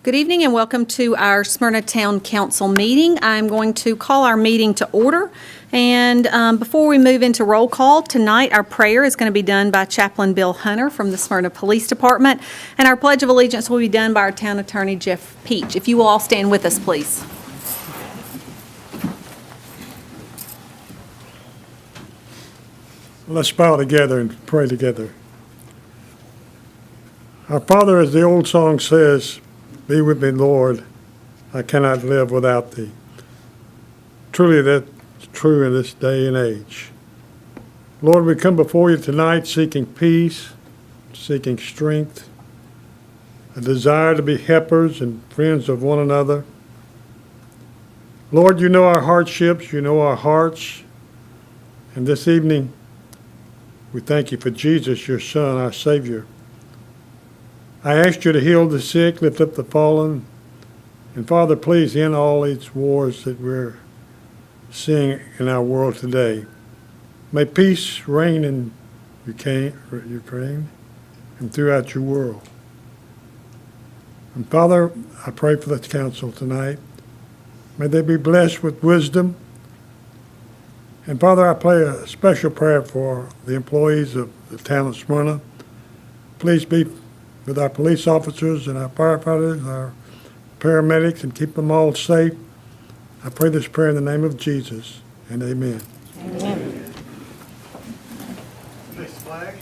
Good evening and welcome to our Smyrna Town Council meeting. I'm going to call our meeting to order. And before we move into roll call, tonight our prayer is going to be done by Chaplain Bill Hunter from the Smyrna Police Department. And our Pledge of Allegiance will be done by our Town Attorney, Jeff Peach. If you will all stand with us, please. Let's bow together and pray together. Our Father, as the old song says, be with me, Lord, I cannot live without thee. Truly that's true in this day and age. Lord, we come before you tonight seeking peace, seeking strength, a desire to be helpers and friends of one another. Lord, you know our hardships, you know our hearts, and this evening we thank you for Jesus, your Son, our Savior. I ask you to heal the sick, lift up the fallen, and Father, please end all these wars that we're seeing in our world today. May peace reign in Ukraine and throughout your world. And Father, I pray for this council tonight. May they be blessed with wisdom. And Father, I pray a special prayer for the employees of the town of Smyrna. Please be with our police officers and our firefighters, our paramedics, and keep them all safe. I pray this prayer in the name of Jesus, and amen. Amen. Next flag.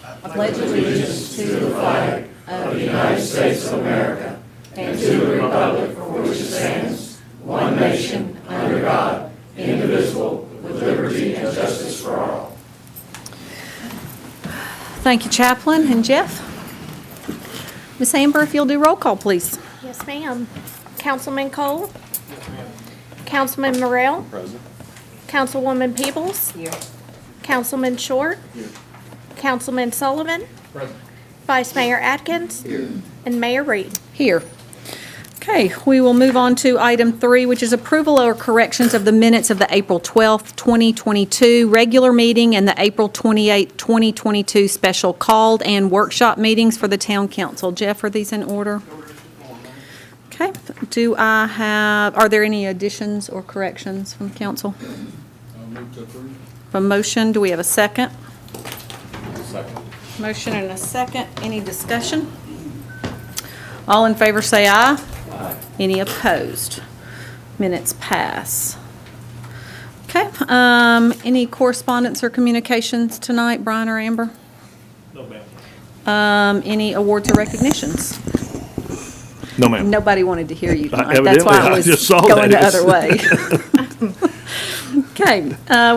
I pledge allegiance to the flag of the United States of America and to the republic for which it stands, one nation, under God, indivisible, with liberty and justice for all. Thank you, Chaplain and Jeff. Ms. Amber, if you'll do roll call, please. Yes, ma'am. Councilman Cole? Yes, ma'am. Councilman Morrell? Present. Councilwoman Peebles? Here. Councilman Short? Here. Councilman Sullivan? Present. Vice Mayor Atkins? Here. And Mayor Reed. Here. Okay, we will move on to item 3, which is approval or corrections of the minutes of the April 12th, 2022 regular meeting and the April 28th, 2022 special called and workshop meetings for the town council. Jeff, are these in order? Okay, are there any additions or corrections from council? Move to approve. A motion, do we have a second? Second. Motion and a second. Any discussion? All in favor say aye. Aye. Any opposed? Minutes pass. Okay, any correspondence or communications tonight, Brian or Amber? No, ma'am. Any awards or recognitions? No, ma'am. Nobody wanted to hear you tonight. Evidently, That's why I I was just saw going the that. other way. Okay,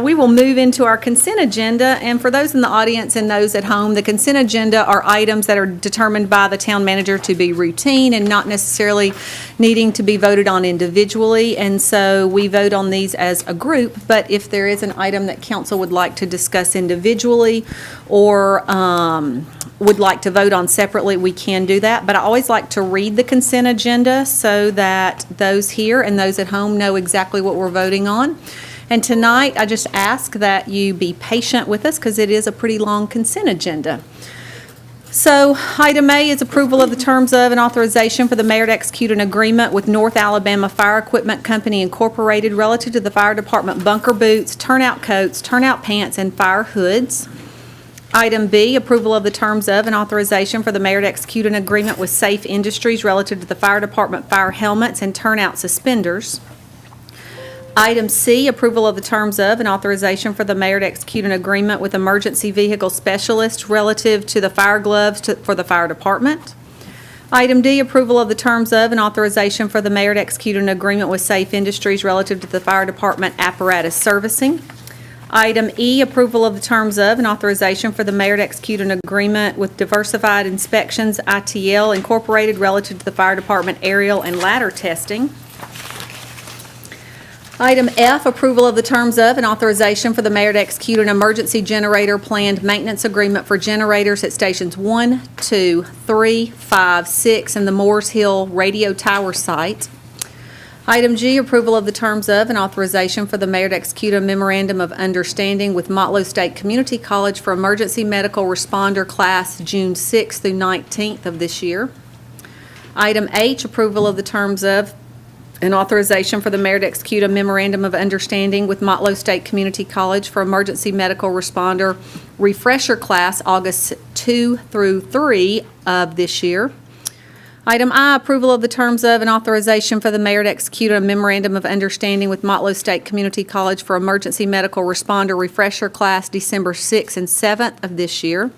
we will move into our consent agenda, and for those in the audience and those at home, the consent agenda are items that are determined by the town manager to be routine and not necessarily needing to be voted on individually, and so we vote on these as a group, but if there is an item that council would like to discuss individually or would like to vote on separately, we can do that, but I always like to read the consent agenda so that those here and those at home know exactly what we're voting on. And tonight, I just ask that you be patient with us because it is a pretty long consent agenda. So item A is approval of the terms of and authorization for the mayor to execute an agreement with North Alabama Fire Equipment Company Incorporated relative to the fire department bunker boots, turnout coats, turnout pants, and fire hoods. Item B, approval of the terms of and authorization for the mayor to execute an agreement with Safe Industries relative to the fire department fire helmets and turnout suspenders. Item C, approval of the terms of and authorization for the mayor to execute an agreement with Emergency Vehicle Specialist relative to the fire gloves for the fire department. Item D, approval of the terms of and authorization for the mayor to execute an agreement with Safe Industries relative to the fire department apparatus servicing. Item E, approval of the terms of and authorization for the mayor to execute an agreement with Diversified Inspections ITL Incorporated relative to the fire department aerial and ladder testing. Item F, approval of the terms of and authorization for the mayor to execute an emergency generator planned maintenance agreement for generators at stations 1, 2, 3, 5, 6, and the Moores Hill Radio Tower site. Item G, approval of the terms of and authorization for the mayor to execute a memorandum of understanding with Motlow State Community College for emergency medical responder class June 6th through 19th of this year. Item H, approval of the terms of and authorization for the mayor to execute a memorandum of understanding with Motlow State Community College for emergency medical responder refresher class, August 2 through 3 of this year. Item I, approval of the terms of and authorization for the mayor to execute a memorandum of understanding with Motlow State Community College for emergency medical responder refresher class, December 6th and 7th of this year.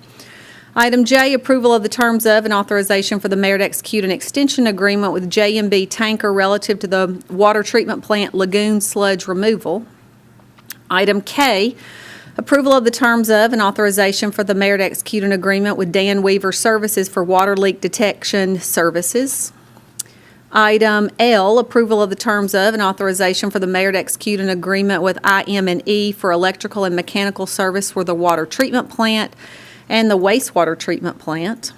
Item J, approval of the terms of and authorization for the mayor to execute an extension agreement with J&B Tanker relative to the water treatment plant lagoon sludge removal. Item K, approval of the terms of and authorization for the mayor to execute an agreement with Dan Weaver Services for water leak detection services. Item L, approval of the terms of and authorization for the mayor to execute an agreement with IM&E for electrical and mechanical service for the water treatment plant and the wastewater treatment plant.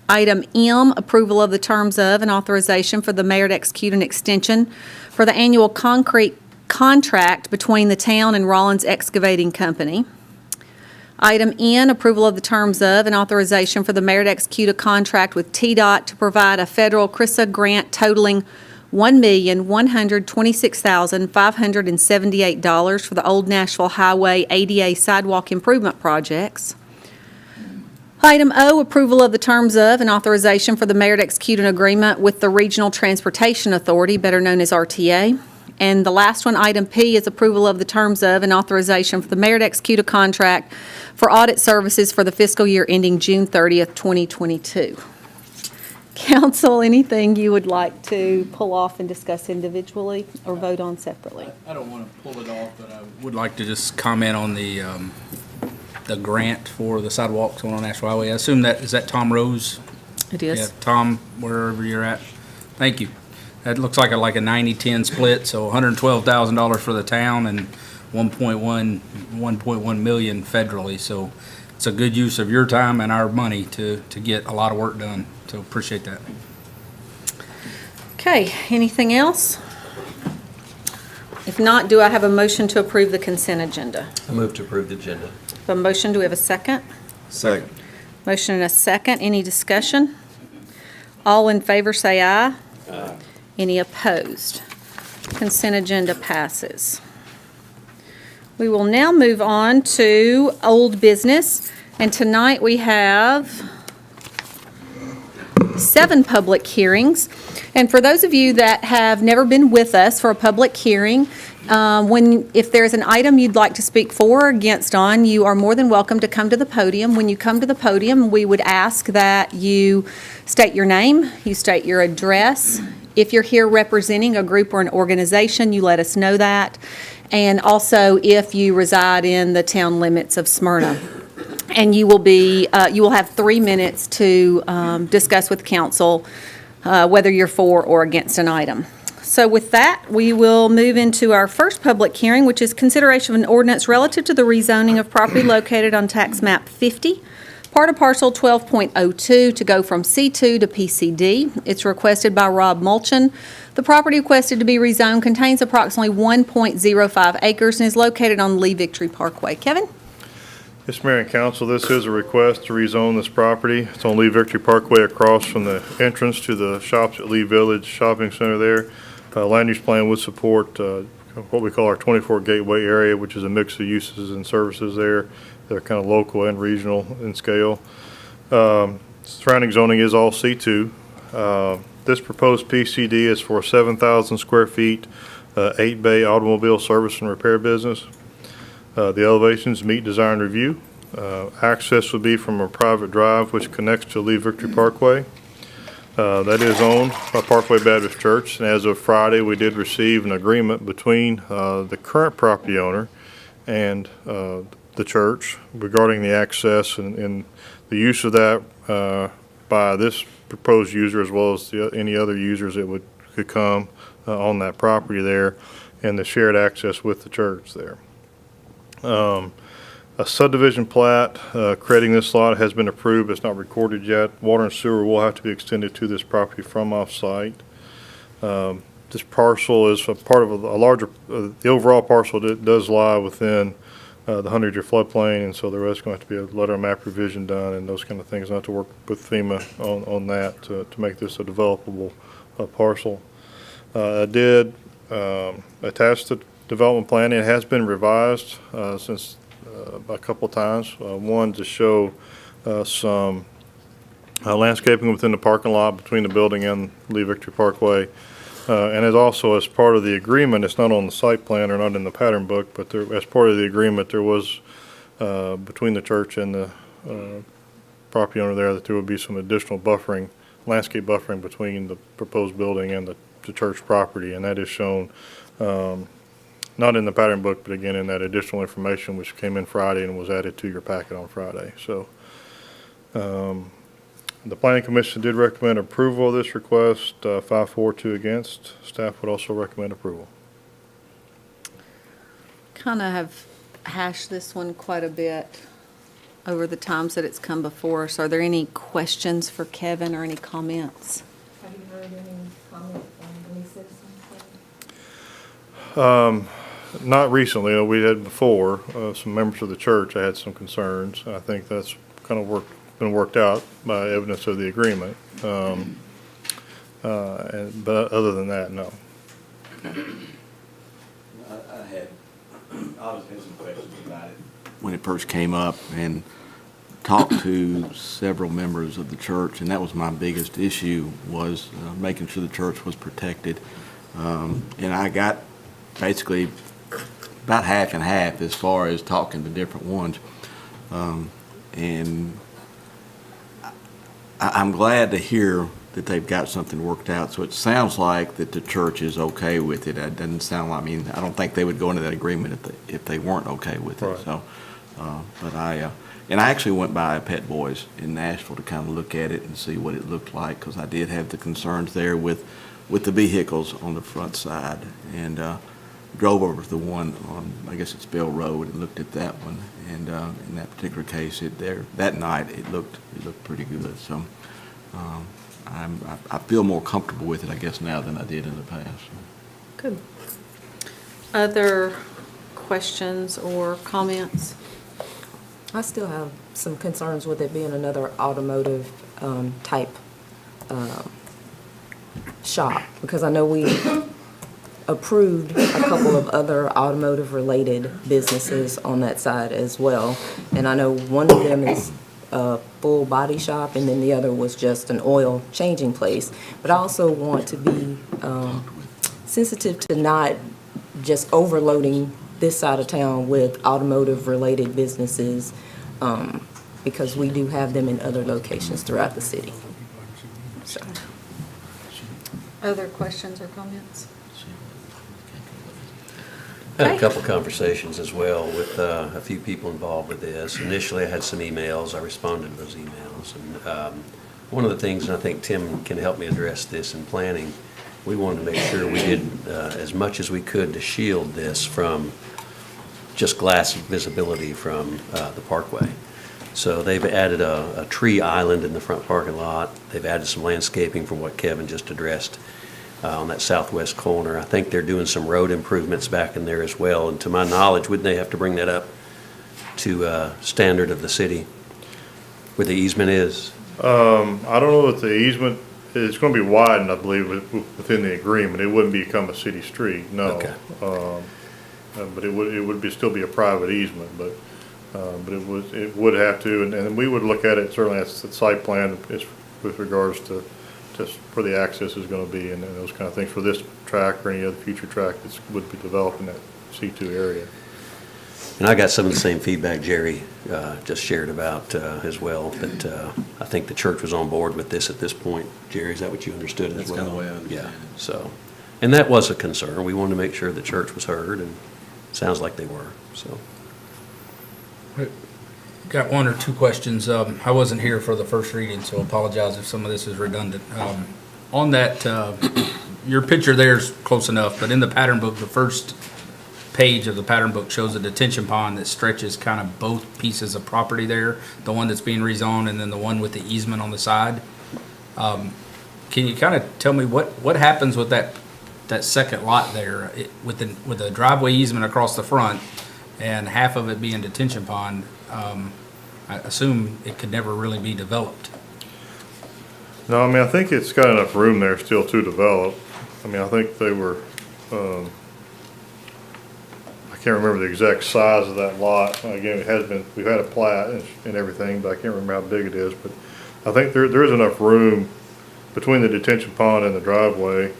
Item M, approval of the terms of and authorization for the mayor to execute an extension for the annual concrete contract between the town and Rollins Excavating Company. Item N, approval of the terms of and authorization for the mayor to execute a contract with TDOT to provide a federal CRISA grant totaling $1,126,578 for the Old Nashville Highway ADA sidewalk improvement projects. Item O, approval of the terms of and authorization for the mayor to execute an agreement with the Regional Transportation Authority, better known as RTA. And the last one, item P, is approval of the terms of and authorization for the mayor to execute a contract for audit services for the fiscal year ending June 30th, 2022. Council, anything you would like to pull off and discuss individually or vote on separately? I don't want to pull it off, but I would like to just comment on the grant for the sidewalks on Nashville Highway. I assume is that Tom Rose? It is. Yeah, Tom, wherever you're at. Thank you. That looks like a 90-10 split, so $112,000 for the town and 1.1 million federally. So it's a good use of your time and our money to get a lot of work done. So appreciate that. Okay, anything else? If not, do I have a motion to approve the consent agenda? I move to approve the agenda. A motion, do we have a second? Second. Motion and a second, any discussion? All in favor say aye. Aye. Any opposed? Consent agenda passes. We will now move on to old business, and tonight we have 7 public hearings. And for those of you that have never been with us for a public hearing, if there's an item you'd like to speak for or against on, you are more than welcome to come to the podium. When you come to the podium, we would ask that you state your name, you state your address. If you're here representing a group or an organization, you let us know that. And also if you reside in the town limits of Smyrna. And you will have 3 minutes to discuss with council whether you're for or against an item. So with that, we will move into our first public hearing, which is consideration of an ordinance relative to the rezoning of property located on tax map 50, part of parcel 12.02 to go from C2 to PCD. It's requested by Rob Mulchin. The property requested to be rezoned contains approximately 1.05 acres and is located on Lee Victory Parkway. Kevin? Yes, Mayor and Council, this is a request to rezone this property. It's on Lee Victory Parkway across from the entrance to the shops at Lee Village Shopping Center there. Land use plan would support what we call our 24 gateway area, which is a mix of uses and services there. They're kind of local and regional in scale. Surrounding zoning is all C2. This proposed PCD is for 7,000 square feet, 8-bay automobile service and repair business. The elevations meet design review. Access would be from a private drive which connects to Lee Victory Parkway. That is owned by Parkway Baptist Church, and as of Friday, we did receive an agreement between the current property owner and the church regarding the access and the use of that by this proposed user as well as any other users that could come on that property there, and the shared access with the church there. A subdivision plat creating this lot has been approved. It's not recorded yet. Water and sewer will have to be extended to this property from off-site. This parcel is a part of a larger, the overall parcel that does lie within the 100-year floodplain, and so there is going to be a letter of map revision done and those kind of things. I have to work with FEMA on that to make this a developable parcel. I did attach the development plan. It has been revised since a couple of times. One, to show some landscaping within the parking lot between the building and Lee Victory Parkway. And as also as part of the agreement, it's not on the site plan or not in the pattern book, but there, as part of the agreement, there was between the church and the property owner there that there would be some additional buffering, landscape buffering between the proposed building and the church property, and that is shown not in the pattern book, but again in that additional information which came in Friday and was added to your packet on Friday. So the Planning Commission did recommend approval of this request, 5-4, 2 against. Staff would also recommend approval. Kind of have hashed this one quite a bit over the times that it's come before us. Are there any questions for Kevin or any comments? Have you heard any comments from any citizens? Not recently. We had before, some members of the church, I had some concerns. I think that's kind of been worked out by evidence of the agreement. But other than that, no. I was had some questions about it when it first came up, and talked to several members of the church, and that was my biggest issue, was making sure the church was protected. And I got basically about half and half as far as talking to different ones. And I'm glad to hear that they've got something worked out. So it sounds like that the church is okay with it. It doesn't sound like, I mean, I don't think they would go into that agreement if they weren't okay with it. Right. So, but I actually went by Pet Boys in Nashville to kind of look at it and see what it looked like, because I did have the concerns there with the vehicles on the front side, and drove over to the one on, I guess it's Bell Road, and looked at that one. And in that particular case, that night it looked pretty good. So I feel more comfortable with it, I guess, now than I did in the past. Good. Other questions or comments? I still have some concerns with it being another automotive type shop, because I know we approved a couple of other automotive-related businesses on that side as well. And I know one of them is a full body shop, and then the other was just an oil changing place. But I also want to be sensitive to not just overloading this side of town with automotive-related businesses, because we do have them in other locations throughout the city. So. Other questions or comments? I had Okay. a couple conversations as well with a few people involved with this. Initially, I had some emails. I responded to those emails. And one of the things, and I think Tim can help me address this in planning, we wanted to make sure we did as much as we could to shield this from just glass visibility from the parkway. So they've added a tree island in the front parking lot. They've added some landscaping from what Kevin just addressed on that southwest corner. I think they're doing some road improvements back in there as well. And to my knowledge, wouldn't they have to bring that up to standard of the city where the easement is? I don't know if the easement, it's going to be widened, I believe, within the agreement. It wouldn't become a city street, no. Okay. But it would still be a private easement, but it would have to, and we would look at it certainly as the site plan is with regards to just where the access is going to be and those kind of things for this track or any other future track that would be developed in that C2 area. And I got some of the same feedback Jerry just shared about as well, that I think the church was on board with this at this point. Jerry, is that what you understood as That's well? kind of the way I understand Yeah, it. so, and that was a concern. We wanted to make sure the church was heard, and it sounds like they were, so. Got one or two questions. I wasn't here for the first reading, so apologize if some of this is redundant. On that, your picture there is close enough, but in the pattern book, the first page of the pattern book shows a detention pond that stretches kind of both pieces of property there, the one that's being rezoned and then the one with the easement on the side. Can you kind of tell me what happens with that second lot there with the driveway easement across the front and half of it being detention pond, I assume it could never really be developed. No, I mean, I think it's got enough room there still to develop. I mean, I think they were, I can't remember the exact size of that lot. Again, it has been, we've had a plat and everything, but I can't remember how big it is. But I think there is enough room between the detention pond and the driveway.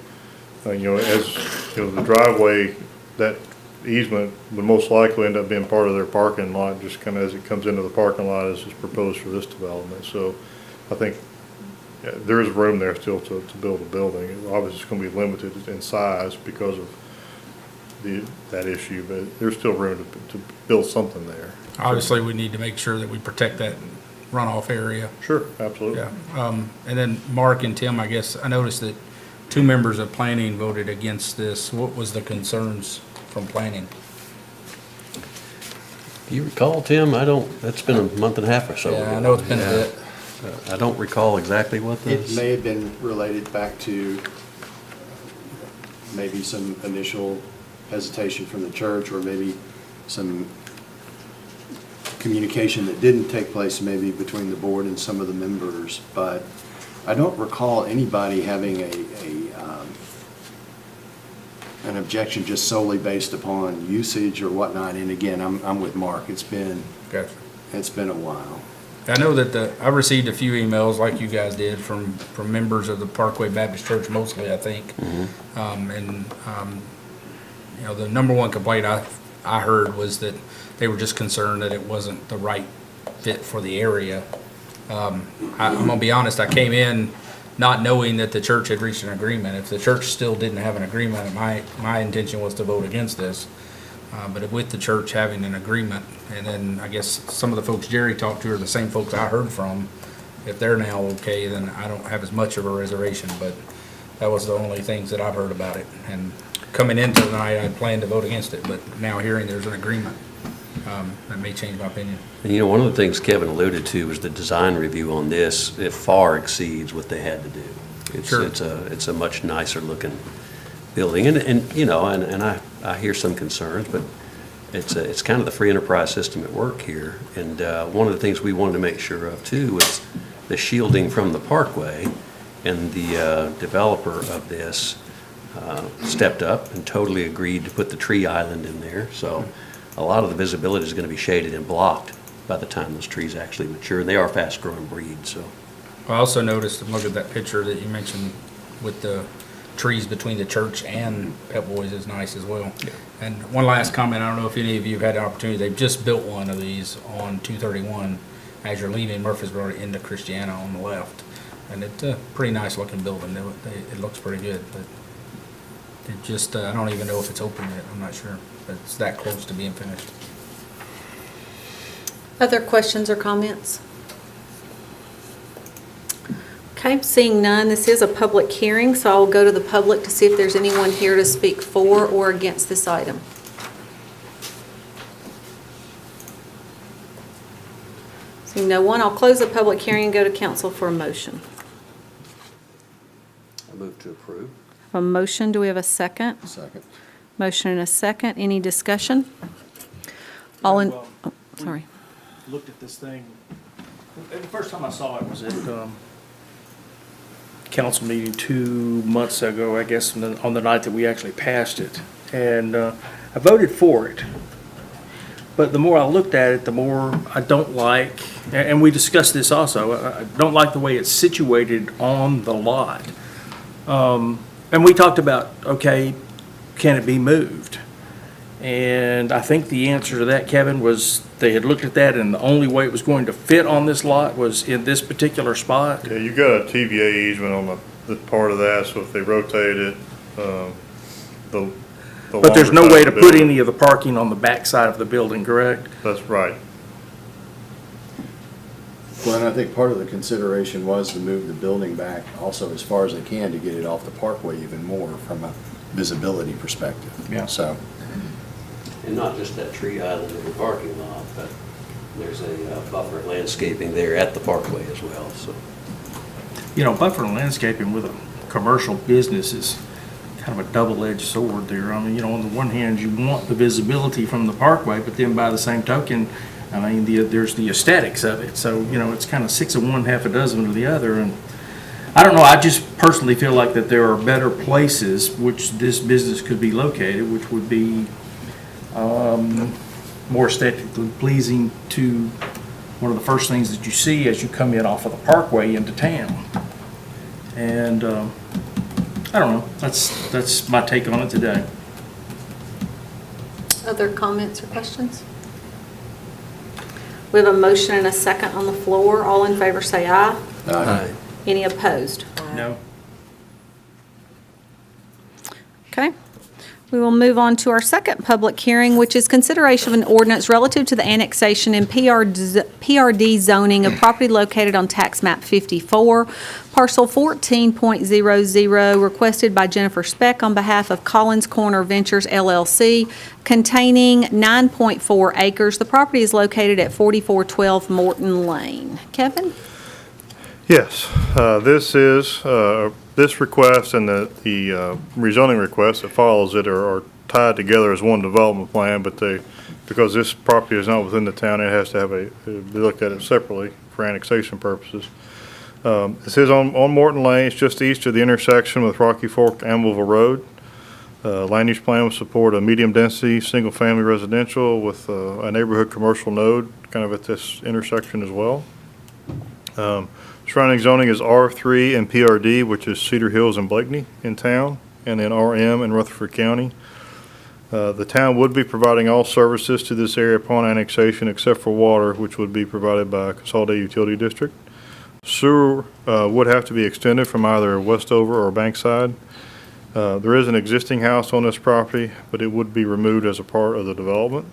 You know, as, you know, the driveway, that easement would most likely end up being part of their parking lot, just kind of as it comes into the parking lot as is proposed for this development. So I think there is room there still to build a building. Obviously, it's going to be limited in size because of that issue, but there's still room to build something there. Obviously, we need to make sure that we protect that runoff area. Sure, absolutely. Yeah. And then Mark and Tim, I guess, I noticed that 2 members of planning voted against this. What was the concerns from planning? Do you recall, Tim? That's been a month and a half or so. Yeah, I ago. know it's been a Yeah. bit. I don't recall exactly what It this. may have been related back to maybe some initial hesitation from the church, or maybe some communication that didn't take place maybe between the board and some of the members. But I don't recall anybody having an objection just solely based upon usage or whatnot. And again, I'm with Mark. It's been Gotcha. a while. I know that I received a few emails like you guys did from members of the Parkway Baptist Church mostly, I think. You know, the number one complaint I heard was that they were just concerned that it wasn't the right fit for the area. I'm gonna be honest, I came in not knowing that the church had reached an agreement. If the church still didn't have an agreement, my intention was to vote against this. But with the church having an agreement, and then I guess some of the folks Jerry talked to are the same folks I heard from. If they're now okay, then I don't have as much of a reservation, but that was the only things that I've heard about it. And coming into tonight, I planned to vote against it, but now hearing there's an agreement, that may change my opinion. And you know, one of the things Kevin alluded to was the design review on this. It far exceeds what they had to do. Sure. It's a much nicer looking building, and you know, and I hear some concerns, but it's kind of the free enterprise system at work here. And one of the things we wanted to make sure of too was the shielding from the parkway, and the developer of this stepped up and totally agreed to put the tree island in there. So a lot of the visibility is going to be shaded and blocked by the time those trees actually mature. And they are fast-growing breeds, so. I also noticed, look at that picture that you mentioned with the trees between the church and Pep Boys is nice as well. Yeah. And one last comment, I don't know if any of you have had the opportunity, they've just built one of these on 231 as you're leaving Murfreesboro into Christiana on the left. And it's a pretty nice looking building. It looks pretty good, but it just, I don't even know if it's open yet. I'm not sure. But it's that close to being finished. Other questions or comments? Okay, seeing none, this is a public hearing, so I'll go to the public to see if there's anyone here to speak for or against this item. Seeing no one, I'll close the public hearing and go to council for a motion. I move to approve. A motion, do we have a second? Second. Motion and a second, any discussion? All in, Well, oh, sorry. Looked at this thing, and the first time I saw it was at council meeting 2 months ago, I guess, on the night that we actually passed it. And I voted for it. But the more I looked at it, the more I don't like, and we discussed this also, I don't like the way it's situated on the lot. And we talked about, okay, can it be moved? And I think the answer to that, Kevin, was they had looked at that and the only way it was going to fit on this lot was in this particular spot. Yeah, you got a TVA easement on the part of that, so if they rotate it, the But there's no longer way side to of the put building- any of the parking on the back side of the building, correct? That's right. Well, and I think part of the consideration was to move the building back also as far as they can to get it off the parkway even more from a visibility perspective. Yeah. So, And not just that tree island in the parking lot, but there's a buffer landscaping there at the parkway as well, so. You know, buffer landscaping with a commercial business is kind of a double-edged sword there. I mean, you know, on the one hand, you want the visibility from the parkway, but then by the same token, I mean, there's the aesthetics of it. So, you know, it's kind of 6 of one, half a dozen of the other. And I don't know, I just personally feel like that there are better places which this business could be located, which would be more aesthetically pleasing to one of the first things that you see as you come in off of the parkway into town. And I don't know, that's my take on it today. Other comments or questions? We have a motion and a second on the floor. All in favor say aye. Aye. Any opposed? No? Okay. We will move on to our second public hearing, which is consideration of an ordinance relative to the annexation and PRD zoning of property located on tax map 54, parcel 14.00, requested by Jennifer Speck on behalf of Collins Corner Ventures LLC, containing 9.4 acres. The property is located at 4412 Morton Lane. Kevin? Yes, this request and the rezoning request that follows it are tied together as one development plan, but because this property is not within the town, it has to be looked at it separately for annexation purposes. This is on Morton Lane. It's just east of the intersection with Rocky Fork Ambleville Road. Land use plan will support a medium-density, single-family residential with a neighborhood commercial node kind of at this intersection as well. Surrounding zoning is R3 and PRD, which is Cedar Hills and Blakeney in town, and then RM in Rutherford County. The town would be providing all services to this area upon annexation except for water, which would be provided by a consolidated utility district. Sewer would have to be extended from either Westover or Bankside. There is an existing house on this property, but it would be removed as a part of the development.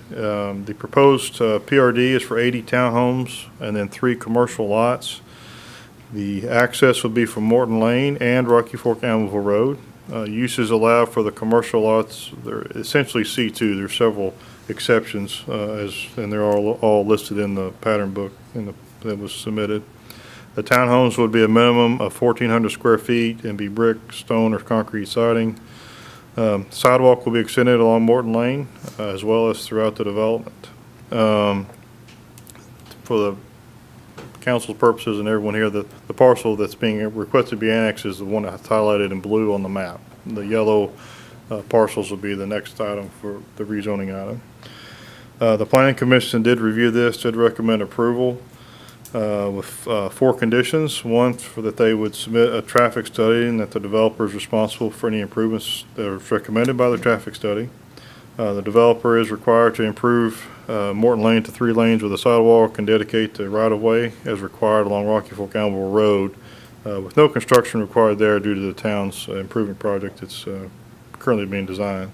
The proposed PRD is for 80 townhomes and then 3 commercial lots. The access would be from Morton Lane and Rocky Fork Ambleville Road. Uses allowed for the commercial lots, they're essentially C2. There's several exceptions, and they're all listed in the pattern book that was submitted. The townhomes would be a minimum of 1,400 square feet and be brick, stone, or concrete siding. Sidewalk will be extended along Morton Lane as well as throughout the development. For the council's purposes and everyone here, the parcel that's being requested to be annexed is the one that's highlighted in blue on the map. The yellow parcels will be the next item for the rezoning item. The Planning Commission did review this, did recommend approval with 4 conditions. One, that they would submit a traffic study and that the developer is responsible for any improvements that are recommended by the traffic study. The developer is required to improve Morton Lane to 3 lanes with a sidewalk and dedicate the right-of-way as required along Rocky Fork Ambleville Road, with no construction required there due to the town's improvement project that's currently being designed.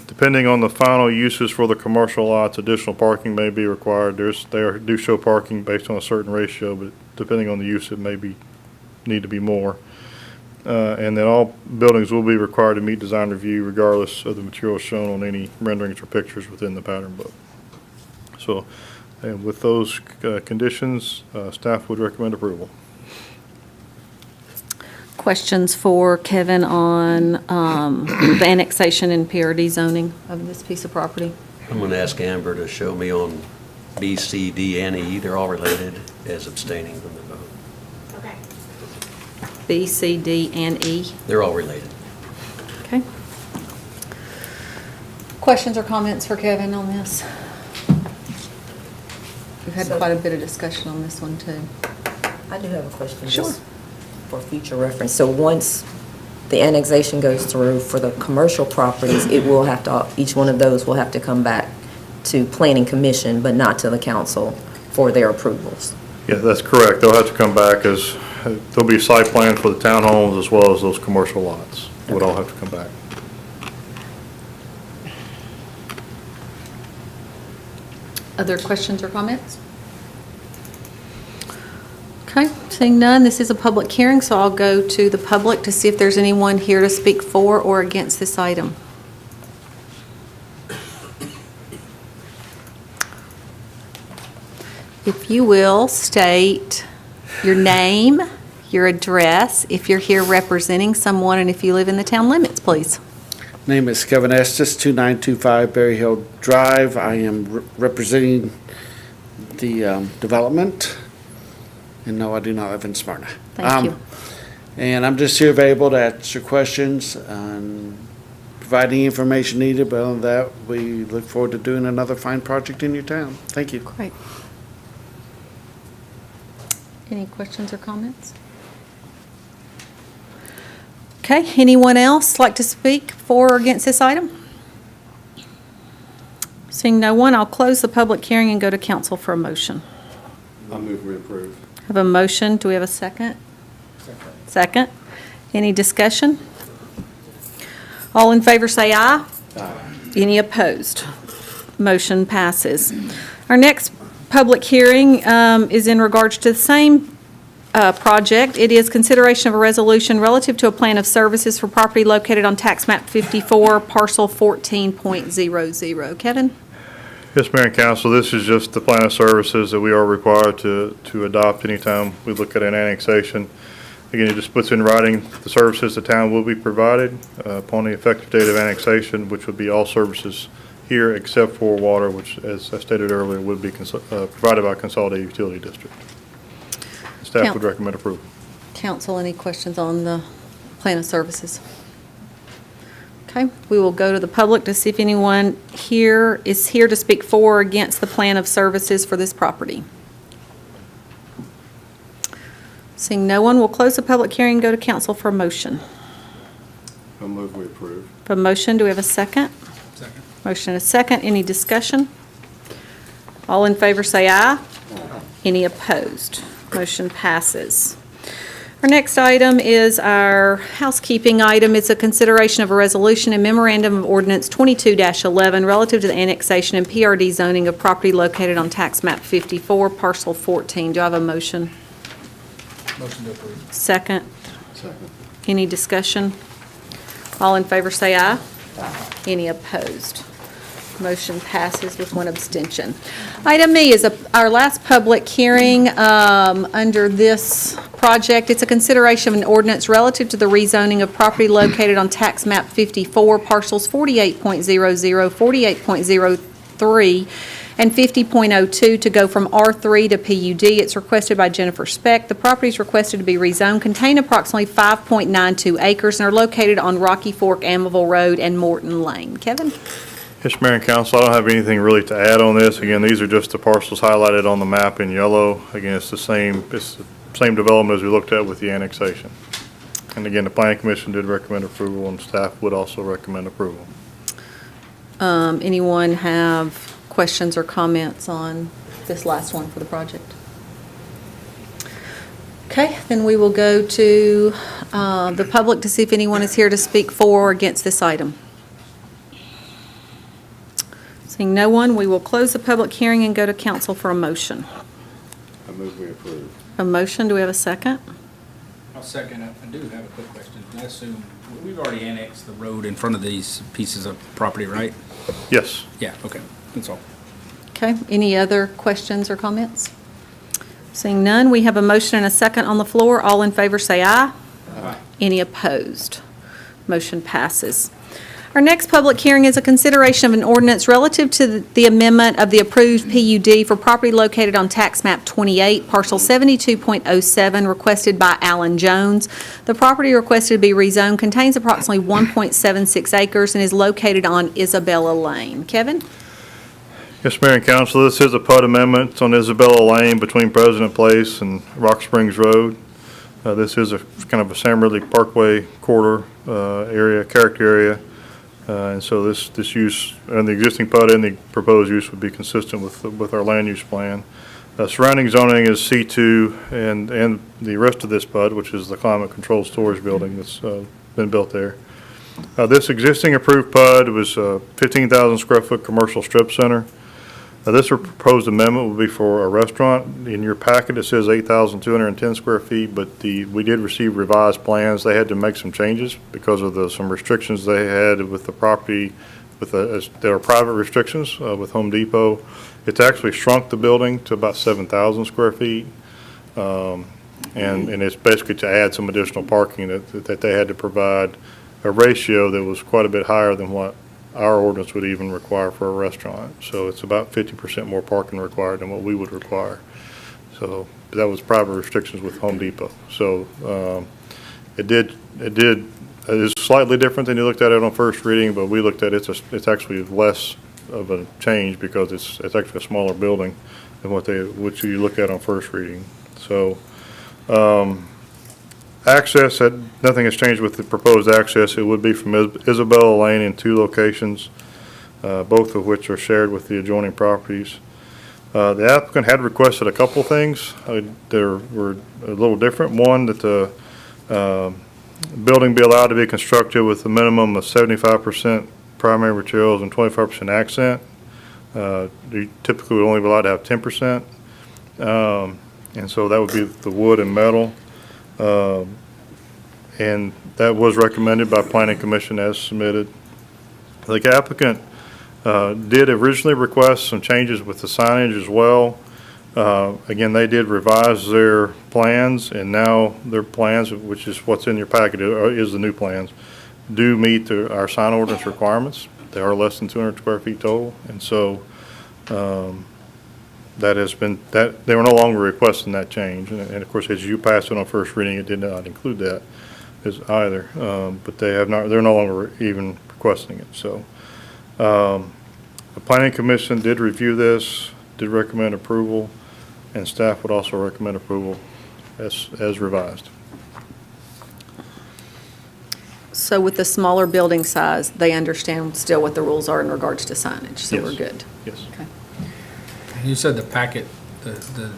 Depending on the final uses for the commercial lots, additional parking may be required. They do show parking based on a certain ratio, but depending on the use, it may need to be more. And that all buildings will be required to meet design review regardless of the material shown on any renderings or pictures within the pattern book. So, and with those conditions, staff would recommend approval. Questions for Kevin on the annexation and PRD zoning of this piece of property? I'm going to ask Amber to show me on B, C, D, and E. They're all related as abstaining from the vote. Okay. B, C, D, and E. They're all related. Okay. Questions or comments for Kevin on this? We've had quite a bit of discussion on this one, too. I do have a question. Sure. Just for future reference. So once the annexation goes through for the commercial properties, it will have to, each one of those will have to come back to Planning Commission, but not to the council for their approvals. Yeah, that's correct. They'll have to come back as, there'll be a site plan for the townhomes as well as those commercial lots. Would all have to come back. Other questions or comments? Okay, seeing none, this is a public hearing, so I'll go to the public to see if there's anyone here to speak for or against this item. If you will, state your name, your address, if you're here representing someone, and if you live in the town limits, please. Name is Kevin Estes, 2925 Berry Hill Drive. I am representing the development. And no, I do not live in Smyrna. Thank you. And I'm just here available to answer questions and provide any information needed. But other than that, we look forward to doing another fine project in your town. Thank you. Great. Any questions or comments? Okay, anyone else like to speak for or against this item? Seeing no one, I'll close the public hearing and go to council for a motion. I move we approve. Have a motion, do we have a second? Second. Any discussion? All in favor say aye. Aye. Any opposed? Motion passes. Our next public hearing is in regards to the same project. It is consideration of a resolution relative to a plan of services for property located on tax map 54, parcel 14.00. Kevin? Yes, Mayor and Council, this is just the plan of services that we are required to adopt anytime we look at an annexation. Again, it just puts in writing the services the town will be provided upon the effective date of annexation, which would be all services here except for water, which, as I stated earlier, would be provided by Consolidated Utility District. Staff would recommend approval. Council, any questions on the plan of services? Okay, we will go to the public to see if anyone here is here to speak for or against the plan of services for this property. Seeing no one, we'll close the public hearing and go to council for a motion. I move we approve. A motion, do we have a second? Second. Motion and a second, any discussion? All in favor say aye. Any opposed? Motion passes. Our next item is our housekeeping item. It's a consideration of a resolution and memorandum of ordinance 22-11 relative to the annexation and PRD zoning of property located on tax map 54, parcel 14. Do I have a motion? Motion to approve. Second. Second. Any discussion? All in favor say aye. Any opposed? Motion passes with one abstention. Item E is our last public hearing under this project. It's a consideration of an ordinance relative to the rezoning of property located on tax map 54, parcels 48.00, 48.03, and 50.02 to go from R3 to PUD. It's requested by Jennifer Speck. The property is requested to be rezoned, contain approximately 5.92 acres, and are located on Rocky Fork, Amaville Road, and Morton Lane. Kevin? Yes, Mayor and Council, I don't have anything really to add on this. Again, these are just the parcels highlighted on the map in yellow. Again, it's the same development as we looked at with the annexation. And again, the Planning Commission did recommend approval, and staff would also recommend approval. Anyone have questions or comments on this last one for the project? Okay, then we will go to the public to see if anyone is here to speak for or against this item. Seeing no one, we will close the public hearing and go to council for a motion. I move we approve. A motion, do we have a second? I'll second it. I do have a quick question. I assume we've already annexed the road in front of these pieces of property, right? Yes. Yeah, okay, that's all. Okay, any other questions or comments? Seeing none, we have a motion and a second on the floor. All in favor say aye. Aye. Any opposed? Motion passes. Our next public hearing is a consideration of an ordinance relative to the amendment of the approved PUD for property located on tax map 28, parcel 72.07, requested by Alan Jones. The property requested to be rezoned contains approximately 1.76 acres and is located on Isabella Lane. Kevin? Yes, Mayor and Council, this is a PUD amendment on Isabella Lane between President Place and Rock Springs Road. This is a kind of a Sam Ridley Parkway corridor character area. And so this use, and the existing PUD and the proposed use would be consistent with our land use plan. Surrounding zoning is C2 and the rest of this PUD, which is the climate control storage building that's been built there. This existing approved PUD was a 15,000 square foot commercial strip center. This proposed amendment will be for a restaurant. In your packet, it says 8,210 square feet, but we did receive revised plans. They had to make some changes because of some restrictions they had with the property. There are private restrictions with Home Depot. It's actually shrunk the building to about 7,000 square feet. And it's basically to add some additional parking that they had to provide a ratio that was quite a bit higher than what our ordinance would even require for a restaurant. So it's about 50% more parking required than what we would require. So that was private restrictions with Home Depot. So it is slightly different than you looked at it on first reading, but we looked at it, it's actually less of a change because it's actually a smaller building than what you look at on first reading. So access, nothing has changed with the proposed access. It would be from Isabella Lane in 2 locations, both of which are shared with the adjoining properties. The applicant had requested a couple things that were a little different. One, that the building be allowed to be constructed with a minimum of 75% primary materials and 25% accent. You typically would only be allowed to have 10%. And so that would be the wood and metal. And that was recommended by Planning Commission as submitted. The applicant did originally request some changes with the signage as well. Again, they did revise their plans, and now their plans, which is what's in your packet, is the new plans, do meet our sign ordinance requirements. They are less than 200 square feet total, and so that has been, they were no longer requesting that change. And of course, as you passed it on first reading, it did not include that either. But they're no longer even requesting it. So the Planning Commission did review this, did recommend approval, and staff would also recommend approval as revised. So with the smaller building size, they understand still what the rules are in regards to signage, so Yes. we're good. Yes. Okay. You said the packet, the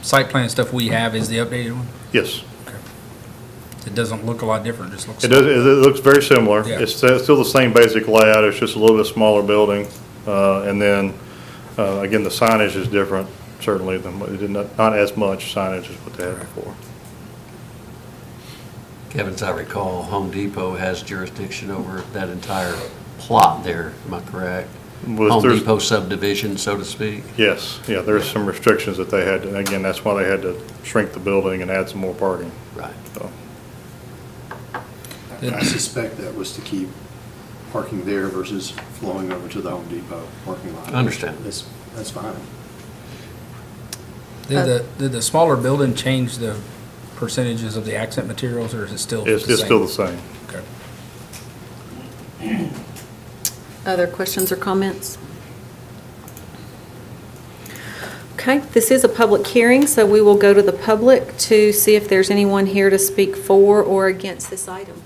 site plan stuff we have is the updated one? Yes. It doesn't look a lot different, it just looks. It does. It looks very similar. Yeah. It's still the same basic layout. It's just a little bit smaller building. And then, again, the signage is different, certainly, than what it did not as much signage as what they had before. Kevin, as I recall, Home Depot has jurisdiction over that entire plot there, am I correct? Well, Home there's- Depot subdivision, so to speak? Yes, yeah, there's some restrictions that they had, and again, that's why they had to shrink the building and add some more parking. Right. So, I suspect that was to keep parking there versus flowing over to the Home Depot parking lot. Understand. That's fine. Did the smaller building change the percentages of the accent materials, or is it still the same? it's still the same. Okay. Other questions or comments? Okay, this is a public hearing, so we will go to the public to see if there's anyone here to speak for or against this item.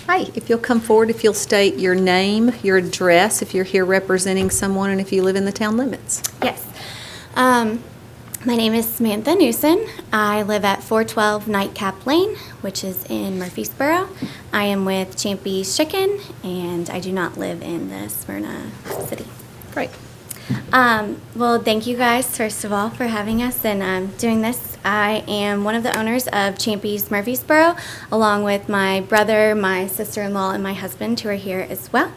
Hi, if you'll come forward, if you'll state your name, your address, if you're here representing someone, and if you live in the town limits. Yes. My name is Samantha Newson. I live at 412 Nightcap Lane, which is in Murfreesboro. I am with Champy's Chicken, and I do not live in the Smyrna city. Great. Well, thank you guys, first of all, for having us and doing this. I am one of the owners of Champy's Murfreesboro, along with my brother, my sister-in-law, and my husband, who are here as well.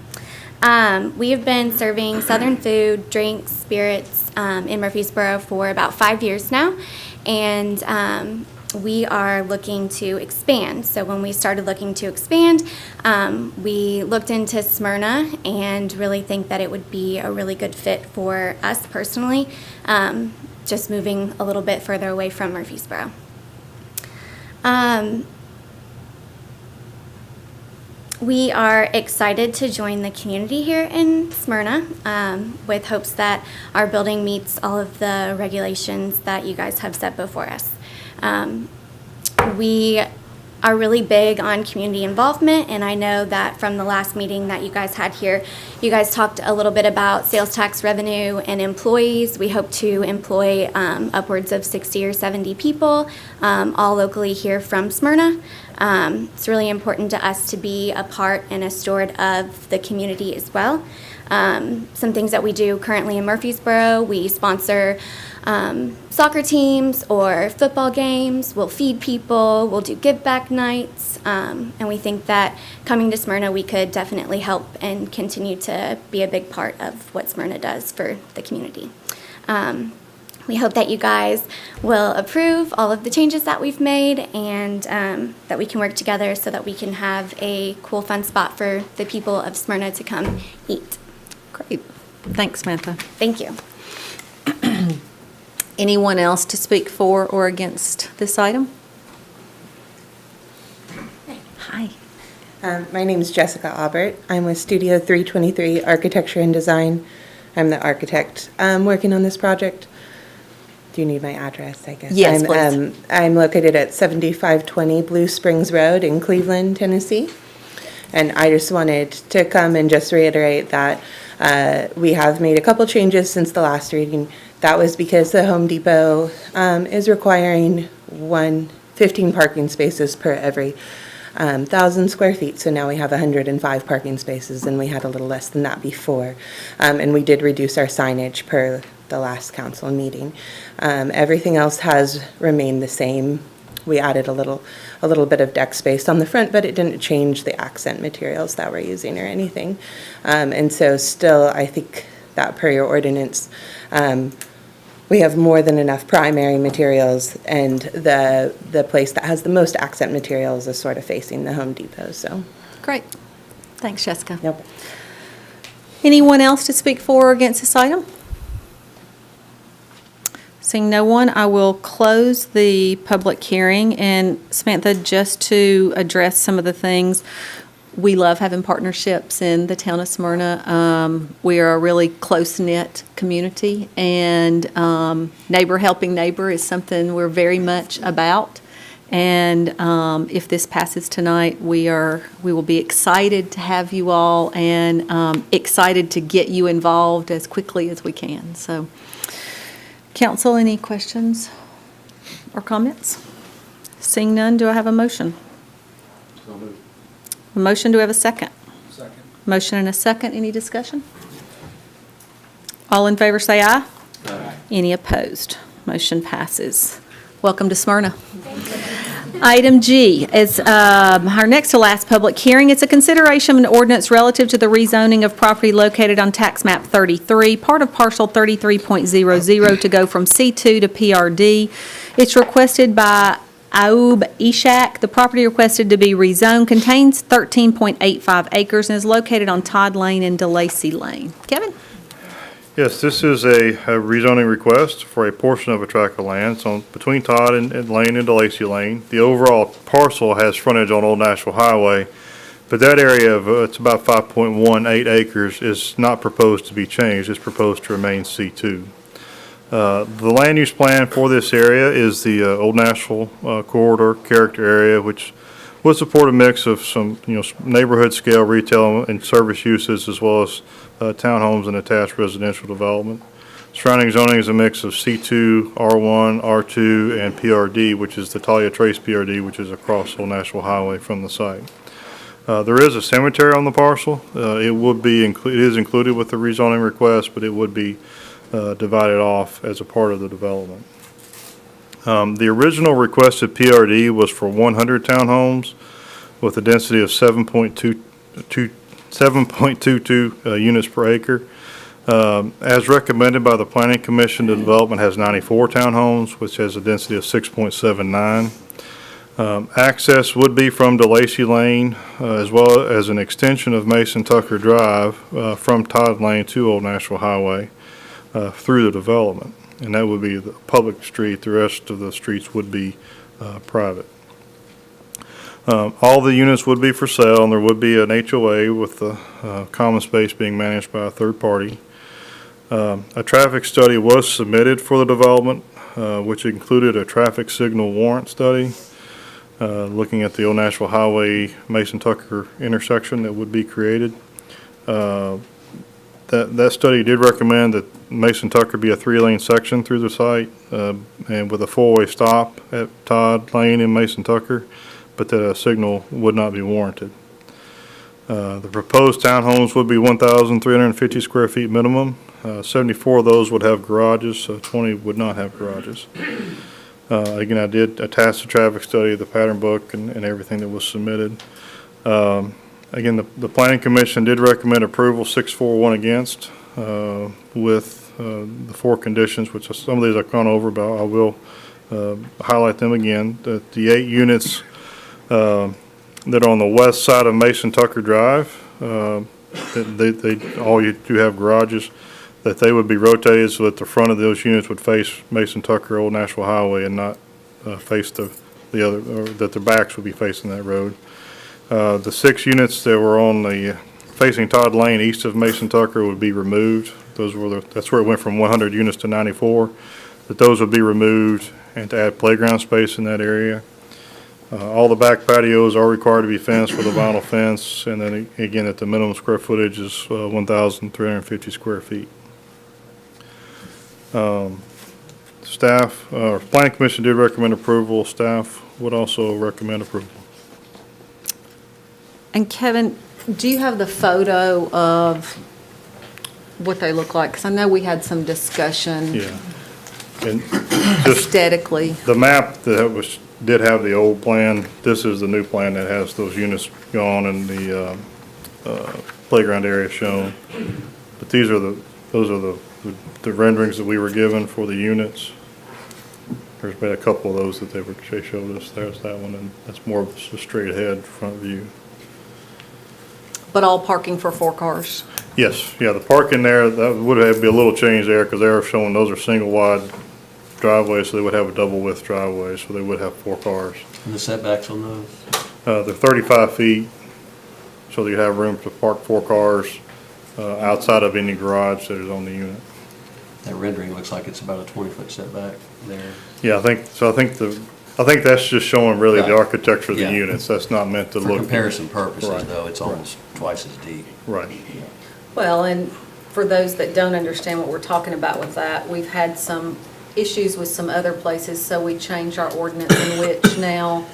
We have been serving Southern food, drinks, spirits in Murfreesboro for about 5 years now, and we are looking to expand. So when we started looking to expand, we looked into Smyrna and really think that it would be a really good fit for us personally, just moving a little bit further away from Murfreesboro. We are excited to join the community here in Smyrna with hopes that our building meets all of the regulations that you guys have set before us. We are really big on community involvement, and I know that from the last meeting that you guys had here, you guys talked a little bit about sales tax revenue and employees. We hope to employ upwards of 60 or 70 people, all locally here from Smyrna. It's really important to us to be a part and a steward of the community as well. Some things that we do currently in Murfreesboro, we sponsor soccer teams or football games. We'll feed people. We'll do give back nights. And we think that coming to Smyrna, we could definitely help and continue to be a big part of what Smyrna does for the community. We hope that you guys will approve all of the changes that we've made and that we can work together so that we can have a cool, fun spot for the people of Smyrna to come eat. Great. Thanks, Samantha. Thank you. Anyone else to speak for or against this item? Hi. My name is Jessica Aubert. I'm with Studio 323 Architecture and Design. I'm the architect working on this project. Do you need my address, I guess? Yes, please. I'm located at 7520 Blue Springs Road in Cleveland, Tennessee. And I just wanted to come and just reiterate that we have made a couple changes since the last reading. That was because the Home Depot is requiring 15 parking spaces per every 1,000 square feet. So now we have 105 parking spaces, and we had a little less than that before. And we did reduce our signage per the last council meeting. Everything else has remained the same. We added a little bit of deck space on the front, but it didn't change the accent materials that we're using or anything. And so still, I think that per your ordinance, we have more than enough primary materials, and the place that has the most accent materials is sort of facing the Home Depot, so. Great. Thanks, Jessica. Nope. Anyone else to speak for or against this item? Seeing no one, I will close the public hearing. And Samantha, just to address some of the things, we love having partnerships in the town of Smyrna. We are a really close-knit community, and neighbor helping neighbor is something we're very much about. And if this passes tonight, we will be excited to have you all, and excited to get you involved as quickly as we can. So, council, any questions or comments? Seeing none, do I have a motion? A motion, do we have a second? Second. Motion and a second, any discussion? All in favor say aye. Aye. Any opposed? Motion passes. Welcome to Smyrna. Item G is our next to last public hearing. It's a consideration of an ordinance relative to the rezoning of property located on tax map 33, part of parcel 33.00 to go from C2 to PRD. It's requested by Aub Ishak. The property requested to be rezoned contains 13.85 acres and is located on Todd Lane and DeLacy Lane. Kevin? Yes, this is a rezoning request for a portion of a tract of land. It's on between Todd and Lane and DeLacy Lane. The overall parcel has frontage on Old Nashville Highway, but that area of, it's about 5.18 acres, is not proposed to be changed. It's proposed to remain C2. The land use plan for this area is the Old Nashville corridor character area, which would support a mix of some, neighborhood scale retail and service uses, as well as townhomes and attached residential development. Surrounding zoning is a mix of C2, R1, R2, and PRD, which is the Talia Trace PRD, which is across Old Nashville Highway from the site. There is a cemetery on the parcel. It is included with the rezoning request, but it would be divided off as a part of the development. The original requested PRD was for 100 townhomes with a density of 7.22 units per acre. As recommended by the Planning Commission, the development has 94 townhomes, which has a density of 6.79. Access would be from DeLacy Lane, as well as an extension of Mason Tucker Drive from Todd Lane to Old Nashville Highway through the development. And that would be the public street. The rest of the streets would be private. All the units would be for sale, and there would be an HOA with the common space being managed by a third party. A traffic study was submitted for the development, which included a traffic signal warrant study, looking at the Old Nashville Highway Mason Tucker intersection that would be created. That study did recommend that Mason Tucker be a 3-lane section through the site, and with a 4-way stop at Todd Lane and Mason Tucker, but that a signal would not be warranted. The proposed townhomes would be 1,350 square feet minimum. 74 of those would have garages, so 20 would not have garages. Again, I did attach the traffic study, the pattern book, and everything that was submitted. Again, the Planning Commission did recommend approval 6-4-1 against, with the 4 conditions, which some of these I've gone over, but I will highlight them again. That the 8 units that are on the west side of Mason Tucker Drive, they all you do have garages, that they would be rotated so that the front of those units would face Mason Tucker Old Nashville Highway and not face the other, or that their backs would be facing that road. The 6 units that were on the facing Todd Lane east of Mason Tucker would be removed. That's where it went from 100 units to 94. That those would be removed and to add playground space in that area. All the back patios are required to be fenced with a vinyl fence, and then again, that the minimum square footage is 1,350 square feet. Staff, Planning Commission did recommend approval. Staff would also recommend approval. And Kevin, do you have the photo of what they look like? Because I know we had some discussion Yeah. And just aesthetically. the map that did have the old plan, this is the new plan that has those units gone and the playground area shown. But those are the renderings that we were given for the units. There's been a couple of those that they showed us. There's that one, and that's more of a straight ahead front view. But all parking for 4 cars? Yes, yeah, the parking there, that would have to be a little change there, because they're showing those are single wide driveways, so they would have a double width driveway, so they would have 4 cars. And the setbacks on those? They're 35 feet, so you have room to park 4 cars outside of any garage that is on the unit. That rendering looks like it's about a 20-foot setback there. Yeah, I think that's just showing really the Right. architecture of the Yeah. units. That's not meant to For look. comparison purposes, Right. though, it's almost twice as deep. Right. Well, and for those that don't understand what we're talking about with that, we've had some issues with some other places, so we changed our ordinance in which now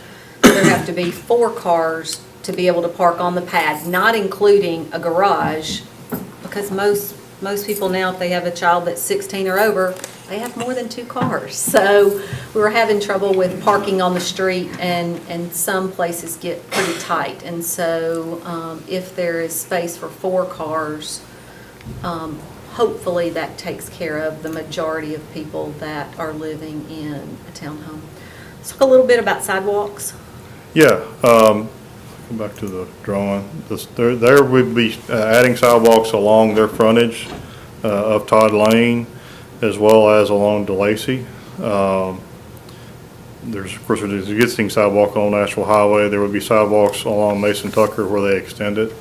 there have to be 4 cars to be able to park on the pad, not including a garage, because most people now, if they have a child that's 16 or over, they have more than 2 cars. So we were having trouble with parking on the street, and some places get pretty tight. And so if there is space for 4 cars, hopefully that takes care of the majority of people that are living in a townhome. Let's talk a little bit about sidewalks. Yeah, go back to the drawing. There would be adding sidewalks along their frontage of Todd Lane, as well as along DeLacy. There's, of course, there's an existing sidewalk on Nashville Highway. There would be sidewalks along Mason Tucker where they extend it.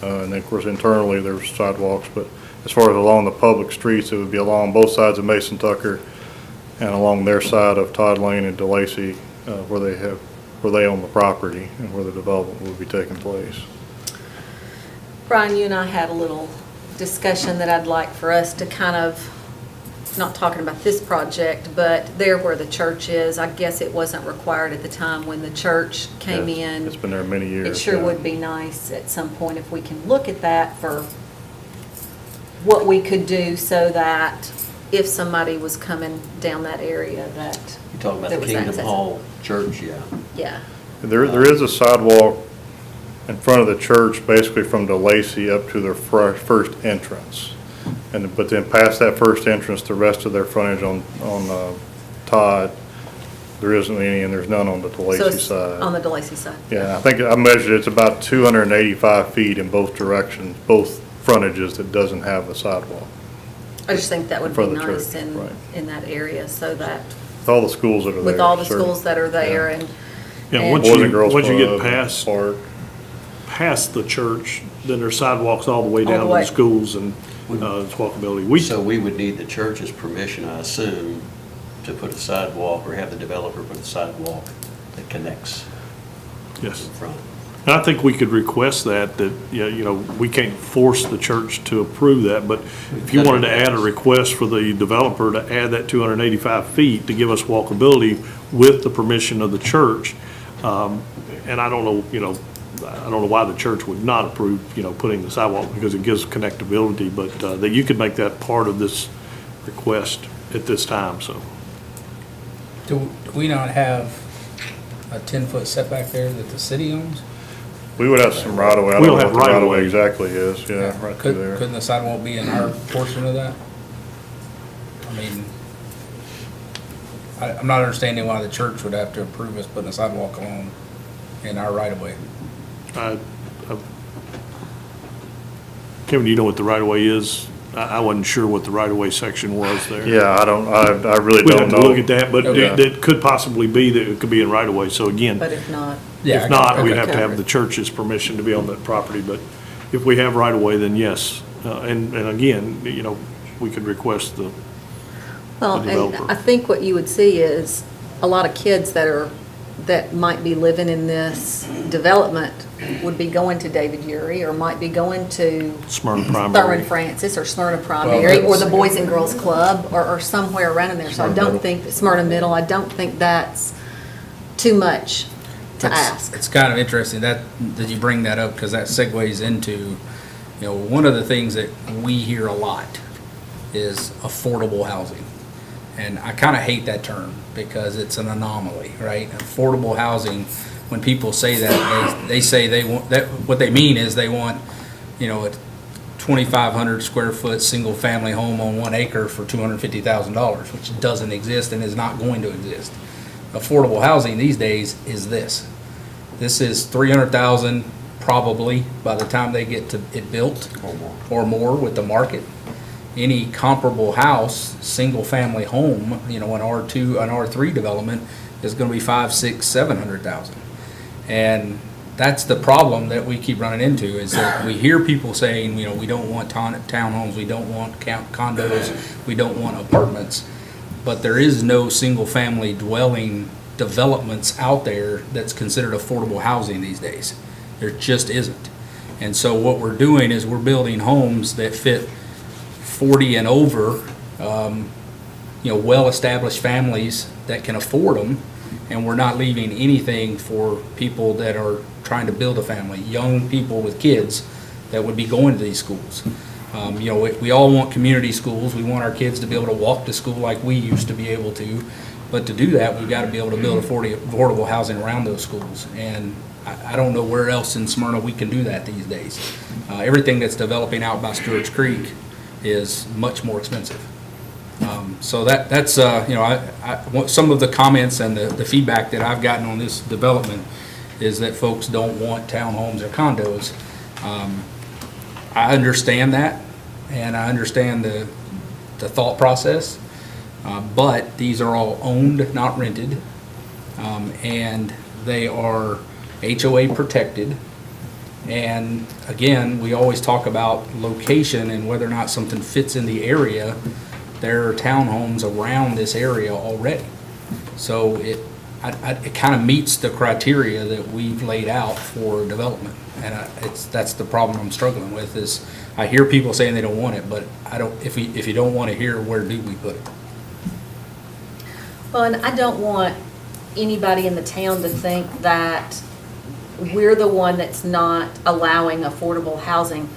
And then, of course, internally, there's sidewalks. But as far as along the public streets, it would be along both sides of Mason Tucker and along their side of Todd Lane and DeLacy, where they own the property and where the development would be taking place. Brian, you and I had a little discussion that I'd like for us to kind of, not talking about this project, but there where the church is, I guess it wasn't required at the time when the church came Yes, in. It's been there many years. It sure yeah. would be nice at some point if we can look at that for what we could do so that if somebody was coming down that area that You're talking about there the was Kingdom access. Hall Church, yeah. Yeah. There is a sidewalk in front of the church, basically from DeLacy up to their first entrance. But then past that first entrance, the rest of their frontage on Todd, there isn't any, and there's none on the So DeLacy it's side. on the DeLacy side. Yeah, I think I measured it's about 285 feet in both directions, both frontages that doesn't have a sidewalk. I just think that would be For the nice church, right. in that area so that, With all the schools that are there. with all the certainly. schools that are there and. Yeah, and- once Boys and you, Girls once you Club, get past the church, then there's sidewalks all the way All the down to way. the schools and it's walkability. So we would need the church's permission, I assume, to put a sidewalk or have the developer put a sidewalk that connects to Yes. the front. And I think we could request that, you know, we can't force the church to approve that, but if you wanted to add a request for the developer to add that 285 feet to give us walkability with the permission of the church, and I don't know, you know, I don't know why the church would not approve, you know, putting the sidewalk, because it gives connectability, but that you could make that part of this request at this time, so. Do we not have a 10-foot setback there that the city owns? We would have some right of way. I We don't don't know have what the right of right-of-way. way exactly is, yeah, right through there. Couldn't the sidewalk be in our portion of that? I mean, I'm not understanding why the church would have to approve us putting a sidewalk along in our right of way. Kevin, do you know what the right-of-way is? I wasn't sure what the right-of-way section was there. Yeah, I really We'd don't have know. to look at that, but Okay. that could possibly be that it could be in right-of-way. So again, But if not, Yeah, if not, we'd okay. have to have the church's permission to be on that property. But if we have right-of-way, then yes. And again, you know, we could request the Well, the and developer. I think what you would see is a lot of kids that might be living in this development would be going to David Urey or might be going to Smyrna Primary. Thurman Francis or Smyrna Primary or the Boys and Girls Club or somewhere around in there. So I don't think, that Smyrna Middle, I don't think that's too much to It's- ask. It's kind of interesting that you bring that up, because that segues into, you know, one of the things that we hear a lot is affordable housing. And I kind of hate that term because it's an anomaly, right? Affordable housing, when people say that, they say they want, that, what they mean is they want, you know, a 2,500 square foot, single family home on 1 acre for $250,000, which doesn't exist and is not going to exist. Affordable housing these days is this. This is 300,000 probably by the time they get to it built or more with the market. Any comparable house, single-family home, you know, an R2, an R3 development is going to be 500,000, 600,000, 700,000. And that's the problem that we keep running into, is that we hear people saying, you know, we don't want townhomes, we don't want condos, we don't want apartments, but there is no single-family dwelling developments out there that's considered affordable housing these days. There just isn't. And so what we're doing is we're building homes that fit 40 and over, you know, well-established families that can afford them, and we're not leaving anything for people that are trying to build a family, young people with kids that would be going to these schools. You know, we all want community schools. We want our kids to be able to walk to school like we used to be able to, but to do that, we've got to be able to build affordable housing around those schools. And I don't know where else in Smyrna we can do that these days. Everything that's developing out by Stewart's Creek is much more expensive. So that's you know, some of the comments and the feedback that I've gotten on this development is that folks don't want townhomes or condos. I understand that, and I understand the thought process, but these are all owned, not rented, and they are HOA protected. And again, we always talk about location and whether or not something fits in the area. There are townhomes around this area already. So it kind of meets the criteria that we've laid out for development. And that's the problem I'm struggling with, is I hear people saying they don't want it, but I don't, if you don't want it here, where do we put it? Well, and I don't want anybody in the town to think that we're the one that's not allowing affordable housing.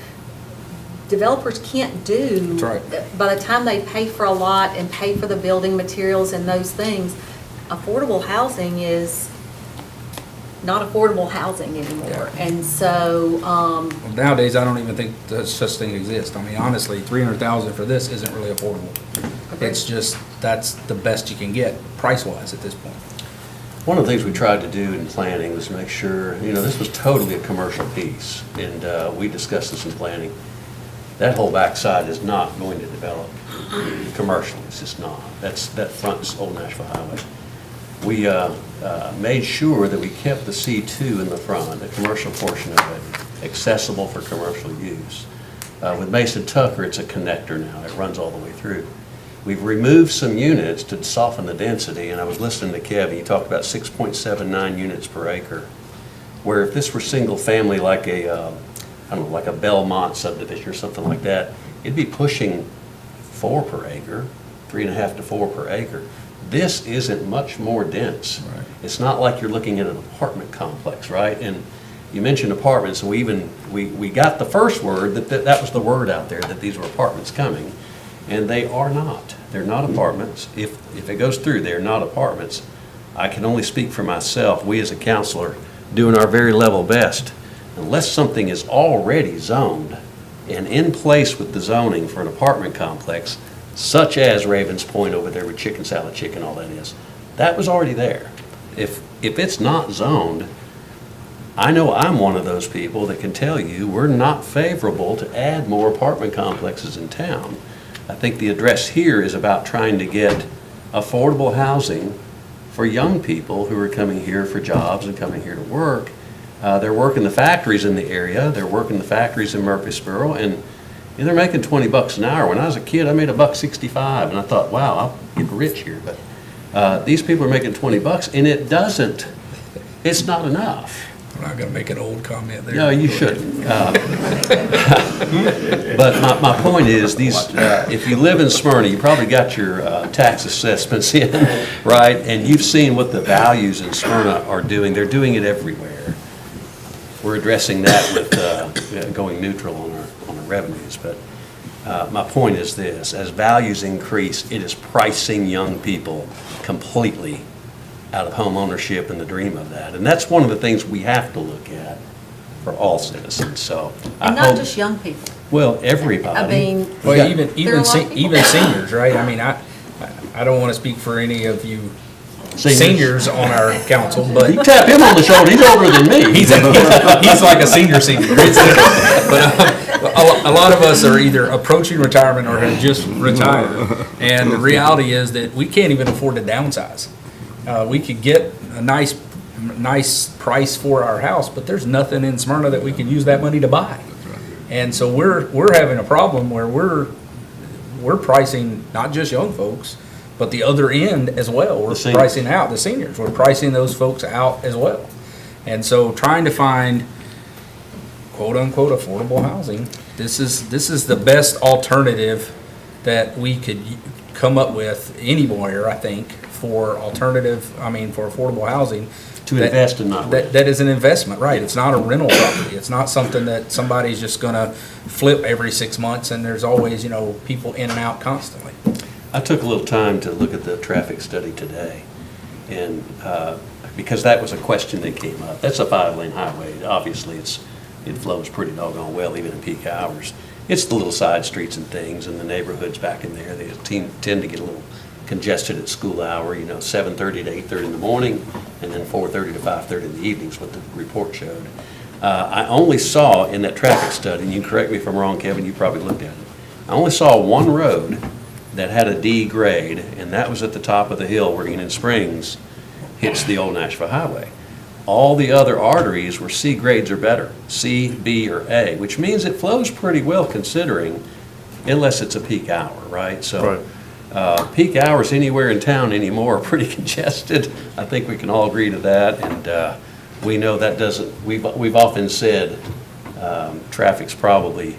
Developers can't do. That's right. By the time they pay for a lot and pay for the building materials and those things, affordable housing is not affordable housing anymore. And so, Well, nowadays, I don't even think such thing exists. I mean, honestly, 300,000 for this isn't really affordable. It's just, that's the best you can get price-wise at this point. One of the things we tried to do in planning was make sure, you know, this was totally a commercial piece, and we discussed this in planning. That whole backside is not going to develop commercially, it's just not. That fronts Old Nashville Highway. We made sure that we kept the C2 in the front, the commercial portion of it, accessible for commercial use. With Mason Tucker, it's a connector now, it runs all the way through. We've removed some units to soften the density, and I was listening to Kevin, he talked about 6.79 units per acre, where if this were single family like a, I don't know, like a Belmont subdivision or something like that, it'd be pushing 4 per acre, 3.5 to 4 per acre. This isn't much more dense. Right. It's not like you're looking at an apartment complex, right? And you mentioned apartments, and we got the first word, that was the word out there, that these were apartments coming. And they are not. They're not apartments. If it goes through, they're not apartments. I can only speak for myself. We as a counselor doing our very level best. Unless something is already zoned and in place with the zoning for an apartment complex, such as Ravens Point over there with Chicken Salad Chicken, all that is, that was already there. If it's not zoned, I know I'm one of those people that can tell you we're not favorable to add more apartment complexes in town. I think the address here is about trying to get affordable housing for young people who are coming here for jobs and coming here to work. They're working the factories in the area, they're working the factories in Murfreesboro, and they're making $20 an hour. When I was a kid, I made $1.65, and I thought, wow, I'll get rich here. But these people are making $20, and it's not enough. I'm not going to make an old comment there. No, you shouldn't. But my point is, if you live in Smyrna, you probably got your tax assessments in, right? And you've seen what the values in Smyrna are doing. They're doing it everywhere. We're addressing that with going neutral on our revenues. But my point is this: as values increase, it is pricing young people completely out of home ownership and the dream of that. And that's one of the things we have to look at for all citizens. So And not just young people. well, everybody. I mean, Well, Yeah. even There are a lot of people. even seniors, right? I mean, I don't want to speak for any of you Seniors. seniors on our council, but You tap him on the shoulder, he's older than me. he's like a senior. But a lot of us are either approaching retirement or have just retired. And the reality is that we can't even afford to downsize. We could get a nice price for our house, but there's nothing in Smyrna that we can use that money to buy. And so we're having a problem where we're pricing not just young folks, but the other end as well. We're The seniors. pricing out the seniors. We're pricing those folks out as well. And so trying to find quote unquote affordable housing, this is the best alternative that we could come up with anywhere, I think, for affordable housing. To invest and not rent. That is an investment, right? It's not a rental property. It's not something that somebody's just gonna flip every 6 months, and there's always, people in and out constantly. I took a little time to look at the traffic study today, and because that was a question that came up. That's a 5-lane highway. Obviously, it flows pretty doggone well, even in peak hours. It's the little side streets and things, and the neighborhoods back in there, they tend to get a little congested at school hour, 7:30 to 8:30 in the morning, and then 4:30 to 5:30 in the evenings, what the report showed. I only saw in that traffic study, and you correct me if I'm wrong, Kevin, you probably looked at it, I only saw one road that had a D grade, and that was at the top of the hill where Enon Springs hits the old Nashville Highway. All the other arteries were C grades or better, C, B, or A, which means it flows pretty well considering, unless it's a peak hour, right? So, peak hours anywhere in town anymore are pretty congested. I think we can all agree to that, and we know that doesn't, we've often said traffic's probably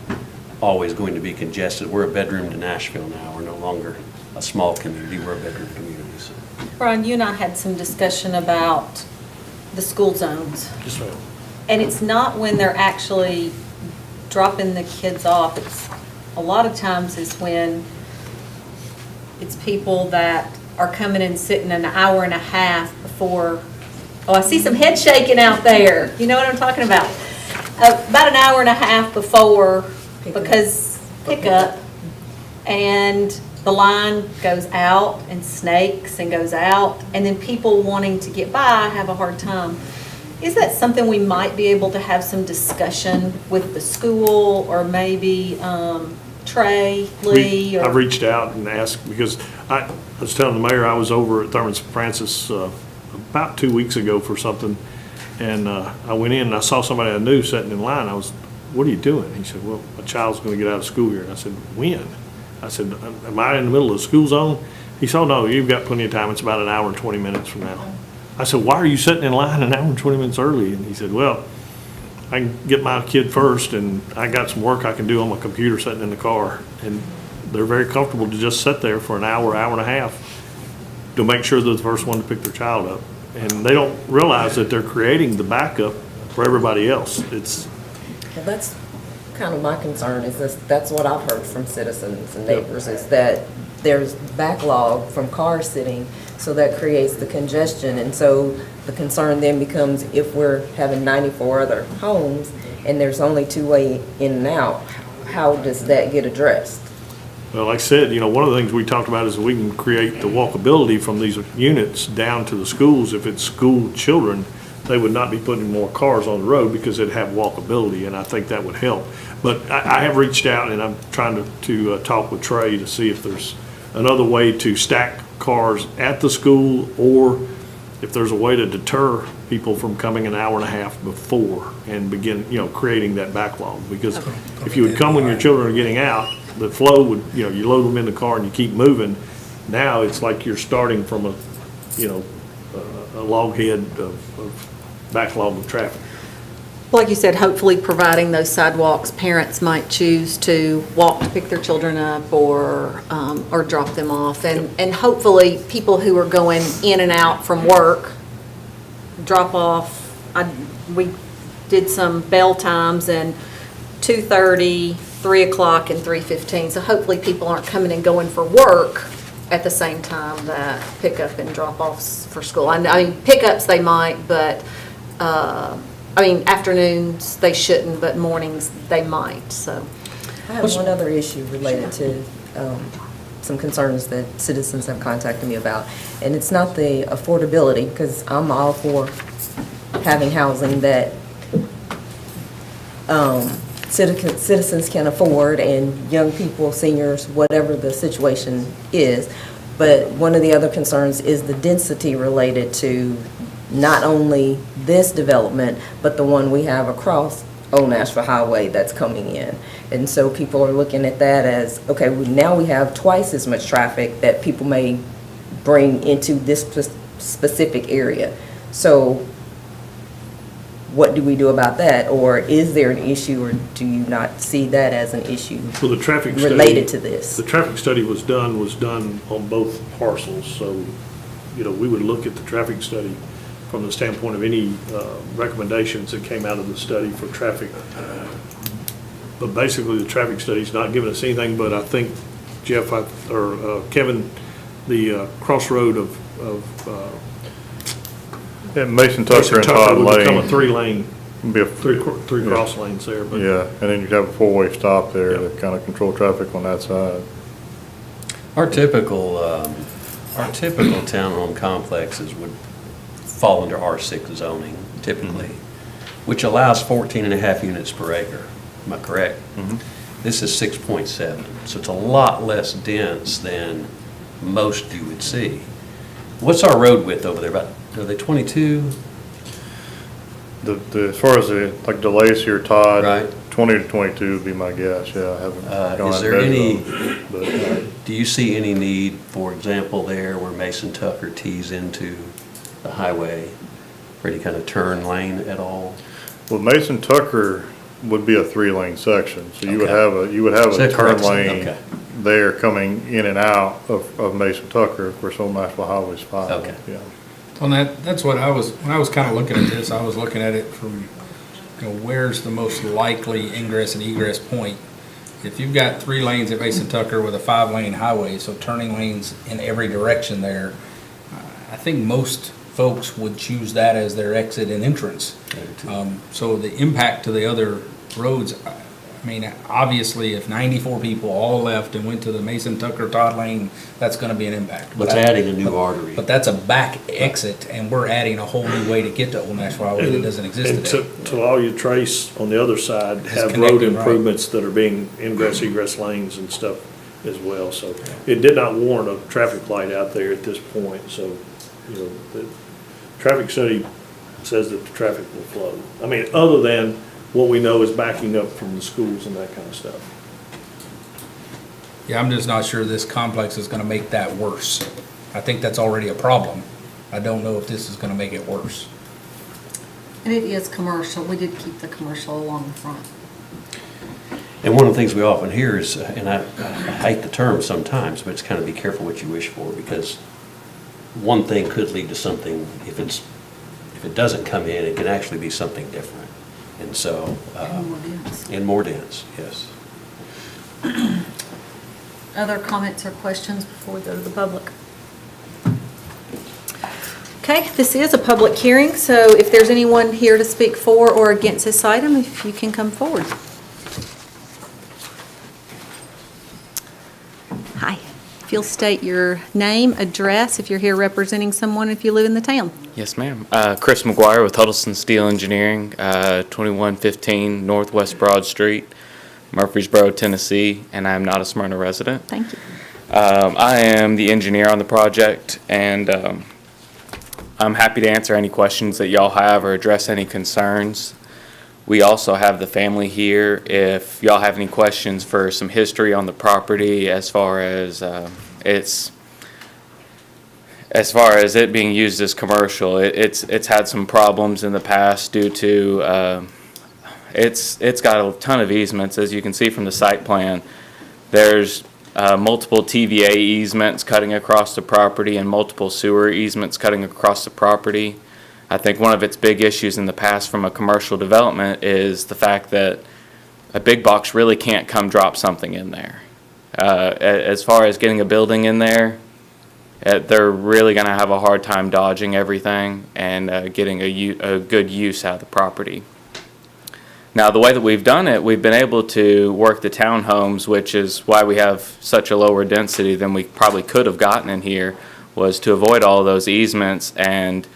always going to be congested. We're a bedroom to Nashville now. We're no longer a small community, we're a bedroom community. So. Brian, you and I had some discussion about the school zones. Yes, ma'am. And it's not when they're actually dropping the kids off. It's a lot of times is when it's people that are coming and sitting an hour and a half before. Oh, I see some head shaking out there. You know what I'm talking about? About an hour and a half before because pickup, and the line goes out and snakes and goes out, and then people wanting to get by have a hard time. Is that something we might be able to have some discussion with the school, or maybe Trey, Lee? I've reached out and asked, because I was telling the mayor, I was over at Thurman Francis about 2 weeks ago for something, and I went in and I saw somebody I knew sitting in line. What are you doing? He said, well, my child's going to get out of school here. And I said, when? I said, am I in the middle of the school zone? He said, oh, no, you've got plenty of time. It's about an hour and 20 minutes from now. I said, why are you sitting in line an hour and 20 minutes early? And he said, well, I can get my kid first, and I got some work I can do on my computer sitting in the car. And they're very comfortable to just sit there for an hour, hour and a half to make sure they're the first one to pick their child up. And they don't realize that they're creating the backup for everybody else. Well, that's kind of my concern, that's what I've heard from citizens and neighbors, is that there's backlog from cars sitting, so that creates the congestion. And so the concern then becomes, if we're having 94 other homes and there's only two-way in and out, how does that get addressed? Well, like I said, one of the things we talked about is we can create the walkability from these units down to the schools. If it's school children, they would not be putting more cars on the road because they'd have walkability, and I think that would help. But I have reached out, and I'm trying to talk with Trey to see if there's another way to stack cars at the school, or if there's a way to deter people from coming an hour and a half before and begin, creating that backlog. Because if you would come when your children are getting out, the flow would, you load them in the car and you keep moving. Now it's like you're starting from a loghead of backlog of traffic. Like you said, hopefully providing those sidewalks, parents might choose to walk to pick their children up or drop them off. And hopefully, people who are going in and out from work, drop off. We did some bell times and 2:30, 3 o'clock, and 3:15. So hopefully, people aren't coming and going for work at the same time that pickup and drop-offs for school. I mean, pickups they might, but afternoons, they shouldn't, but mornings, they might, so. I have one other issue related to some concerns that citizens have contacted me about, and it's not the affordability, because I'm all for having housing that citizens can afford, and young people, seniors, whatever the situation is. But one of the other concerns is the density related to not only this development, but the one we have across Old Nashville Highway that's coming in. And so people are looking at that as, okay, now we have twice as much traffic that people may bring into this specific area. So what do we do about that? Or is there an issue, or do you not see that as an issue So the traffic study related to this? The traffic study was done on both parcels, so, we would look at the traffic study from the standpoint of any recommendations that came out of the study for traffic. But basically, the traffic study's not giving us anything, but I think, Jeff, Kevin, the crossroad of Mason Tucker and Todd would become a Lane. three-lane, Be a- three cross lanes there, but. Yeah, and then you'd have a four-way stop there Yeah. to kind of control traffic on that side. Our typical townhome complexes would fall under R6 zoning typically, which allows 14 and a half units per acre. Am I correct? This is 6.7, so it's a lot less dense than most you would see. What's our road width over there? Are they 22? As far as like DeLacy or Todd, Right. 20 to 22 would be my guess, yeah, I haven't gone Is out there and any, measured them, do you see any need, for example, there where Mason Tucker tees into the highway for any kind of turn lane at all? Well, Mason Tucker would be a three-lane section, so you would Okay. have Is a that turn correct? lane Okay. there coming in and out of Mason Tucker, of course, Old Nashville Highway's fine. Okay. Yeah. On that's what when I was kind of looking at this, I was looking at it from, where's the most likely ingress and egress point? If you've got 3 lanes at Mason Tucker with a 5-lane highway, so turning lanes in every direction there, I think most folks would choose that as their exit and entrance. So the impact to the other roads, obviously, if 94 people all left and went to the Mason Tucker Todd Lane, that's going to be an impact. But adding a new artery. But that's a back exit, and we're adding a whole new way to get to Old Nashville Highway that doesn't exist And today. to allow you to trace on the other side, have road connecting, right. improvements that are being ingress egress lanes and stuff as well. So it did not warrant a traffic light out there at this point, so, the traffic study says that the traffic will flow. Other than what we know is backing up from the schools and that kind of stuff. Yeah, I'm just not sure this complex is going to make that worse. I think that's already a problem. I don't know if this is going to make it worse. And it is commercial. We did keep the commercial along the front. And one of the things we often hear is, and I hate the term sometimes, but it's kind of be careful what you wish for, because one thing could lead to something, if it doesn't come in, it can actually be something different. And so, and more dense, yes. Other comments or questions before we go to the public? Okay, this is a public hearing, so if there's anyone here to speak for or against this item, if you can come forward. If you'll state your name, address, if you're here representing someone, if you live in the town. Yes, ma'am. Chris McGuire with Huddleston Steel Engineering, 2115 Northwest Broad Street, Murfreesboro, Tennessee, and I am not a Smyrna resident. Thank you. I am the engineer on the project, and I'm happy to answer any questions that y'all have or address any concerns. We also have the family here. If y'all have any questions for some history on the property as far as it being used as commercial, it's had some problems in the past due to it's got a ton of easements, as you can see from the site plan. There's multiple TVA easements cutting across the property and multiple sewer easements cutting across the property. I think one of its big issues in the past from a commercial development is the fact that a big box really can't come drop something in there. As far as getting a building in there, they're really going to have a hard time dodging everything and getting a good use out of the property. Now, the way that we've done it, we've been able to work the townhomes, which is why we have such a lower density than we probably could have gotten in here, was to avoid all those easements and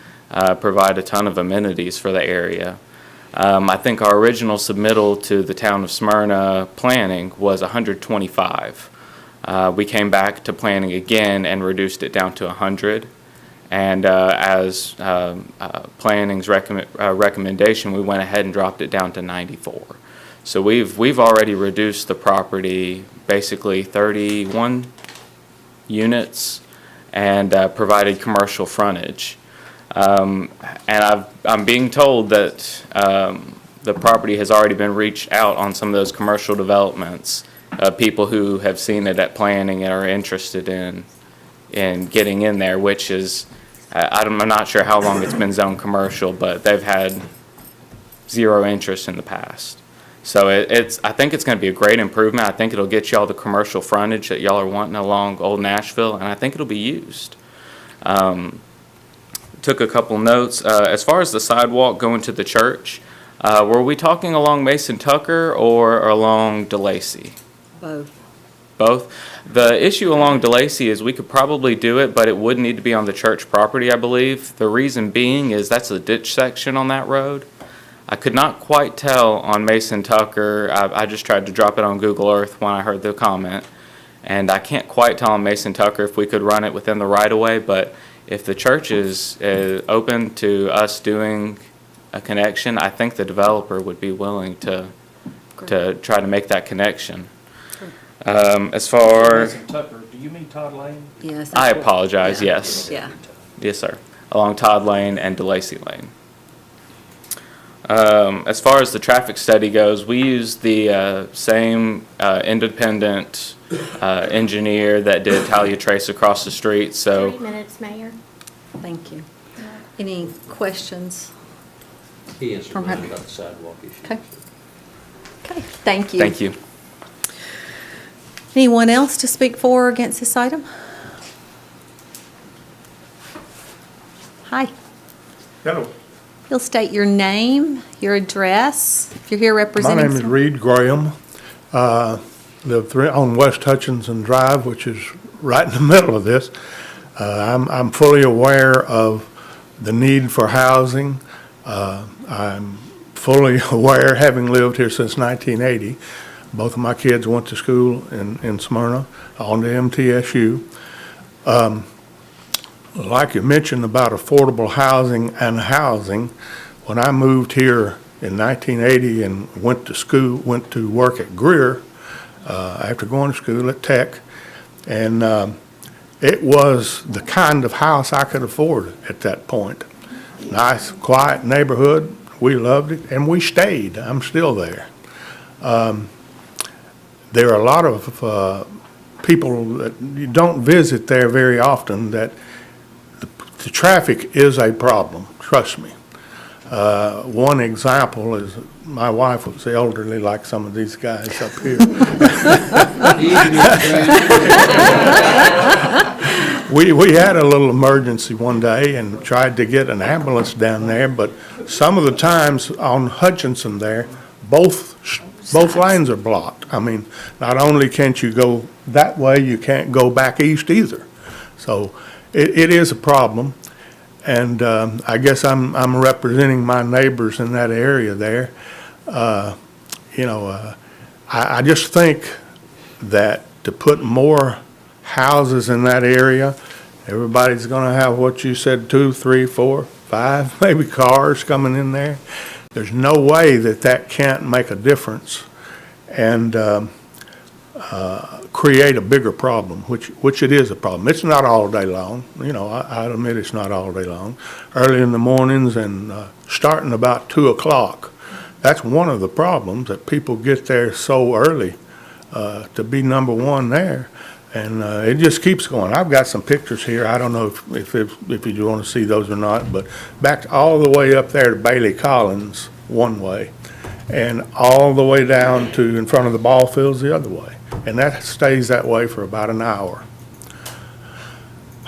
provide a ton of amenities for the area. I think our original submittal to the town of Smyrna planning was 125. We came back to planning again and reduced it down to 100. And as planning's recommendation, we went ahead and dropped it down to 94. So we've already reduced the property basically 31 units and provided commercial frontage. And I'm being told that the property has already been reached out on some of those commercial developments, people who have seen it at planning and are interested in getting in there, which is, I'm not sure how long it's been zoned commercial, but they've had zero interest in the past. So I think it's going to be a great improvement. I think it'll get y'all the commercial frontage that y'all are wanting along Old Nashville, and I think it'll be used. Took a couple notes. As far as the sidewalk going to the church, were we talking along Mason Tucker or along DeLacy? Both. Both? The issue along DeLacy is we could probably do it, but it would need to be on the church property, I believe. The reason being is that's a ditch section on that road. I could not quite tell on Mason Tucker. I just tried to drop it on Google Earth when I heard the comment. And I can't quite tell on Mason Tucker if we could run it within the right-of-way, but if the church is open to us doing a connection, I think the developer would be willing to try to make that connection. As far... Tucker, do you mean Todd Lane? Yes. I apologize, yes. Yeah. Yes, sir. Along Todd Lane and DeLacy Lane. As far as the traffic study goes, we used the same independent engineer that did Talia Trace across the street, so... 3 minutes, Mayor. Thank you. Any questions? He answered From mine her. about the sidewalk issue. Okay. Okay, thank you. Thank you. Anyone else to speak for or against this item? Hi. Hello. You'll state your name, your address, if you're here My representing name is some- Reed Graham. Live on West Hutchinson Drive, which is right in the middle of this. I'm fully aware of the need for housing. I'm fully aware, having lived here since 1980, both of my kids went to school in Smyrna, on to MTSU. Like you mentioned about affordable housing and housing, when I moved here in 1980 and went to work at Greer, after going to school at Tech, and it was the kind of house I could afford at that point. Nice, quiet neighborhood. We loved it, and we stayed. I'm still there. There are a lot of people that you don't visit there very often that the traffic is a problem, trust me. One example is my wife was elderly like some of these guys up here. We had a little emergency one day and tried to get an ambulance down there, but some of the times on Hutchinson there, both Both sides. lanes are blocked. I mean, not only can't you go that way, you can't go back east either. So it is a problem. And I guess I'm representing my neighbors in that area there. I just think that to put more houses in that area, everybody's gonna have what you said, 2, 3, 4, 5, maybe cars coming in there. There's no way that can't make a difference and create a bigger problem, which it is a problem. It's not all day long. I admit it's not all day long. Early in the mornings and starting about 2 o'clock. That's one of the problems, that people get there so early to be number one there. And it just keeps going. I've got some pictures here. I don't know if you want to see those or not, but back all the way up there to Bailey Collins one way, and all the way down to in front of the ball fields the other way. And that stays that way for about an hour.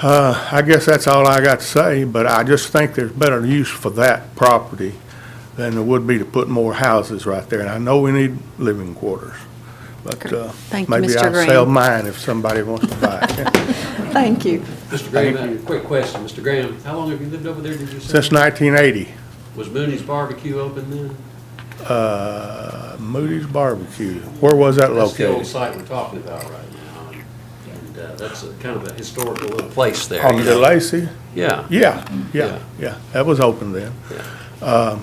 I guess that's all I got to say, but I just think there's better use for that property than there would be to put more houses right there. And I know we need living quarters, but Thank you, maybe Mr. I'll Graham. sell mine if somebody wants to buy it. Thank you. Mr. Graham, a quick question. Mr. Graham, how long have you lived over there, did you say? Since 1980, Was Mooney's Barbecue open then? Moody's Barbecue. Where was that That's the old located? site we're talking about right now. And that's kind of a historical little place there. On you the know. Lacey? Yeah. Yeah. Yeah. That was open then. Yeah.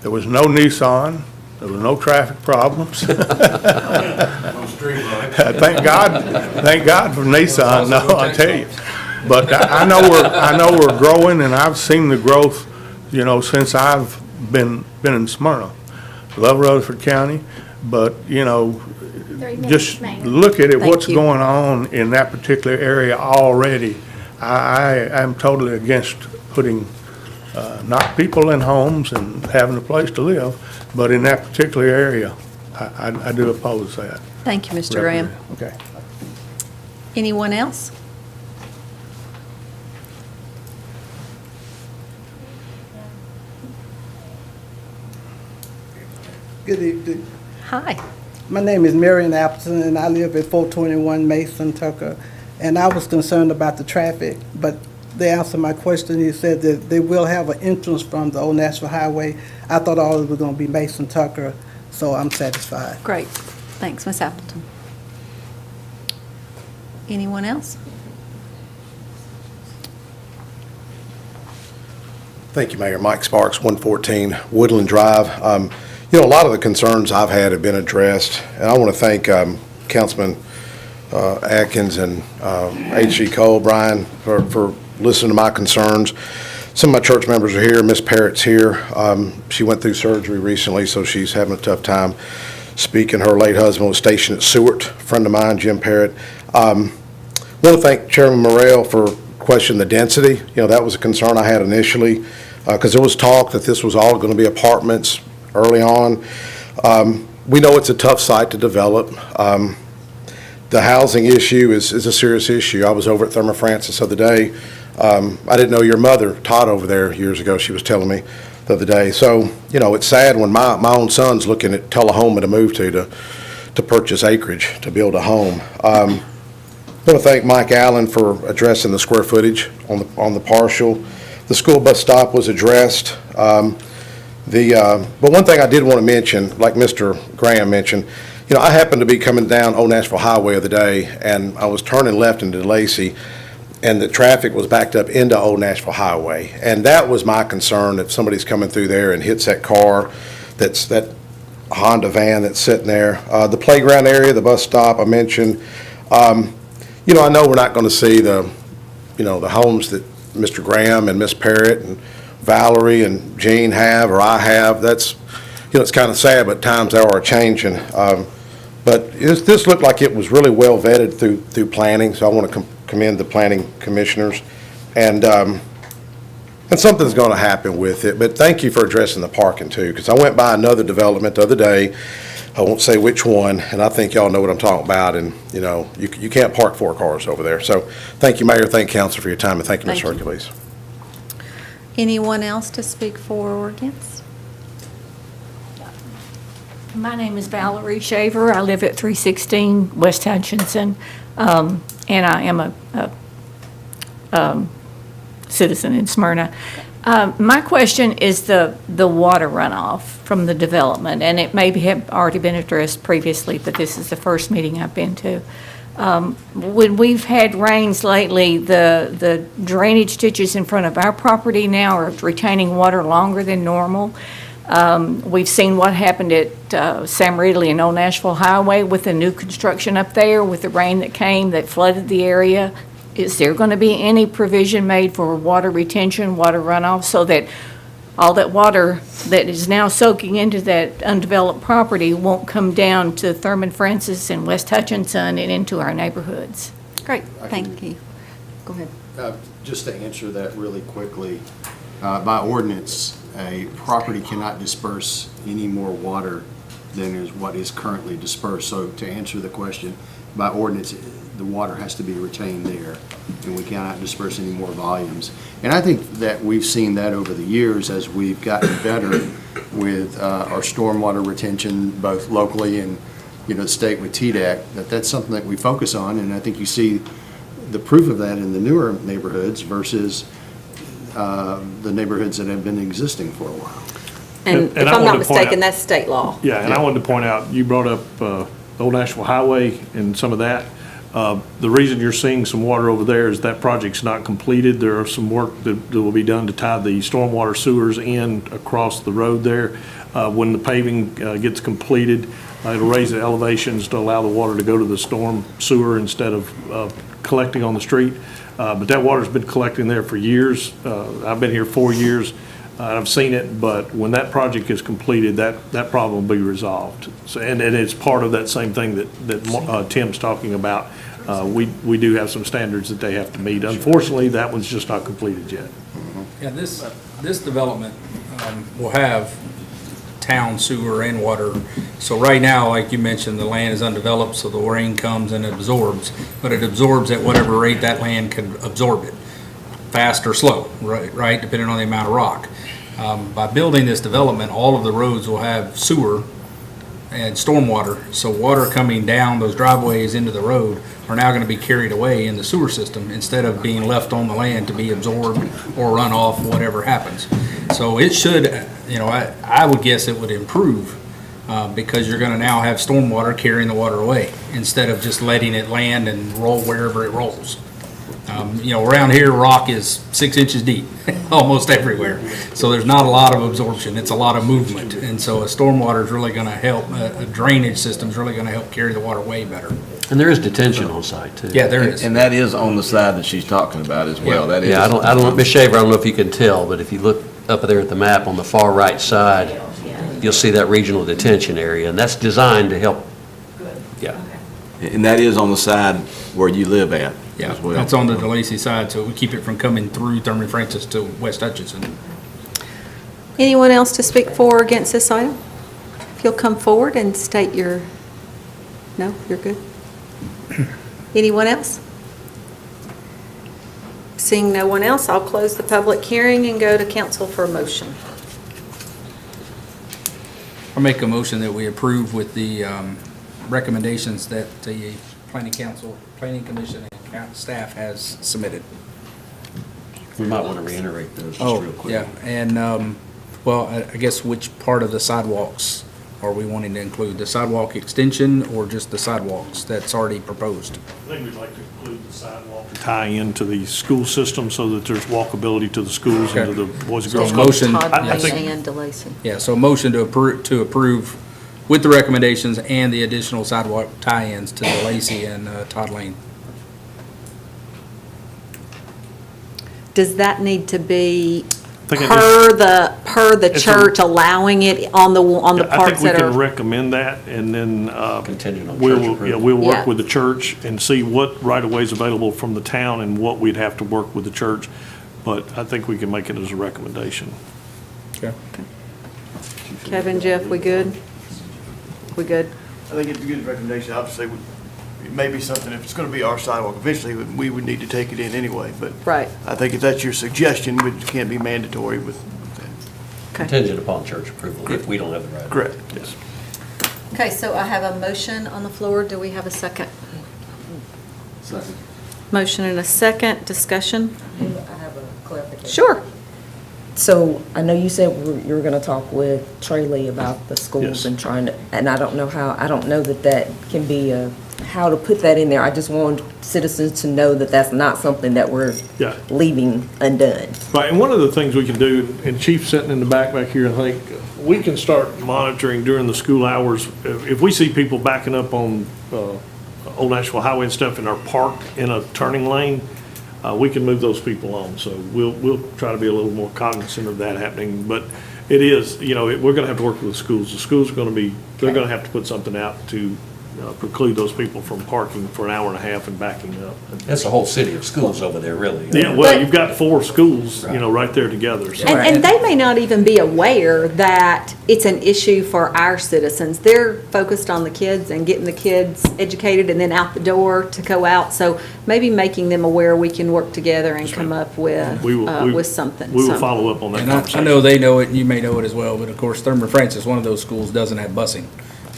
There was no Nissan. There were no traffic problems. Thank God for Nissan, no, I tell you. But I know we're growing, and I've seen the growth, since I've been in Smyrna. Love Rutherford County, but, just look at it, what's you. going on in that particular area already. I am totally against putting, not people in homes and having a place to live, but in that particular area, I do oppose that. Thank you, Mr. Graham. Okay. Anyone else? Good evening. Hi. My name is Marion Appleton, and I live at 421 Mason Tucker. And I was concerned about the traffic, but they answered my question. He said that they will have an entrance from the Old Nashville Highway. I thought all of it was going to be Mason Tucker, so I'm satisfied. Great. Thanks, Ms. Appleton. Anyone else? Thank you, Mayor. Mike Sparks, 114 Woodland Drive. A lot of the concerns I've had have been addressed, and I want to thank Councilman Atkins and H.G. Cole, Brian, for listening to my concerns. Some of my church members are here. Miss Parrott's here. She went through surgery recently, so she's having a tough time speaking. Her late husband was stationed at Seward, a friend of mine, Jim Parrott. I want to thank Chairman Morrell for questioning the density. That was a concern I had initially, because there was talk that this was all going to be apartments early on. We know it's a tough site to develop. The housing issue is a serious issue. I was over at Therma Francis the other day. I didn't know your mother taught over there years ago, she was telling me the other day. So, it's sad when my own son's looking at Tullahoma to move to purchase acreage to build a home. I want to thank Mike Allen for addressing the square footage on the partial. The school bus stop was addressed. But one thing I did want to mention, like Mr. Graham mentioned, I happened to be coming down Old Nashville Highway the other day, and I was turning left into Lacey, and the traffic was backed up into Old Nashville Highway. And that was my concern, if somebody's coming through there and hits that car, that's that Honda van that's sitting there. The playground area, the bus stop I mentioned. I know we're not going to see the homes that Mr. Graham and Miss Parrott and Valerie and Jean have, or I have. That's, it's kind of sad, but times they are changing. But this looked like it was really well vetted through planning, so I want to commend the planning commissioners. And something's going to happen with it. But thank you for addressing the parking too, because I went by another development the other day. I won't say which one, and I think y'all know what I'm talking about. And you can't park 4 cars over there. So thank you, Mayor. Thank Council for your time, and thank you, Ms. Hercules. Anyone else to speak for or against? My name is Valerie Shaver. I live at 316 West Hutchinson, and I am a citizen in Smyrna. My question is the water runoff from the development, and it may have already been addressed previously, but this is the first meeting I've been to. When we've had rains lately, the drainage ditches in front of our property now are retaining water longer than normal. We've seen what happened at Sam Ridley and Old Nashville Highway with the new construction up there, with the rain that came that flooded the area. Is there going to be any provision made for water retention, water runoff, so that all that water that is now soaking into that undeveloped property won't come down to Thurman Francis and West Hutchinson and into our neighborhoods? Great, thank you. Go ahead. Just to answer that really quickly, by ordinance, a property cannot disperse any more water than is what is currently dispersed. So to answer the question, by ordinance, the water has to be retained there, and we cannot disperse any more volumes. And I think that we've seen that over the years as we've gotten better with our stormwater retention, both locally and, the state with TDEC, that's something that we focus on. And I think you see the proof of that in the newer neighborhoods versus the neighborhoods that have been existing for a while. And if I'm not mistaken, that's state law. Yeah, and I wanted to point out, you brought up Old Nashville Highway and some of that. The reason you're seeing some water over there is that project's not completed. There are some work that will be done to tie the stormwater sewers in across the road there. When the paving gets completed, it'll raise the elevations to allow the water to go to the storm sewer instead of collecting on the street. But that water's been collecting there for years. I've been here 4 years. I've seen it, but when that project is completed, that problem will be resolved. So, and it's part of that same thing that Tim's talking about. We do have some standards that they have to meet. Unfortunately, that one's just not completed yet. Yeah, this development will have town sewer and water. So right now, like you mentioned, the land is undeveloped, so the rain comes and absorbs, but it absorbs at whatever rate that land can absorb it, fast or slow, right, depending on the amount of rock. By building this development, all of the roads will have sewer and stormwater, so water coming down those driveways into the road are now going to be carried away in the sewer system instead of being left on the land to be absorbed or run off, whatever happens. So it should, I would guess it would improve because you're going to now have stormwater carrying the water away instead of just letting it land and roll wherever it rolls. Around here, rock is 6 inches deep, almost everywhere. So there's not a lot of absorption. It's a lot of movement. And so a stormwater is really going to help, a drainage system is really going to help carry the water way better. And there is detention on site, too. Yeah, there is. And that is on the side that she's talking about as well. That is. Yeah, I don't, Ms. Shaver, I don't know if you can tell, but if you look up there at the map on the far right side, you'll see that regional detention area, and that's designed to help. Yeah. And that is on the side where you live at Yeah, as well. that's on the DeLacy side, so we keep it from coming through Thurman Francis to West Hutchinson. Anyone else to speak for or against this item? If you'll come forward and state your, no, you're good. Anyone else? Seeing no one else, I'll close the public hearing and go to council for a motion. I'll make a motion that we approve with the recommendations that the Planning Commission and staff has submitted. We might want to reiterate those just real quick. Yeah, and, I guess which part of the sidewalks are we wanting to include? The sidewalk extension or just the sidewalks that's already proposed? I think we'd like to include the sidewalk. Tie into the school system so that there's walkability to the schools and to the Boys and Girls Club. Motion. Todd Lane and DeLacy. Yeah, so a motion to approve with the recommendations and the additional sidewalk tie-ins to DeLacy and Todd Lane. Does that need to be think it per the It's church allowing it on the parts that I think we are? can recommend that, and then Contingent on church we'll approval. Yeah. work with the church and see what right-of-way is available from the town and what we'd have to work with the church. But I think we can make it as a recommendation. Okay. Kevin, Jeff, we good? We good? I think it's a good recommendation. Obviously, it may be something, if it's going to be our sidewalk, eventually we would need to take it in anyway. But Right. I think if that's your suggestion, it can't be mandatory with that. Contingent upon church approval if we don't have the right. Correct, yes. Okay, so I have a motion on the floor. Do we have a second? Second. Motion and a second. Discussion? I have a clarification. Sure. So I know you said you were gonna talk with Trey Lee about the schools Yes. and trying to, and I don't know that can be how to put that in there. I just want citizens to know that that's not something that we're Yeah. leaving undone. Right, and one of the things we can do, and Chief sitting in the back here, I think, we can start monitoring during the school hours. If we see people backing up on Old Nashville Highway and stuff and are parked in a turning lane, we can move those people on. So we'll try to be a little more cognizant of that happening. But it is, we're gonna have to work with the schools. The schools are gonna be, they're gonna have to put something out to preclude those people from parking for an hour and a half and backing up. That's a whole city of schools over there, really. Yeah, well, you've got 4 schools, right there together. So. And they may not even be aware that it's an issue for our citizens. They're focused on the kids and getting the kids educated and then out the door to go out. So maybe making them aware we can work together and come up with, with something. We will So- follow up on that And conversation. I know they know it, and you may know it as well, but of course, Thurman Francis, one of those schools, doesn't have busing,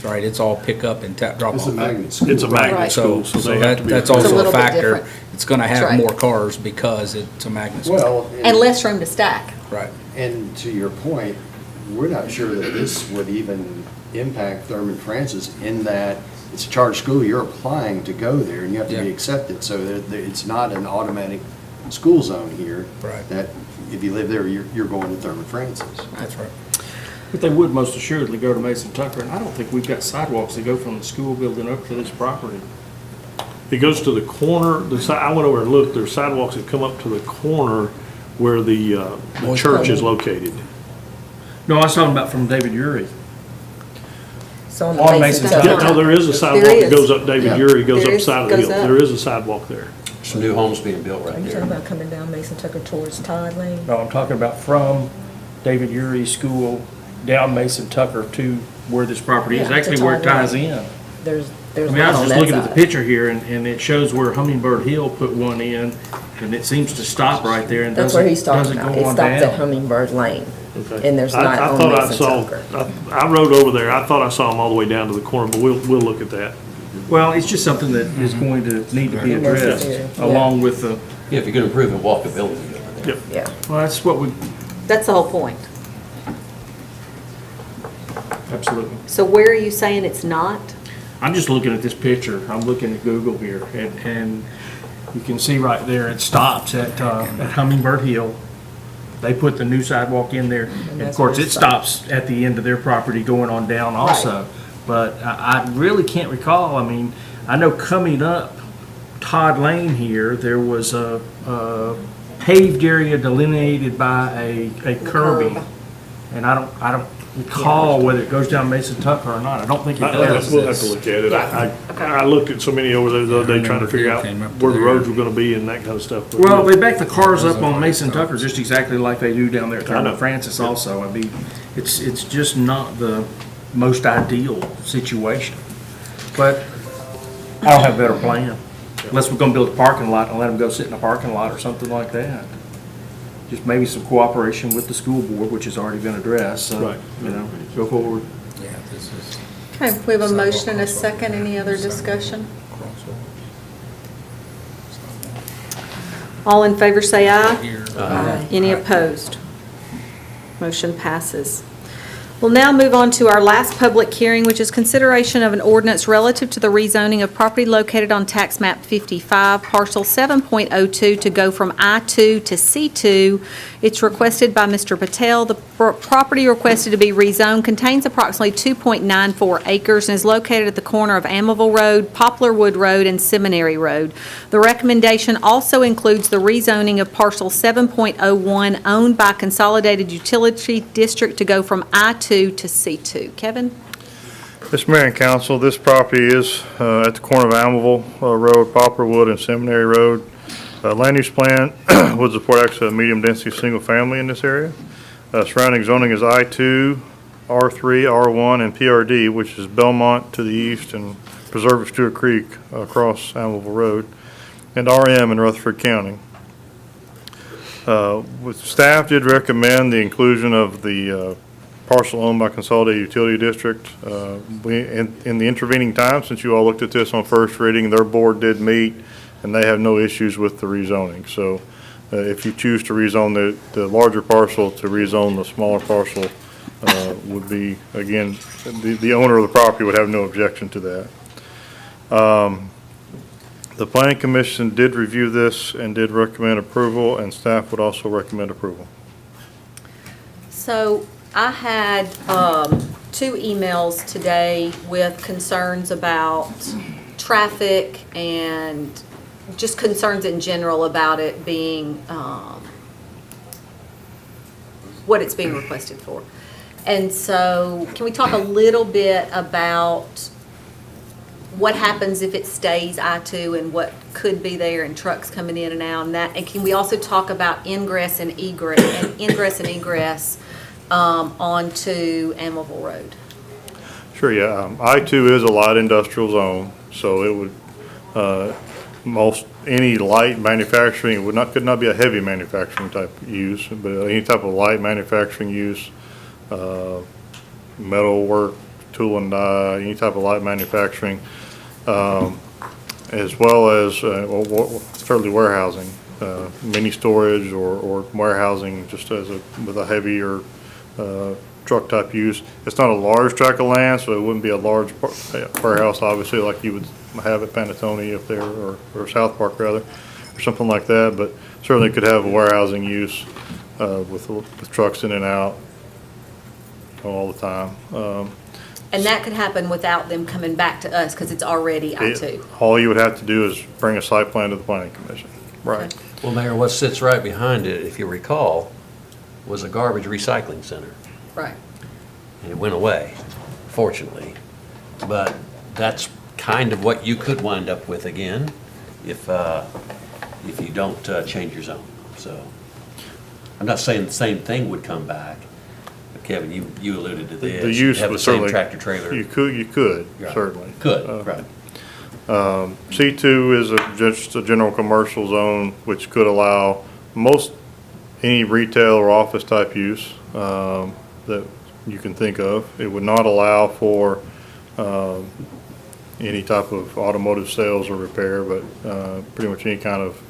right? It's all pick up and drop off. It's a magnet school. It's a magnet Right. school, so they have to be. That's It's a also little a bit factor. different. It's gonna That's have right. more cars because it's a magnet school. Well, And less room to stack. Right. and to your point, we're not sure that this would even impact Thurman Francis in that it's a charter school, you're applying to go there and you have to be Yeah. accepted. So it's not an automatic school zone here. Right. That if you live there, you're going to Thurman Francis. That's right. But they would most assuredly go to Mason Tucker, and I don't think we've got sidewalks that go from the school building up to this property. It goes to the corner, I went over and looked, there's sidewalks that come up to the corner where the church is located. No, I was talking about from David Uri. So on On the Mason Mason Tucker. Yeah, no, there is a sidewalk There that is. goes up David Yeah. Uri, goes There up is, side of the goes hill. up. There is a sidewalk there. Some new homes being built Are right you there. talking about coming down Mason Tucker towards Todd Lane? No, I'm talking about from David Uri School down Mason Tucker to where this property is, Yeah, to actually where it Todd Lane. ties in. There's I one mean, I was on just that looking at the side. picture here, and it shows where Hummingbird Hill put one in, and it seems to stop right there and That's where he's doesn't talking about. go It on stops at down. Hummingbird Lane. Okay. And there's I not on thought I Mason saw- Tucker. I rode over there, I thought I saw them all the way down to the corner, but we'll look at that. Well, it's just something that is going to need to be addressed, Necessary, yeah. along with the, Yeah, if you're gonna improve the walkability over there. Yep. Yeah. well, that's what we, That's the whole point. absolutely. So where are you saying it's not? I'm just looking at this picture, I'm looking at Google here, and you can see right there, it stops at Hummingbird Hill. They put the new sidewalk in there, and of that's course, where it it stops. stops at the end of their property going on down also. But I really can't recall, I mean, I know coming up Todd Lane here, there was a paved area delineated by a curbing. And I don't recall whether it goes down Mason Tucker or not, I don't think it does. We'll have to look at it. I looked at so many over there the other day trying to figure out where the roads were gonna be and that kind of stuff. but Well, we'll- they back the cars up on Mason Tucker just exactly like they do down there at I know. Thurman Francis also. I mean, it's just not the most ideal situation. But I don't have a better plan, unless we're gonna build a parking lot and let them go sit in a parking lot or something like that. Just maybe some cooperation with the school board, which has already been addressed, so, Right. go forward. Yeah, this is Okay, we have a motion and a second. Any other discussion? All in favor say aye. here. Any opposed? Motion passes. We'll now move on to our last public hearing, which is consideration of an ordinance relative to the rezoning of property located on tax map 55, parcel 7.02, to go from I-2 to C2. It's requested by Mr. Patel. The property requested to be rezoned contains approximately 2.94 acres and is located at the corner of Amaville Road, Poplar Wood Road, and Seminary Road. The recommendation also includes the rezoning of parcel 7.01 owned by Consolidated Utility District to go from I-2 to C2. Kevin? Mr. Mayor and Council, this property is at the corner of Almaville Road, Poplarwood, and Seminary Road. Land use plan would support actually a medium-density single-family in this area. Surrounding zoning is I-2, R3, R1, and PRD, which is Belmont to the east and Preserve of Stewart Creek across Almaville Road, and RM in Rutherford County. Staff did recommend the inclusion of the parcel owned by Consolidated Utility District. In the intervening time, since you all looked at this on first reading, their board did meet, and they have no issues with the rezoning. So if you choose to rezone the larger parcel to rezone the smaller parcel, would be, again, the owner of the property would have no objection to that. The Planning Commission did review this and did recommend approval, and staff would also recommend approval. So I had 2 emails today with concerns about traffic and just concerns in general about it being, what it's being requested for. And so can we talk a little bit about what happens if it stays I-2 and what could be there and trucks coming in and out and that? And can we also talk about ingress and egress onto Amable Road? Sure, yeah. I-2 is a light industrial zone, so it would, any light manufacturing, could not be a heavy manufacturing type use, but any type of light manufacturing use, metal work, tool and die, any type of light manufacturing, as well as certainly warehousing, mini storage or warehousing just with a heavier truck type use. It's not a large tract of land, so it wouldn't be a large warehouse, obviously, like you would have at Panatone up there, or South Park rather, or something like that, but certainly could have a warehousing use with trucks in and out all the time. And that could happen without them coming back to us because it's already I-2. All you would have to do is bring a site plan to the Planning Commission. Right. Well, Mayor, what sits right behind it, if you recall, was a garbage recycling center. Right. And it went away, fortunately. But that's kind of what you could wind up with again if you don't change your zone. So I'm not saying the same thing would come back. But Kevin, you alluded to this. The use have would the same certainly, tractor trailer. you could Right. certainly. Could, right. C2 is just a general commercial zone, which could allow any retail or office type use that you can think of. It would not allow for any type of automotive sales or repair, but pretty much any kind of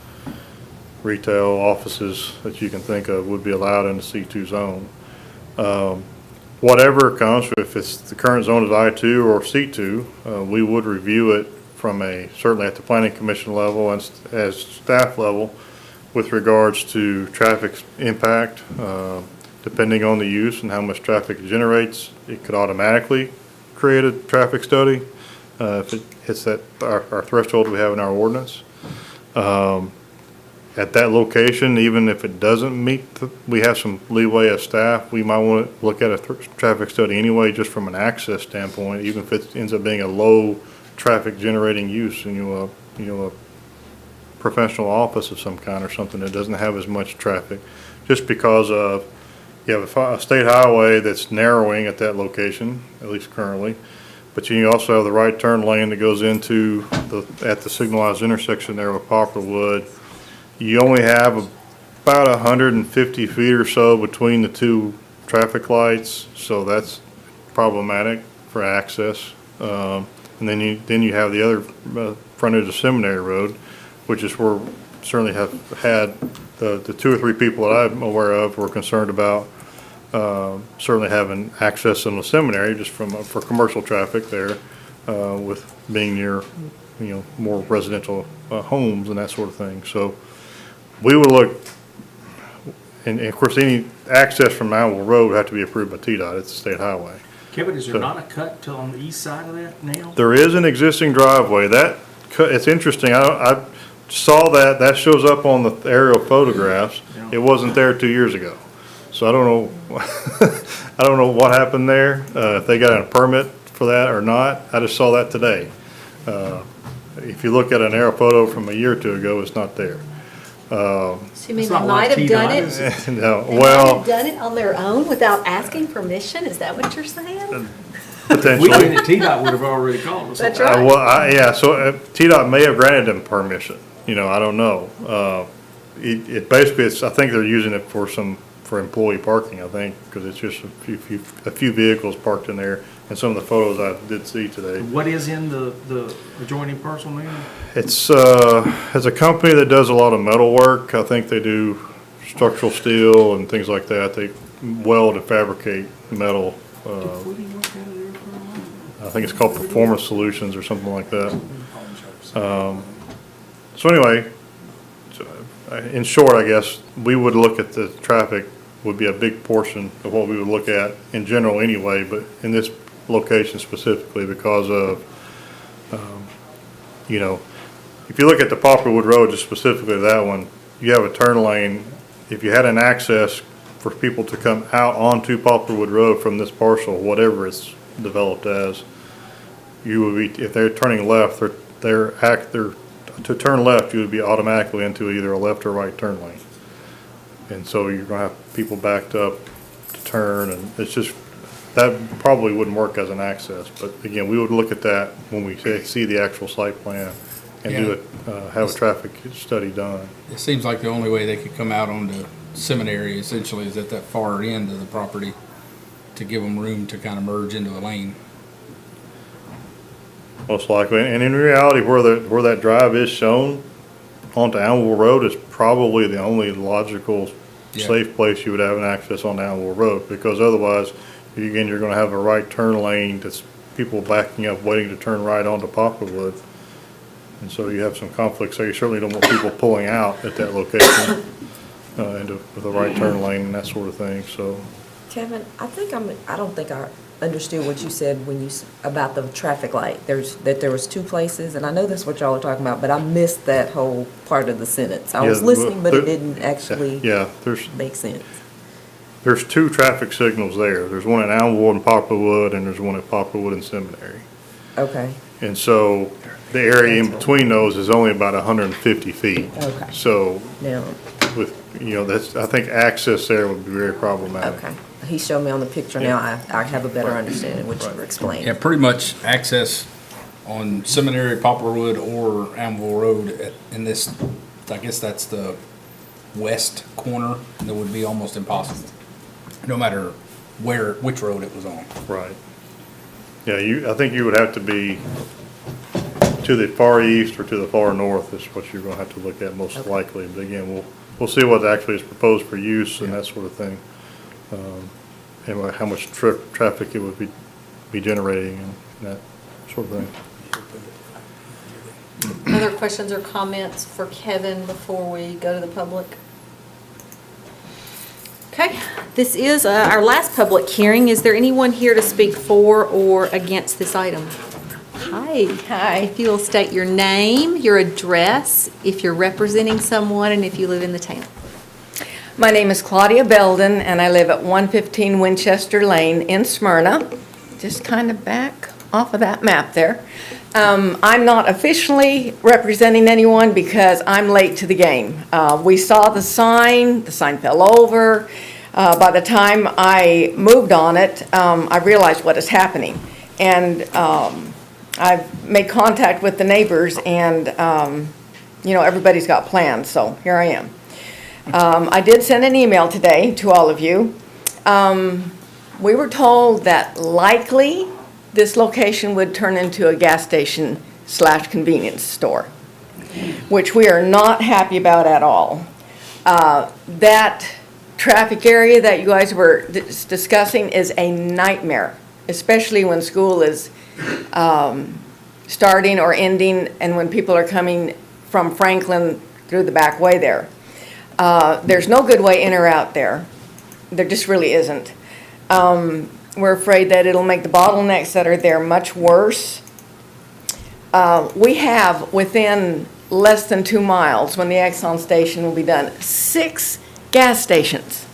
retail offices that you can think of would be allowed in the C2 zone. Whatever comes, if it's the current zone is I-2 or C2, we would review it from certainly at the Planning Commission level and as staff level with regards to traffic impact. Depending on the use and how much traffic it generates, it could automatically create a traffic study if it hits our threshold we have in our ordinance. At that location, even if it doesn't meet, we have some leeway as staff. We might want to look at a traffic study anyway, just from an access standpoint, even if it ends up being a low traffic generating use, and a professional office of some kind or something that doesn't have as much traffic, just because of you have a state highway that's narrowing at that location, at least currently, but you also have the right turn lane that goes into at the signalized intersection there with Poplarwood. You only have about 150 feet or so between the two traffic lights, so that's problematic for access. And then you have the other frontage of Seminary Road, which is where certainly have had the 2 or 3 people that I'm aware of were concerned about certainly having access in the seminary just for commercial traffic there with being near more residential homes and that sort of thing. So we would look, and of course any access from Mountable Road would have to be approved by TDOT. It's a state highway. Kevin, is there not a cut to on the east side of that now? There is an existing driveway. It's interesting. I saw that shows up on the aerial photographs. It wasn't there 2 years ago. So I don't know, I don't know what happened there, if they got a permit for that or not. I just saw that today. If you look at an aerial photo from a year or two ago, it's not there. So you mean they might have done it? No, They might have done it on their own without asking permission? Is that what you're saying? potentially. We think that TDOT would have already called us. That's right. Yeah, so TDOT may have granted them permission. I don't know. It basically, I think they're using it for for employee parking, I think, because it's just a few vehicles parked in there, and some of the photos I did see today. What is in the adjoining parcel now? It's a company that does a lot of metal work. I think they do structural steel and things like that. They weld and fabricate metal. I think it's called Performance Solutions or something like that. So anyway, in short, I guess, we would look at the traffic would be a big portion of what we would look at in general anyway, but in this location specifically because of, you know, if you look at the Poplarwood Road, just specifically that one, you have a turn lane. If you had an access for people to come out onto Poplarwood Road from this parcel, whatever it's developed as, you would be, if they're turning left, to turn left, you would be automatically into either a left or right turn lane. And so you're gonna have people backed up to turn, and it's just, that probably wouldn't work as an access. But again, we would look at that when we see the actual site plan and do it, have a traffic study done. It seems like the only way they could come out onto Seminary essentially is at that far end of the property to give them room to kind of merge into a lane. Most likely, and in reality, where that drive is shown onto Allenville Road is probably the only logical, safe place you would have an access on Allenville Road, because otherwise, again, you're gonna have a right turn lane that's people backing up, waiting to turn right onto Poplarwood. And so you have some conflicts there. You certainly don't want people pulling out at that location, with a right turn lane and that sort of thing, so. Kevin, I don't think I understood what you said about the traffic light. That there was two places, and I know that's what y'all are talking about, but I missed that whole part of the sentence. I was listening, but it didn't actually make sense. There's two traffic signals there. There's one at Allenville and Poplarwood, and there's one at Poplarwood and Seminary. Okay. And so the area in between those is only about 150 feet. Okay. So Now, with, I think access there would be very problematic. okay. He showed me on the picture now. I have a better understanding of what you were explaining. Yeah, pretty much access on Seminary, Poplarwood, or Allenville Road in this, I guess that's the west corner, that would be almost impossible, no matter which road it was on. Right. Yeah, I think you would have to be to the far east or to the far north is what you're gonna have to look at most likely. But again, we'll see what actually is proposed for use and that sort of thing. And how much traffic it would be generating and that sort of thing. Other questions or comments for Kevin before we go to the public? Okay, this is our last public hearing. Is there anyone here to speak for or against this item? Hi. Hi. If you will state your name, your address, if you're representing someone, and if you live in the town. My name is Claudia Belden, and I live at 115 Winchester Lane in Smyrna, just kind of back off of that map there. I'm not officially representing anyone because I'm late to the game. We saw the sign fell over. By the time I moved on it, I realized what is happening. And I've made contact with the neighbors, and everybody's got plans, so here I am. I did send an email today to all of you. We were told that likely this location would turn into a gas station / convenience store, which we are not happy about at all. That traffic area that you guys were discussing is a nightmare, especially when school is starting or ending and when people are coming from Franklin through the back way there. There's no good way in or out there. There just really isn't. We're afraid that it'll make the bottlenecks that are there much worse. We have, within less than 2 miles, when the Exxon station will be done, 6 gas stations.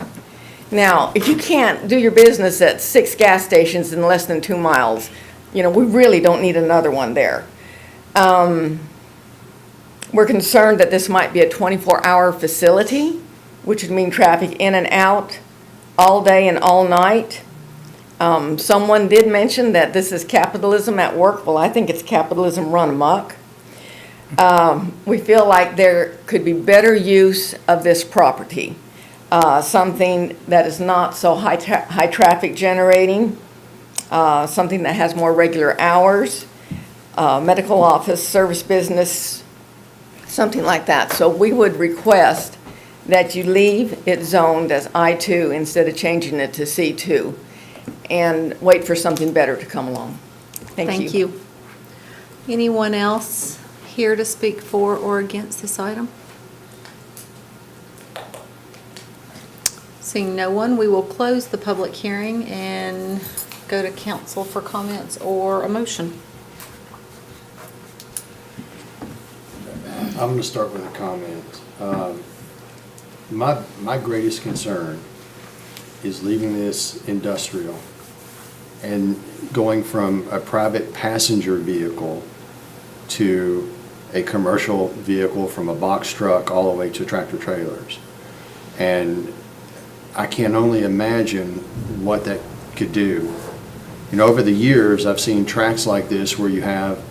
Now, if you can't do your business at 6 gas stations in less than 2 miles, we really don't need another one there. We're concerned that this might be a 24-hour facility, which would mean traffic in and out all day and all night. Someone did mention that this is capitalism at work. Well, I think it's capitalism run amok. We feel like there could be better use of this property. something that is not so high traffic generating, something that has more regular hours, medical office, service business, something like that. So we would request that you leave it zoned as I-2 instead of changing it to C2, and wait for something better to come along. Thank you. Anyone else here to speak for or against this item? Seeing no one, we will close the public hearing and go to council for comments or a motion. I'm going to start with a comment. My greatest concern is leaving this industrial and going from a private passenger vehicle to a commercial vehicle, from a box truck all the way to tractor trailers. And I can only imagine what that could do. You know, over the years, I've seen tracks like this where you have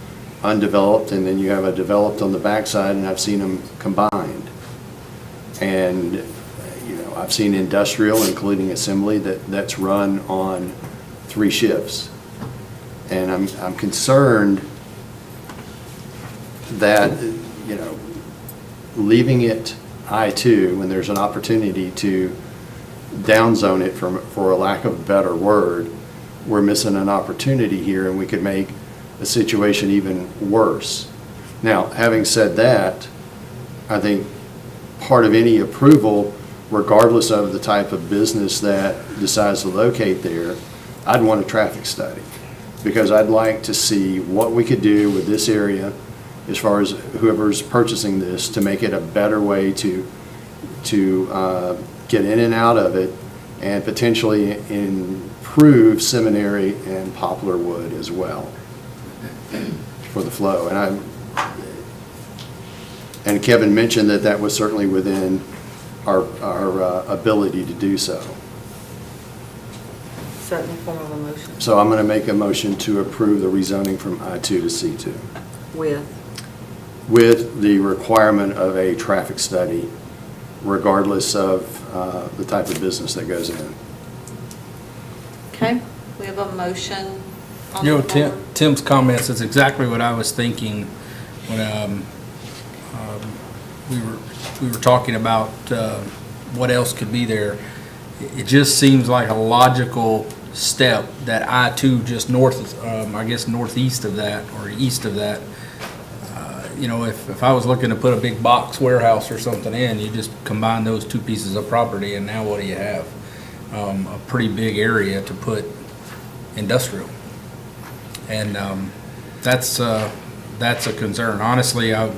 undeveloped and then you have a developed on the backside, and I've seen them combined. And, you know, I've seen industrial, including assembly, that's run on 3 shifts. And I'm concerned that, you know, leaving it I-2 when there's an opportunity to downzone it, for a lack of a better word, we're missing an opportunity here, and we could make a situation even worse. Now, having said that, I think part of any approval, regardless of the type of business that decides to locate there, I'd want a traffic study, because I'd like to see what we could do with this area as far as whoever's purchasing this to make it a better way to get in and out of it, and potentially improve Seminary and Poplar Wood as well for the flow. And Kevin mentioned that was certainly within our ability to do so. Certain form of a motion So I'm going to make a motion to approve the rezoning from I-2 to C2 with the requirement of a traffic study, regardless of the type of business that goes in. Okay, we have a motion on You know, the floor. Tim's comments is exactly what I was thinking when we were talking about what else could be there. It just seems like a logical step that I-2 just north, I guess northeast of that or east of that. You know, if I was looking to put a big box warehouse or something in, you just combine those 2 pieces of property, and now what do you have? A pretty big area to put industrial. And that's a concern. Honestly, I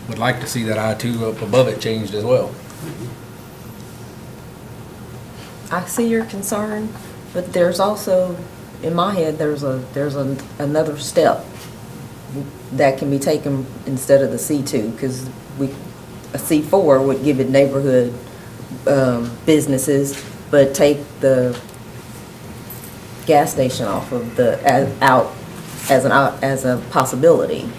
would like to see that I-2 up above it changed as well. I see your concern, but there's also, in my head, there's another step that can be taken instead of the C2, because a C4 would give it neighborhood businesses, but take the gas station off of as a possibility.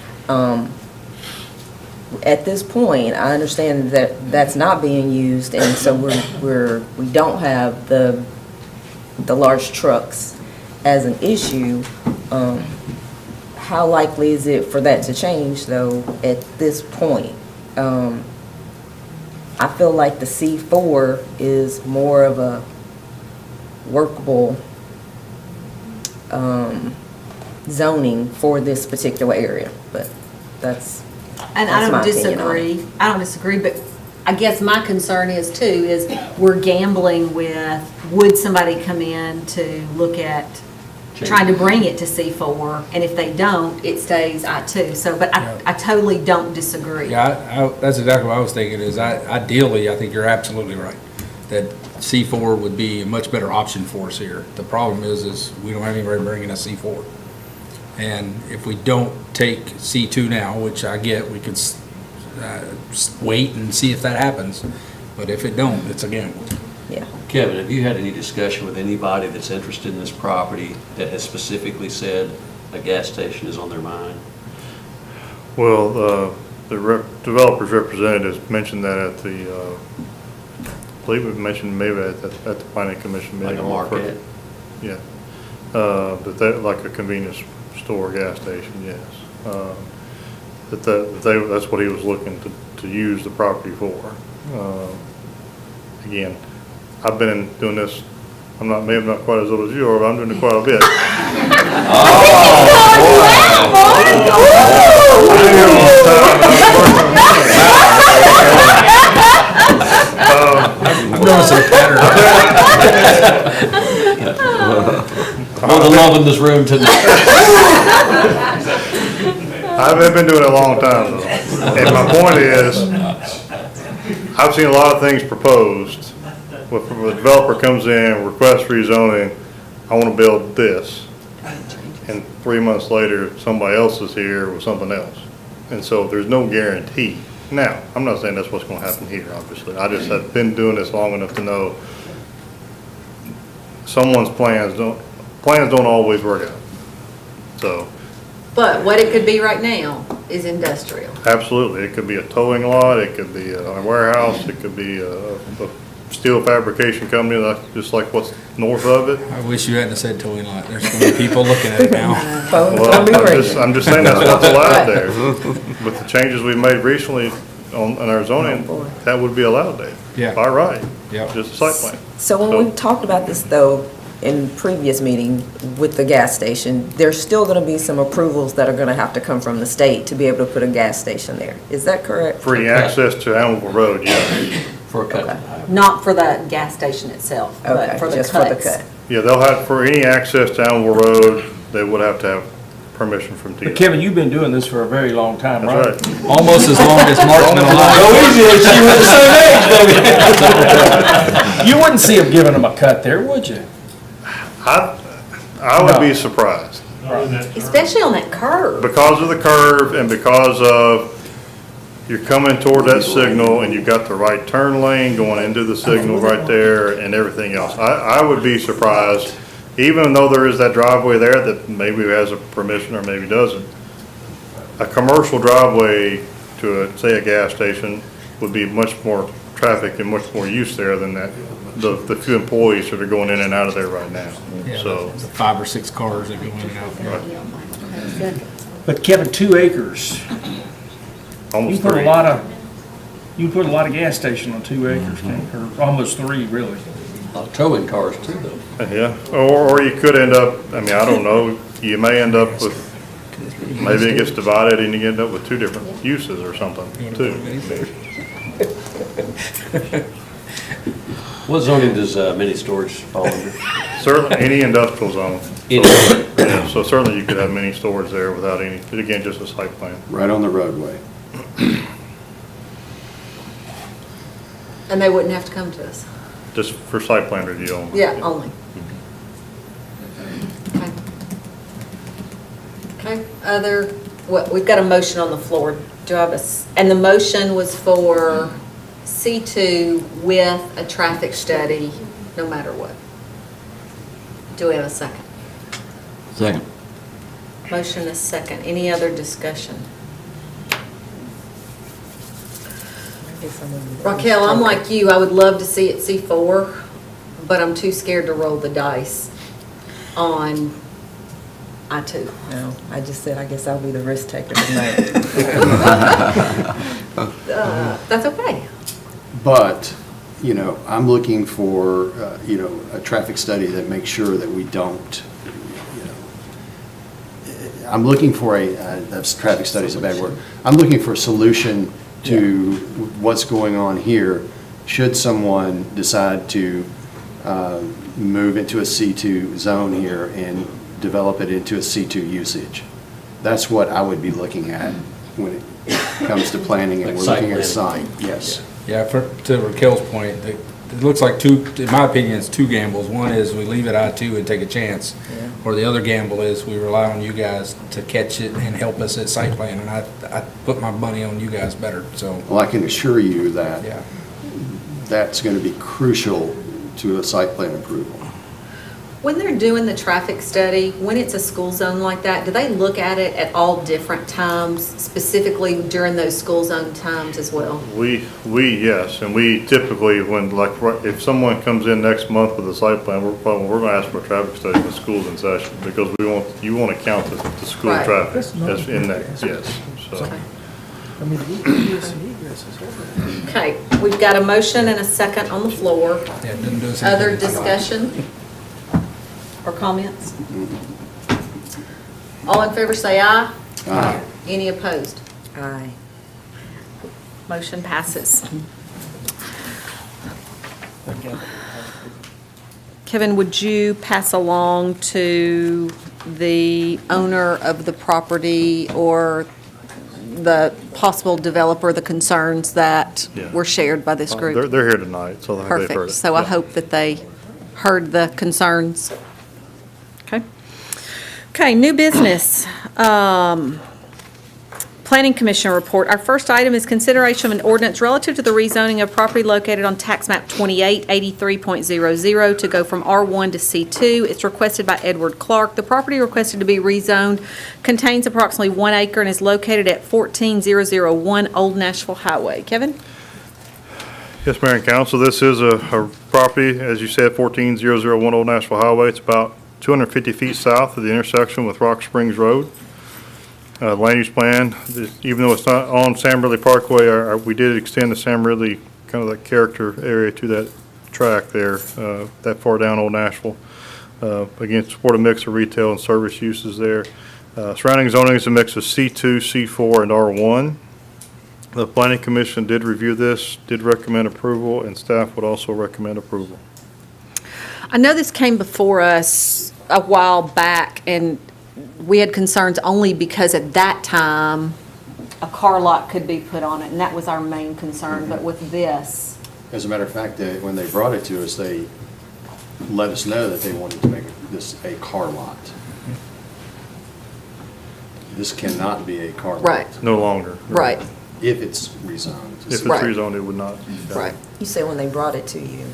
At this point, I understand that that's not being used, and so we don't have the large trucks as an issue. How likely is it for that to change, though, at this point? I feel like the C4 is more of a workable zoning for this particular area, but that's And my I don't opinion on it. disagree. I don't disagree, but I guess my concern is too, is we're gambling with, would somebody come in to look at trying to bring it to C4, and if they don't, it stays I-2. So, but I totally don't disagree. Yeah, that's exactly what I was thinking is ideally, I think you're absolutely right, that C4 would be a much better option for us here. The problem is we don't have anybody bringing us C4. And if we don't take C2 now, which I get, we could wait and see if that happens. But if it don't, it's a gamble. Yeah. Kevin, have you had any discussion with anybody that's interested in this property that has specifically said a gas station is on their mind? Well, the developer's representatives mentioned that at the believe we mentioned maybe at the planning commission meeting. Like a market? Yeah. Like a convenience store, gas station, yes. That's what he was looking to use the property for. Again, I've been doing this, maybe I'm not quite as old as you are, but I'm doing it quite a bit. I'm noticing a pattern. Well, the love in this room tonight. I've been doing it a long time though. And my point is, I've seen a lot of things proposed. When a developer comes in, requests rezoning, I want to build this. And 3 months later, somebody else is here with something else. And so there's no guarantee. Now, I'm not saying that's what's going to happen here, obviously. I just have been doing this long enough to know someone's plans don't always work out. So. But what it could be right now is industrial. Absolutely. It could be a towing lot, it could be a warehouse, it could be a steel fabrication company, just like what's north of it. I wish you hadn't said towing lot. There's going to be people looking at it now. Well, I'm just saying that's what's allowed there. With the changes we've made recently in our zoning, that would be allowed there. Yeah. By right. Yeah. Just a site plan. So when we talked about this though, in previous meeting with the gas station, there's still gonna be some approvals that are gonna have to come from the state to be able to put a gas station there. Is that correct? Free access to Animal Road, yes. For a cut. Not for the gas station itself, but Okay, for the just for the cuts. cut. Yeah, they'll have, for any access to Animal Road, they would have to have permission from But TDOT. Kevin, you've been doing this for a very long time, right? That's right. Almost as long as Mark's been alive. Go easy, she was the same age, You wouldn't see him giving them a cut there, would you? I would be surprised. Especially on that curve. Because of the curve and because of you're coming toward that signal and you've got the right turn lane going into the signal right there and everything else. I would be surprised, even though there is that driveway there that maybe has a permission or maybe doesn't. A commercial driveway to say a gas station would be much more traffic and much more use there than that, the few employees that are going in and out of there right now. Yeah, So. the 5 or 6 cars that go in and out. But Kevin, 2 acres, you Almost put a 3. lot of, you put a lot of gas station on 2 acres, can't you? Or almost 3, really. Towing cars too, though. Yeah, or you could end up, I mean, I don't know, you may end up with, maybe it gets divided and you end up with 2 different uses or something, too. What zoning does mini storage fall under? Certainly, any industrial zone. Any. Yeah, so certainly you could have mini storage there without any, again, just a site plan. Right on the roadway. And they wouldn't have to come to us. Just for site plan review only. Yeah, only. Okay. Okay, we've got a motion on the floor. Do I have and the motion was for C2 with a traffic study, no matter what. Do we have a second? Second. Motion is second. Any other discussion? Raquel, I'm like you. I would love to see it C4, but I'm too scared to roll the dice on I-2. No, I just said, I guess I'll be the risk taker tonight. That's okay. But, you know, I'm looking for, you know, a traffic study that makes sure that we don't, you know, I'm looking for that's traffic study is a bad word. I'm looking for a solution to what's going on here, should someone decide to move into a C2 zone here and develop it into a C2 usage. That's what I would be looking at when it comes to planning, and Like we're looking at site site, yes. Yeah, to Raquel's point, it looks like 2, in my opinion, it's 2 gambles. One is we leave it I-2 and take a chance. Yeah. Or the other gamble is we rely on you guys to catch it and help us at site plan. And I put my money on you guys better, so. Well, I can assure you that Yeah. that's going to be crucial to a site plan approval. When they're doing the traffic study, when it's a school zone like that, do they look at it at all different times, specifically during those school zone times as well? Yes, and we typically, when, like, if someone comes in next month with a site plan, we're gonna ask for a traffic study when school's in session, because you wanna count the school Right. traffic as in that, yes, so. Okay, we've got a motion and a second on the floor. Yeah, it doesn't do us Other anything. discussion or comments? All in favor say aye. Aye. Any opposed? Aye. Motion passes. Kevin, would you pass along to the owner of the property or the possible developer the concerns that Yeah. were shared by this group? They're here tonight, so I think they've heard Perfect. it. So I Yeah. hope that they heard the concerns. Okay. Okay, new business. Planning Commission report. Our first item is consideration of an ordinance relative to the rezoning of property located on tax map 2883.00 to go from R1 to C2. It's requested by Edward Clark. The property requested to be rezoned contains approximately 1 acre and is located at 14001 Old Nashville Highway. Kevin? Yes, Mayor and Council, this is a property, as you said, 14001 Old Nashville Highway. It's about 250 feet south of the intersection with Rock Springs Road. Land use plan, even though it's not on Sam Ridley Parkway, we did extend the Sam Ridley, kind of that character area to that track there, that far down Old Nashville. Again, support a mix of retail and service uses there. Surrounding zoning is a mix of C2, C4, and R1. The Planning Commission did review this, did recommend approval, and staff would also recommend approval. I know this came before us a while back, and we had concerns only because at that time, a car lot could be put on it, and that was our main concern. But with this, As a matter of fact, when they brought it to us, they let us know that they wanted to make this a car lot. This cannot be a car lot. Right. No longer. right, If it's rezoned. If it's Right. rezoned, it would not. right. You say when they brought it to you,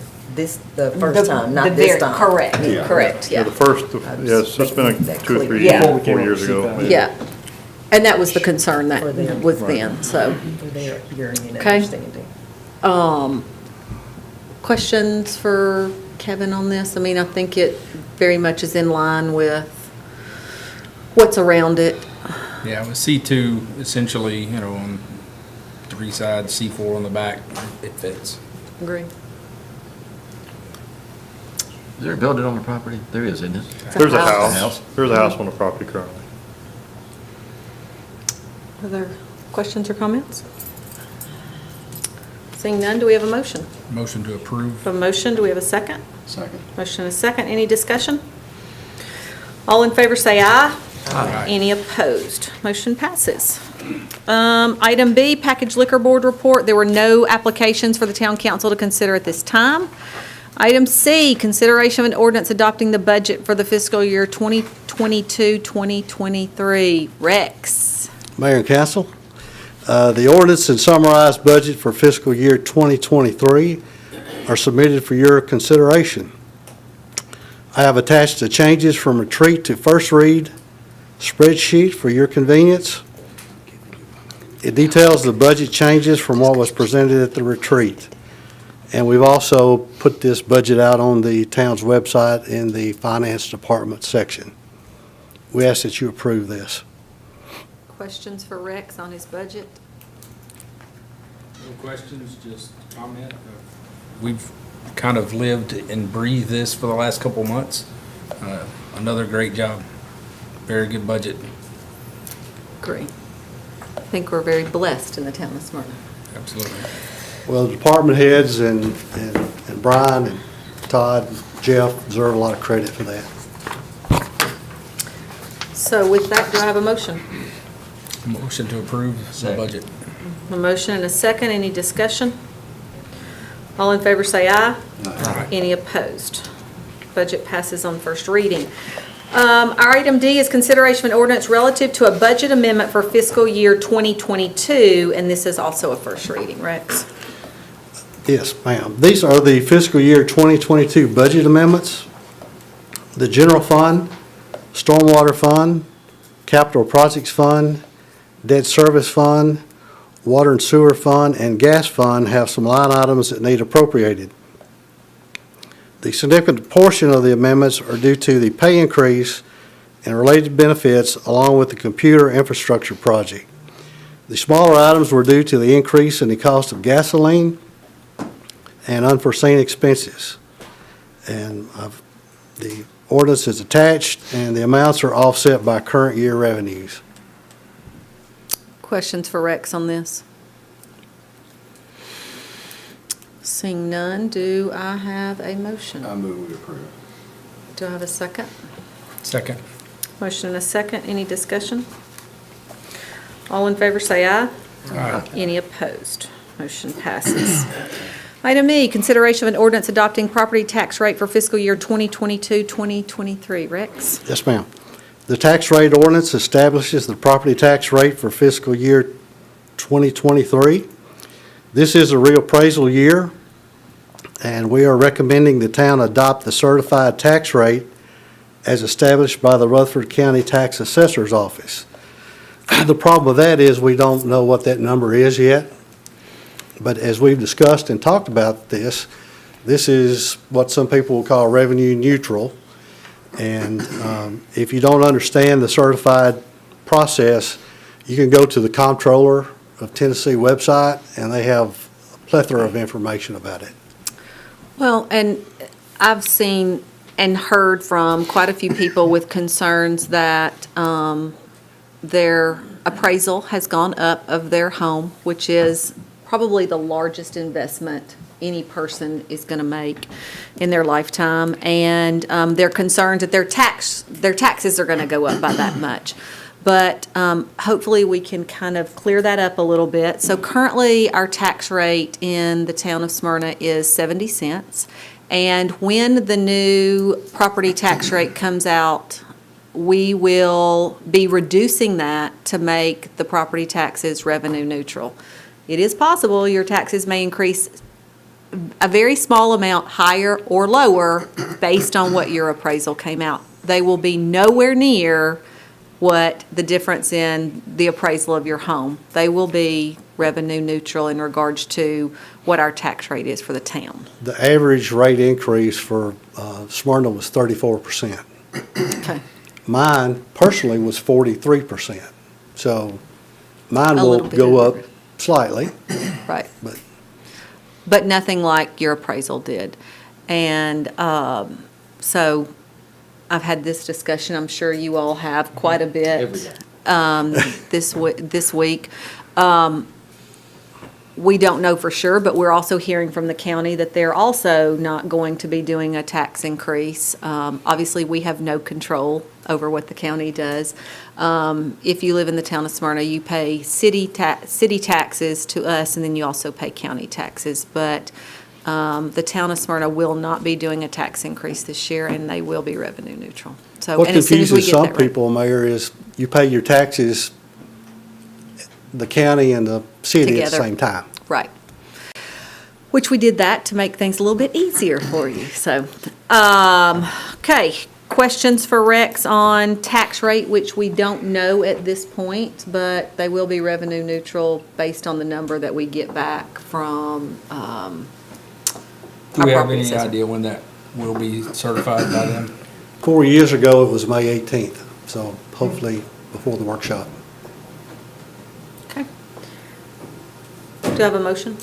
the first time, not The this very- time? Correct, Yeah. correct, Yeah, yeah. the first, yes, it's been That like 2 or 3 clear. Yeah. years, 4 years ago. maybe. Yeah. And that was the concern that For them. was then, so. For their hearing and Okay. understanding. Questions for Kevin on this? I mean, I think it very much is in line with what's around it. Yeah, with C2, essentially, on 3 sides, C4 on the back, it fits. Agree. Is there a building on the property? There is, isn't it? There's a house. house, there's a house on the property currently. Other questions or comments? Seeing none, do we have a motion? Motion to approve. A motion, do we have a second? Second. Motion and a second, any discussion? All in favor say aye. Aye. Any opposed? Motion passes. Item B, Package Liquor Board report. There were no applications for the town council to consider at this time. Item C, consideration of an ordinance adopting the budget for the fiscal year 2022-2023. Rex. Mayor and Council, the ordinance and summarized budget for fiscal year 2023 are submitted for your consideration. I have attached the changes from retreat to first read spreadsheet for your convenience. It details the budget changes from what was presented at the retreat. And we've also put this budget out on the town's website in the finance department section. We ask that you approve this. Questions for Rex on his budget? No questions, just comment. We've kind of lived and breathed this for the last couple months. Another great job. Very good budget. Great. I think we're very blessed in the town of Smyrna. Absolutely. Well, the department heads and Brian and Todd and Jeff deserve a lot of credit for that. So with that, do I have a motion? Motion to approve the budget. A motion and a second. Any discussion? All in favor say aye. Aye. Any opposed? Budget passes on first reading. Our item D is consideration of an ordinance relative to a budget amendment for fiscal year 2022, and this is also a first reading. Rex? Yes, ma'am. These are the fiscal year 2022 budget amendments. The general fund, stormwater fund, capital projects fund, debt service fund, water and sewer fund, and gas fund have some line items that need appropriated. The significant portion of the amendments are due to the pay increase and related benefits along with the computer infrastructure project. The smaller items were due to the increase in the cost of gasoline and unforeseen expenses. And the ordinance is attached, and the amounts are offset by current year revenues. Questions for Rex on this? Seeing none, do I have a motion? I move we approve. Do I have a second? Second. Motion and a second. Any discussion? All in favor say aye. Aye. Any opposed? Motion passes. Item E, consideration of an ordinance adopting property tax rate for fiscal year 2022-2023. Rex? Yes, ma'am. The tax rate ordinance establishes the property tax rate for fiscal year 2023. This is a reappraisal year, and we are recommending the town adopt the certified tax rate as established by the Rutherford County Tax Assessor's Office. The problem with that is we don't know what that number is yet, but as we've discussed and talked about this is what some people will call revenue neutral. And if you don't understand the certified process, you can go to the Comptroller of Tennessee website, and they have a plethora of information about it. Well, and I've seen and heard from quite a few people with concerns that their appraisal has gone up of their home, which is probably the largest investment any person is going to make in their lifetime, and they're concerned that their taxes are going to go up by that much. But hopefully we can kind of clear that up a little bit. So currently our tax rate in the town of Smyrna is 70 cents. And when the new property tax rate comes out, we will be reducing that to make the property taxes revenue neutral. It is possible your taxes may increase a very small amount higher or lower based on what your appraisal came out. They will be nowhere near what the difference in the appraisal of your home. They will be revenue neutral in regards to what our tax rate is for the town. The average rate increase for Smyrna was 34%. Okay. Mine personally was 43%. So mine A will little bit go up different. slightly. Right. But But nothing like your appraisal did. And so I've had this discussion, I'm sure you all have quite a bit this week. We don't know for sure, but we're also hearing from the county that they're also not going to be doing a tax increase. Obviously, we have no control over what the county does. If you live in the town of Smyrna, you pay city taxes to us, and then you also pay county taxes. But the town of Smyrna will not be doing a tax increase this year, and they will be revenue neutral. So, what and as soon as we confuses get some that rate- people, Mayor, is you pay your taxes, the county and the city at the Together. same time. Right. Which we did that to make things a little bit easier for you, so. Okay, questions for Rex on tax rate, which we don't know at this point, but they will be revenue neutral based on the number that we get back from, Do we our have property any assessor. idea when that will be certified by them? 4 years ago, it was May 18th, so hopefully before the workshop. Okay. Do I have a motion?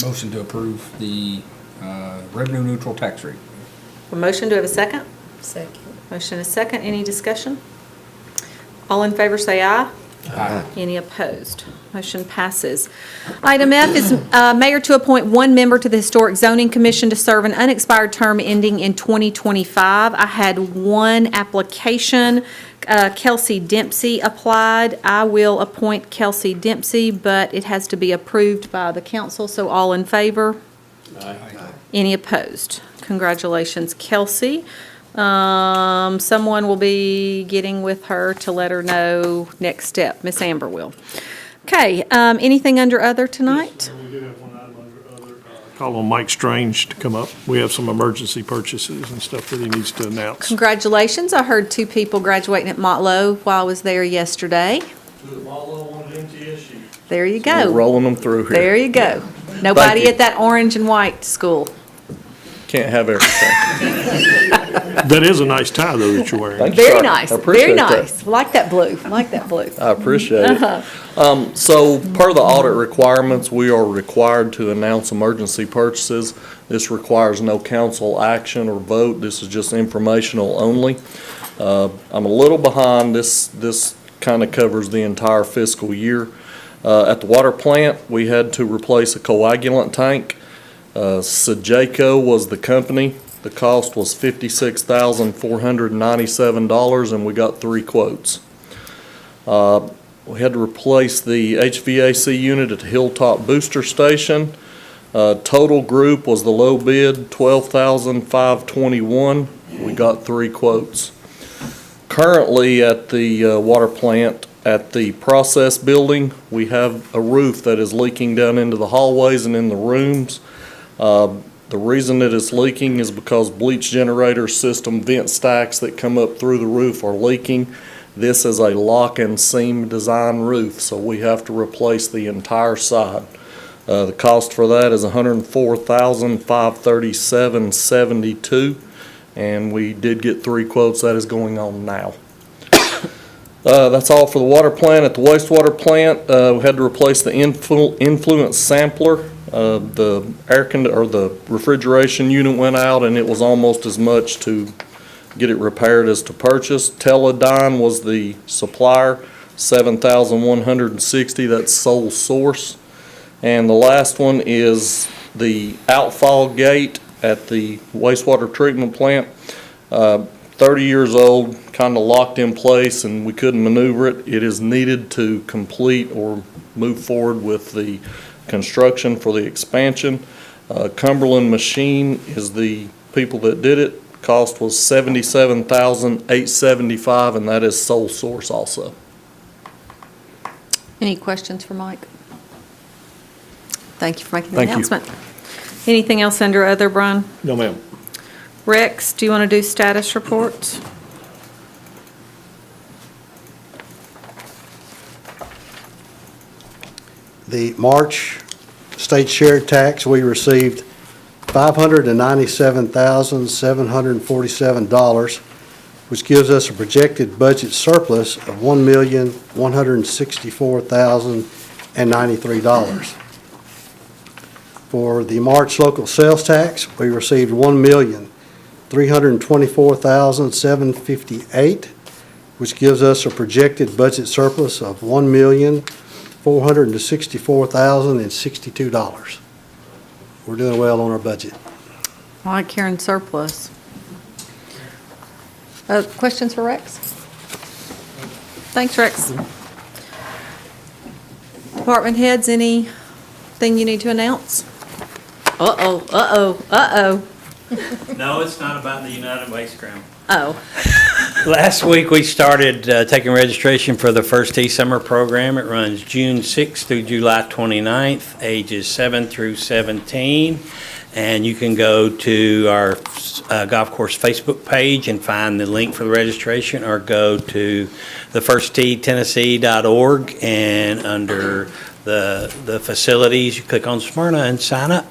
Motion to approve the revenue neutral tax rate. A motion, do I have a second? Second. Motion and a second, any discussion? All in favor say aye. Aye. Any opposed? Motion passes. Item F is mayor to appoint one member to the Historic Zoning Commission to serve an unexpired term ending in 2025. I had one application. Kelsey Dempsey applied. I will appoint Kelsey Dempsey, but it has to be approved by the council, so all in favor? Aye. Any opposed? Congratulations, Kelsey. Someone will be getting with her to let her know next step. Miss Amber will. Okay, anything under other tonight? We do have one item under other, call on Mike Strange to come up. We have some emergency purchases and stuff that he needs to announce. Congratulations. I heard 2 people graduating at Motlow while I was there yesterday. There you We're go. rolling them through here. There you go. Nobody you. at that orange and white school. Can't have everything. That is a nice tie, though, that you're wearing. Thank you, Very sir. nice, I appreciate very that. nice. Like that blue, like that blue. I appreciate it. Uh-huh. So per the audit requirements, we are required to announce emergency purchases. This requires no council action or vote. This is just informational only. I'm a little behind. This kind of covers the entire fiscal year. At the water plant, we had to replace a coagulant tank. Sejaco was the company. The cost was $56,497, and we got 3 quotes. We had to replace the HVAC unit at the Hilltop Booster Station. Total group was the low bid, $12,521. We got 3 quotes. Currently at the water plant, at the process building, we have a roof that is leaking down into the hallways and in the rooms. The reason it is leaking is because bleach generator system vent stacks that come up through the roof are leaking. This is a lock and seam design roof, so we have to replace the entire side. The cost for that is $104,537.72, and we did get 3 quotes. That is going on now. That's all for the water plant. At the wastewater plant, we had to replace the influence sampler. The the refrigeration unit went out, and it was almost as much to get it repaired as to purchase. Teledyne was the supplier, $7,160. That's sole source. And the last one is the outfall gate at the wastewater treatment plant. 30 years old, kind of locked in place, and we couldn't maneuver it. It is needed to complete or move forward with the construction for the expansion. Cumberland Machine is the people that did it. Cost was $77,875, and that is sole source also. Any questions for Mike? Thank you for making the Thank you. announcement. Anything else under other, Brian? No, ma'am. Rex, do you want to do status reports? The March state shared tax, we received $597,747, which gives us a projected budget surplus of $1,164,093. For the March local sales tax, we received $1,324,758, which gives us a projected budget surplus of $1,464,062. We're doing well on our budget. I like hearing surplus. Questions for Rex? Thanks, Rex. Department heads, anything you need to announce? Uh-oh, uh-oh, uh-oh. No, it's not about the United Waste Ground. Oh. Last week, we started taking registration for the First Tee Summer Program. It runs June 6th through July 29th, ages 7 through 17. And you can go to our golf course Facebook page and find the link for the registration, or go to thefirstteetennessee.org, and under the facilities, you click on Smyrna and sign up.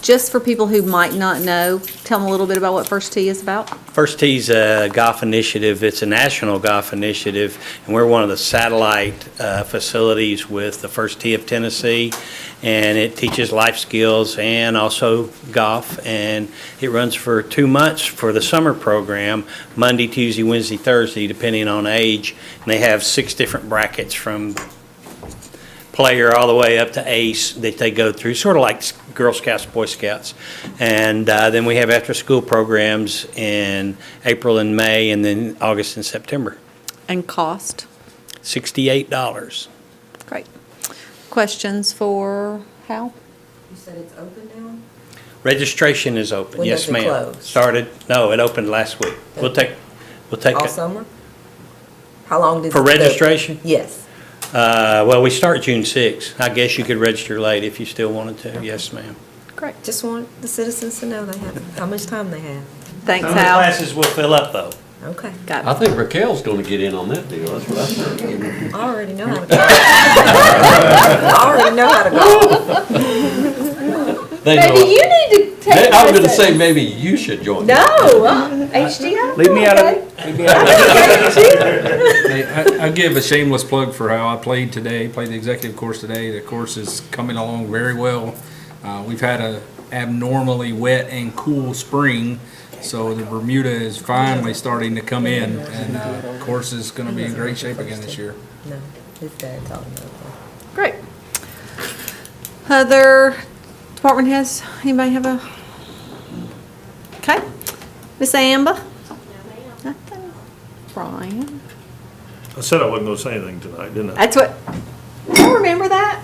Just for people who might not know, tell them a little bit about what First Tee is about. First Tee's a golf initiative. It's a national golf initiative, and we're one of the satellite facilities with the First Tee of Tennessee, and it teaches life skills and also golf, and it runs for 2 months for the summer program, Monday, Tuesday, Wednesday, Thursday, depending on age, and they have 6 different brackets from player all the way up to ace that they go through, sort of like Girl Scouts, Boy Scouts. And then we have after-school programs in April and May, and then August and September. And cost? $68. Great. Questions for Hal? You said it's open now? Registration is open. When Yes, does it ma'am. close? It opened last week. We'll take All summer? How long does it For go? registration? Yes. Well, we start June 6th. I guess you could register late if you still wanted to. Yes, ma'am. Great. Just want the citizens to know they have, how much time they have. Thanks, Some of the Al. classes will fill up, though. Okay. I think Raquel's going to get in on that deal, that's what I think. I already know how to go. I already know how to go. Maybe you need to take I was going to lessons. say, maybe you should join. No, HDI. Leave me out of it. Leave me out of it. Hey, I give a shameless plug for how I played today, played the executive course today. The course is coming along very well. We've had a abnormally wet and cool spring, so the Bermuda is finally starting to come in, and the course is going to be in great shape again this year. No, his dad taught him that. Great. Other department heads, anybody have a? Okay. Miss Amber? Nothing. Brian? I said I wasn't gonna say anything tonight, didn't I? That's what, you remember that?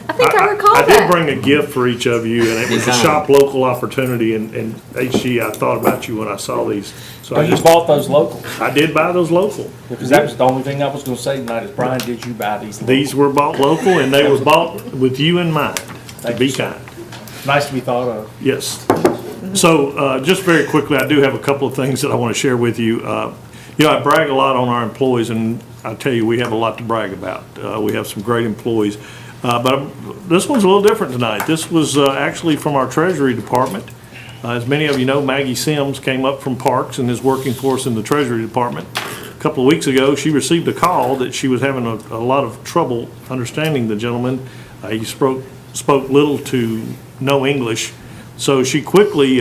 I think I recall I that. did bring a gift for each of you, and it was a shop local opportunity, and HG, I thought about you when I saw these. So Oh, I you just bought those local? I did buy those local. Because that was the only thing I was gonna say tonight is, Brian, did you buy these local? These were bought local, and they were bought with you in mind, to be kind. Nice to be thought of. Yes. So, just very quickly, I do have a couple of things that I want to share with you. I brag a lot on our employees, and I tell you, we have a lot to brag about. We have some great employees. But this one's a little different tonight. This was actually from our Treasury Department. As many of you know, Maggie Sims came up from Parks and is working for us in the Treasury Department. A couple of weeks ago, she received a call that she was having a lot of trouble understanding the gentleman. He spoke little to no English. So she quickly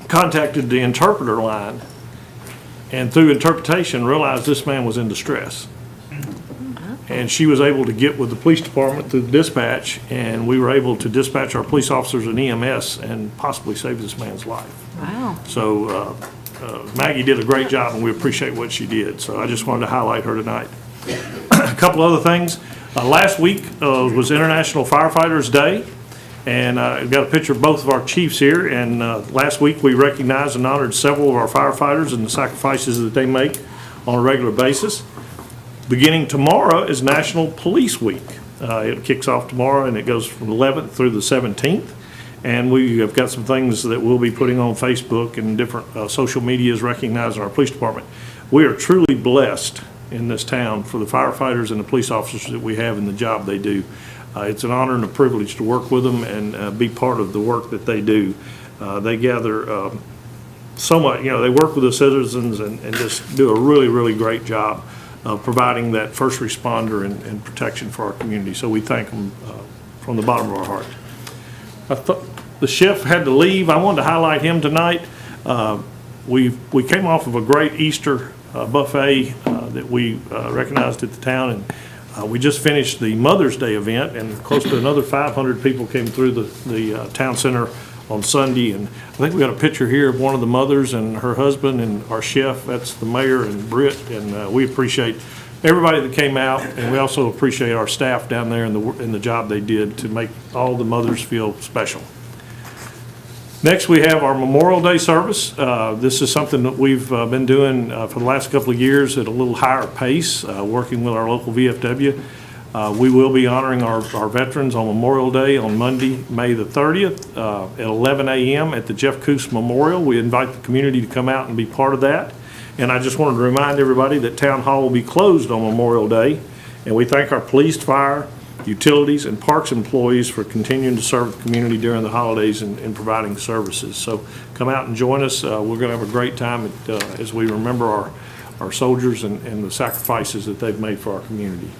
contacted the interpreter line, and through interpretation realized this man was in distress. And she was able to get with the police department through the dispatch, and we were able to dispatch our police officers and EMS and possibly save this man's life. Wow. So Maggie did a great job, and we appreciate what she did. So I just wanted to highlight her tonight. A couple other things. Last week was International Firefighters Day, and I've got a picture of both of our chiefs here. And last week we recognized and honored several of our firefighters and the sacrifices that they make on a regular basis. Beginning tomorrow is National Police Week. It kicks off tomorrow, and it goes from the 11th through the 17th. And we have got some things that we'll be putting on Facebook and different social medias recognizing our police department. We are truly blessed in this town for the firefighters and the police officers that we have and the job they do. It's an honor and a privilege to work with them and be part of the work that they do. They gather so much, they work with the citizens and just do a really, really great job of providing that first responder and protection for our community. So we thank them from the bottom of our heart. I thought the chef had to leave. I wanted to highlight him tonight. We came off of a great Easter buffet that we recognized at the town, and we just finished the Mother's Day event, and close to another 500 people came through the town center on Sunday. And I think we got a picture here of one of the mothers and her husband and our chef. That's the mayor and Britt, and we appreciate everybody that came out, and we also appreciate our staff down there and the job they did to make all the mothers feel special. Next, we have our Memorial Day service. This is something that we've been doing for the last couple of years at a little higher pace, working with our local VFW. We will be honoring our veterans on Memorial Day on Monday, May the 30th at 11 a.m. at the Jeff Coos Memorial. We invite the community to come out and be part of that. And I just wanted to remind everybody that Town Hall will be closed on Memorial Day. And we thank our police, fire, utilities, and parks employees for continuing to serve the community during the holidays and providing services. So come out and join us. We're going to have a great time as we remember our soldiers and the sacrifices that they've made for our community.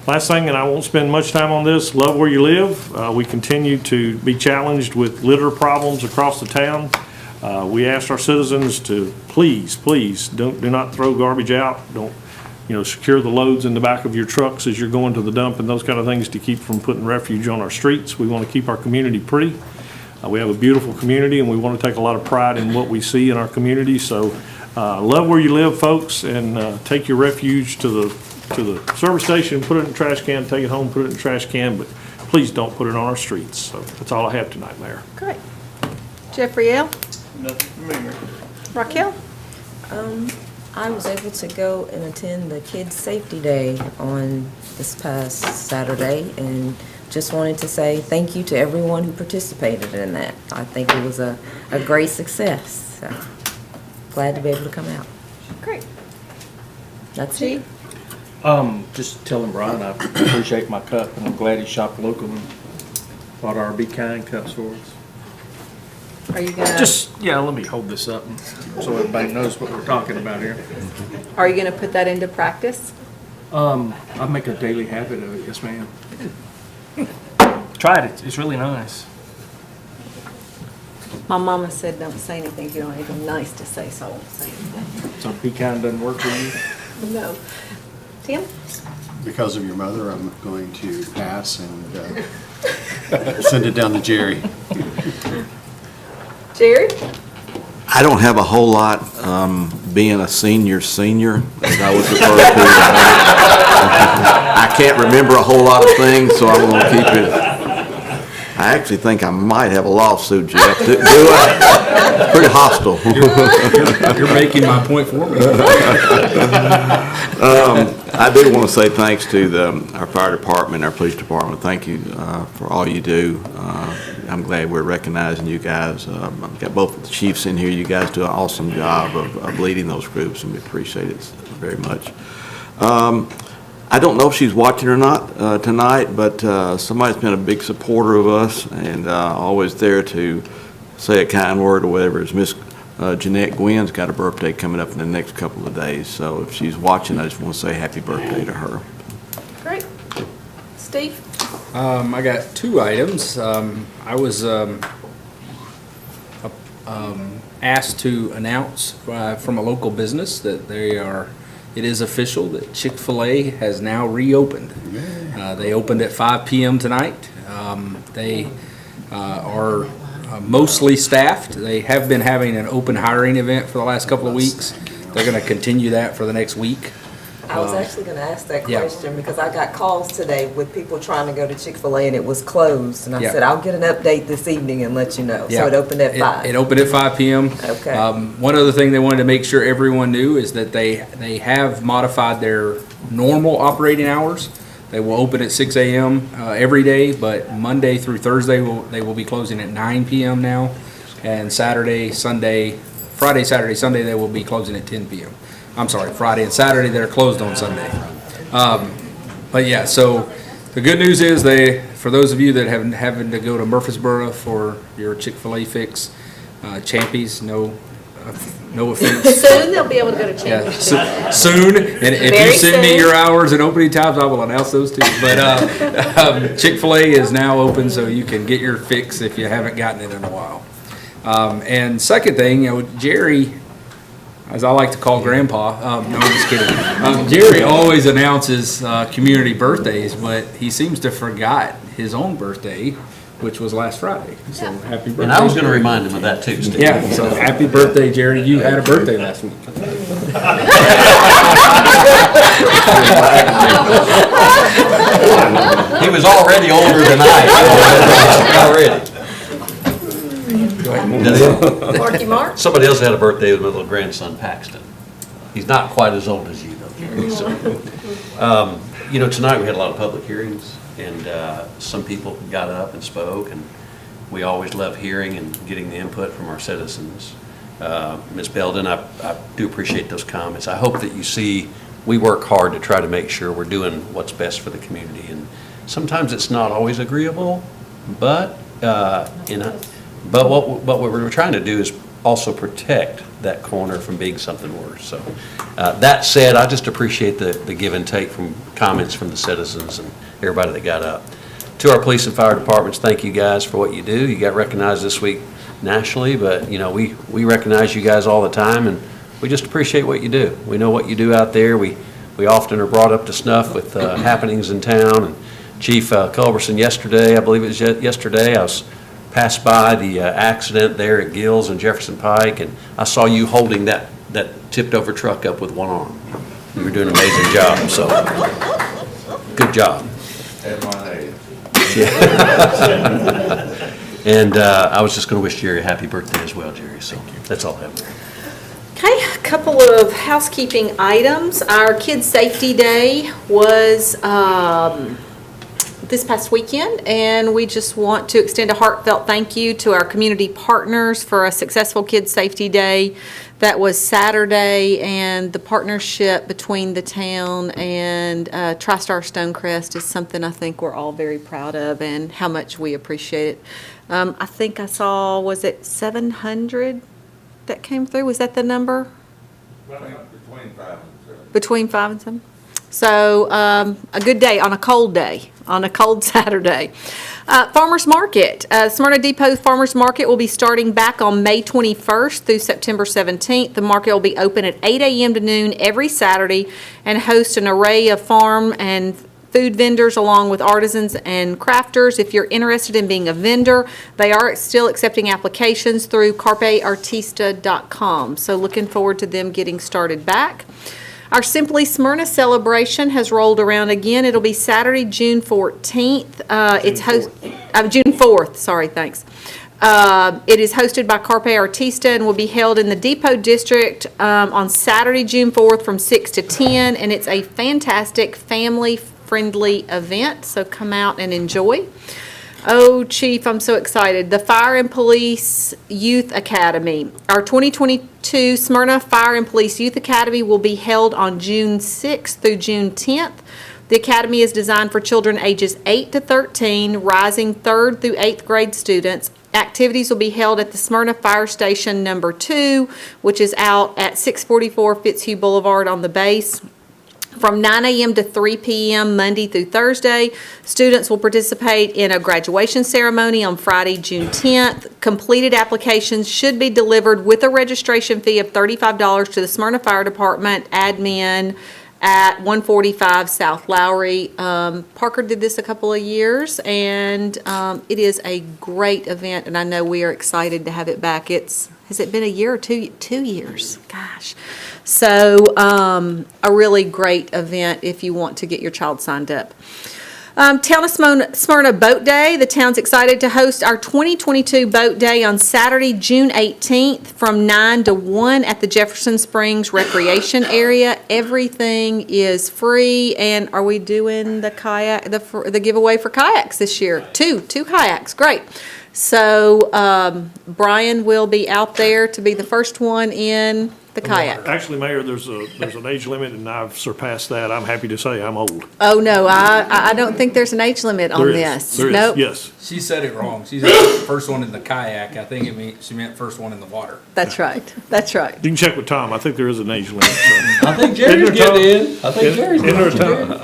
Last thing, and I won't spend much time on this, love where you live. We continue to be challenged with litter problems across the town. We asked our citizens to please do not throw garbage out. Don't, secure the loads in the back of your trucks as you're going to the dump and those kind of things to keep from putting refuge on our streets. We want to keep our community pretty. We have a beautiful community, and we want to take a lot of pride in what we see in our community. So love where you live, folks, and take your refuge to the service station, put it in the trash can, take it home, put it in the trash can, but please don't put it on our streets. So that's all I have tonight, Mayor. Great. Jeffrey L. Nothing for me, Mayor. Raquel? I was able to go and attend the Kids Safety Day on this past Saturday, and just wanted to say thank you to everyone who participated in that. I think it was a great success. So, glad to be able to come out. Great. That's it. Just telling Brian I appreciate my cup, and I'm glad he shopped local and bought our Be Kind cups for us. Are you gonna? Let me hold this up so everybody knows what we're talking about here. Are you gonna put that into practice? I make a daily habit of it, yes, ma'am. Tried it, it's really nice. My mama said, don't say anything if you don't have anything nice to say, so I won't say anything. So Be Kind doesn't work for you? No. Tim? Because of your mother, I'm going to pass and send it down to Jerry. Jerry? I don't have a whole lot, being a senior, as I was referred to. I can't remember a whole lot of things, so I'm gonna keep it. I actually think I might have a lawsuit, Jeff. Do I? Pretty hostile. You're making my point for me. I do want to say thanks to our fire department, our police department. Thank you for all you do. I'm glad we're recognizing you guys. I've got both the chiefs in here. You guys do an awesome job of leading those groups, and we appreciate it very much. I don't know if she's watching or not tonight, but somebody's been a big supporter of us and always there to say a kind word or whatever. Is Miss Jeanette Gwynn's got a birthday coming up in the next couple of days, so if she's watching, I just want to say happy birthday to her. Great. Steve? I got two items. I was asked to announce from a local business that it is official that Chick-fil-A has now reopened. They opened at 5 p.m. tonight. They are mostly staffed. They have been having an open hiring event for the last couple of weeks. They're going to continue that for the next week. I was actually going to ask that Yeah. question because I got calls today with people trying to go to Chick-fil-A and it was closed. And I Yeah. said, I'll get an update this evening and let you know. Yeah. So it opened at 5. It opened at 5 p.m. Okay. One other thing they wanted to make sure everyone knew is that they have modified their normal operating hours. They will open at 6 a.m. Every day, but Monday through Thursday, they will be closing at 9 p.m. now. And Friday, Saturday, Sunday, they will be closing at 10 p.m. I'm sorry, Friday and Saturday, they're closed on Sunday. But yeah, so the good news is for those of you that have having to go to Murfreesboro for your Chick-fil-A fix, Champy's, no offense. Soon they'll be able to go to Yeah, Champions. soon, and if Very you send me soon. your hours and opening times, I will announce those too. But Chick-fil-A is now open, so you can get your fix if you haven't gotten it in a while. And second thing, Jerry, as I like to call Grandpa, no, I'm just kidding. Jerry always announces community birthdays, but he seems to forgot his own birthday, which was last Friday. So happy birthday. And I was going to Jerry. remind him of that too, Steve. Yeah, so happy birthday, Jerry. You had a birthday last week. He was already older than I. Already. Marky Mark? Somebody else had a birthday with my little grandson, Paxton. He's not quite as old as you, though, Jerry. So, tonight we had a lot of public hearings, and some people got up and spoke, and we always love hearing and getting the input from our citizens. Ms. Belden, I do appreciate those comments. I hope that you see we work hard to try to make sure we're doing what's best for the community, and sometimes it's not always agreeable, but what we're trying to do is also protect that corner from being something worse. So that said, I just appreciate the give and take from comments from the citizens and everybody that got up. To our police and fire departments, thank you guys for what you do. You got recognized this week nationally, but we recognize you guys all the time, and we just appreciate what you do. We know what you do out there. We often are brought up to snuff with happenings in town. And Chief Culberson yesterday, I believe it was yesterday, I was passed by the accident there at Gills and Jefferson Pike, and I saw you holding that tipped over truck up with one arm. You were doing an amazing job, so good job. And I was just going to wish Jerry a happy birthday as well, Jerry, so that's all I have. Okay, a couple of housekeeping items. Our Kids Safety Day was this past weekend, and we just want to extend a heartfelt thank you to our community partners for a successful Kids Safety Day that was Saturday, and the partnership between the town and TriStar Stonecrest is something I think we're all very proud of and how much we appreciate it. I think I saw, was it 700 that came through? Was that the number? Between 5 and 7? So a good day on a cold Saturday. Farmers Market. Smyrna Depot Farmers Market will be starting back on May 21st through September 17th. The market will be open at 8 a.m. to noon every Saturday and host an array of farm and food vendors along with artisans and crafters. If you're interested in being a vendor, they are still accepting applications through carpeartista.com. So looking forward to them getting started back. Our Simply Smyrna celebration has rolled around again. It'll be Saturday, June 14th. June 4th, sorry, thanks. It is hosted by Carpe Artista and will be held in the Depot District on Saturday, June 4th from 6 to 10, and it's a fantastic family-friendly event, so come out and enjoy. Oh, Chief, I'm so excited. The Fire and Police Youth Academy. Our 2022 Smyrna Fire and Police Youth Academy will be held on June 6th through June 10th. The academy is designed for children ages 8 to 13, rising 3rd through 8th grade students. Activities will be held at the Smyrna Fire Station number 2, which is out at 644 Fitzhugh Boulevard on the base. From 9 a.m. to 3 p.m. Monday through Thursday. Students will participate in a graduation ceremony on Friday, June 10th. Completed applications should be delivered with a registration fee of $35 to the Smyrna Fire Department admin at 145 South Lowry. Parker did this a couple of years, and it is a great event, and I know we are excited to have it back. Has it been a year or 2 years? Gosh. So a really great event if you want to get your child signed up. Town of Smyrna Boat Day. The town's excited to host our 2022 Boat Day on Saturday, June 18th from 9 to 1 at the Jefferson Springs Recreation Area. Everything is free, and are we doing the kayak, the giveaway for kayaks this year? Two kayaks, great. So Brian will be out there to be the first one in the kayak. Actually, Mayor, there's an age limit, and I've surpassed that. I'm happy to say I'm old. Oh, no, I don't think there's an age limit on this. There is, Nope. yes. She said it wrong. She said first one in the kayak. I think she meant first one in the water. That's right. That's right. You can check with Tom. I think there is an age limit. So. I think Jerry's getting in. I think Jerry's in there, getting Tom.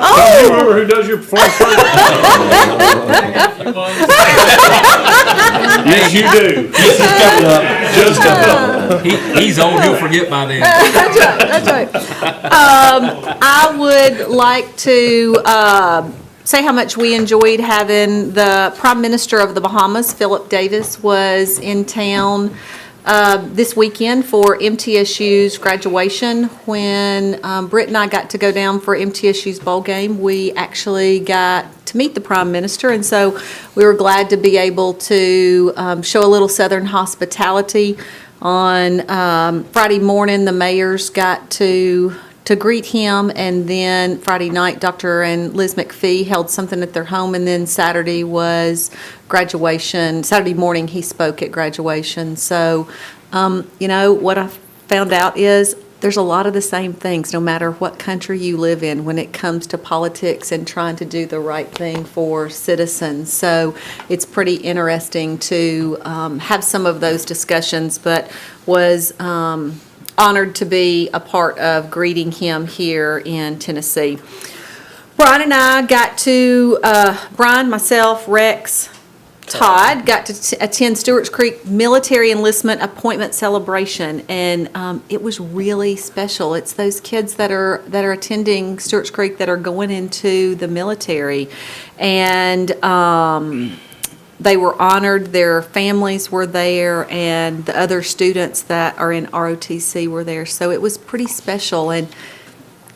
Oh! You remember who does your performance? Yes, you do. Just coming up. He's old. He'll forget by then. That's right. I would like to say how much we enjoyed having the Prime Minister of the Bahamas, Philip Davis, was in town this weekend for MTSU's graduation. When Britt and I got to go down for MTSU's bowl game, we actually got to meet the Prime Minister, and so we were glad to be able to show a little Southern hospitality. On Friday morning, the mayors got to greet him, and then Friday night, Dr. and Liz McPhee held something at their home, and then Saturday was graduation. Saturday morning, he spoke at graduation. So, what I found out is there's a lot of the same things, no matter what country you live in, when it comes to politics and trying to do the right thing for citizens. So it's pretty interesting to have some of those discussions, but was honored to be a part of greeting him here in Tennessee. Brian and I got to, Brian, myself, Rex, Todd got to attend Stewart's Creek Military Enlistment Appointment Celebration, and it was really special. It's those kids that are attending Stewart's Creek that are going into the military, and they were honored. Their families were there, and the other students that are in ROTC were there. So it was pretty special, and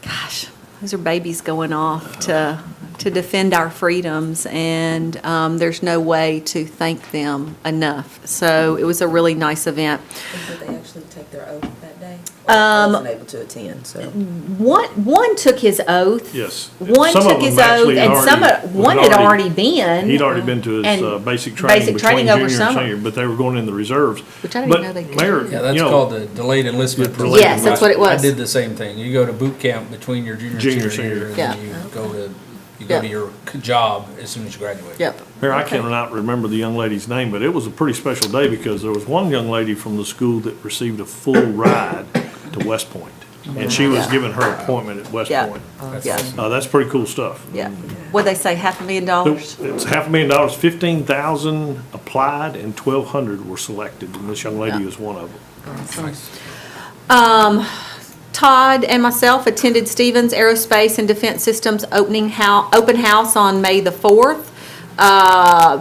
gosh, those are babies going off to to defend our freedoms, and there's no way to thank them enough. So it was a really nice event. Did they actually take their oath that day? I wasn't able to attend, so. One took his oath. Yes. One Some of took his them oath, actually and one had already been. He'd already been to his and basic training between over junior and summer. senior, but they were going in the reserves. Which I didn't But know they could Mayor, do. Yeah, that's you know, called the delayed enlistment program. Yes, that's what it was. I did the same thing. You go to boot camp between your junior Junior, and senior senior. year, and Yeah. then you go to Yep. your job as soon as you graduate. Yep. Mayor, I Okay. cannot remember the young lady's name, but it was a pretty special day because there was one young lady from the school that received a full ride to West Point. And she was Yeah. given her appointment at West Yeah. Point. Yeah. That's pretty cool stuff. Yeah. What'd they say, $500,000? It's $500,000, 15,000 applied and 1,200 were selected, and this young lady was one of them. Todd and myself attended Stevens Aerospace and Defense Systems open house on May the 4th.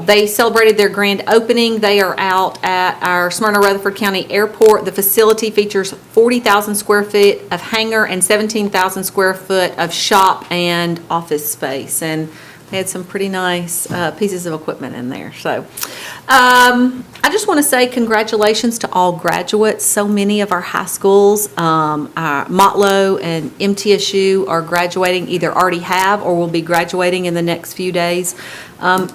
They celebrated their grand opening. They are out at our Smyrna Rutherford County Airport. The facility features 40,000 square feet of hangar and 17,000 square foot of shop and office space. And they had some pretty nice pieces of equipment in there. So I just want to say congratulations to all graduates. So many of our high schools, our Motlow and MTSU are graduating, either already have or will be graduating in the next few days.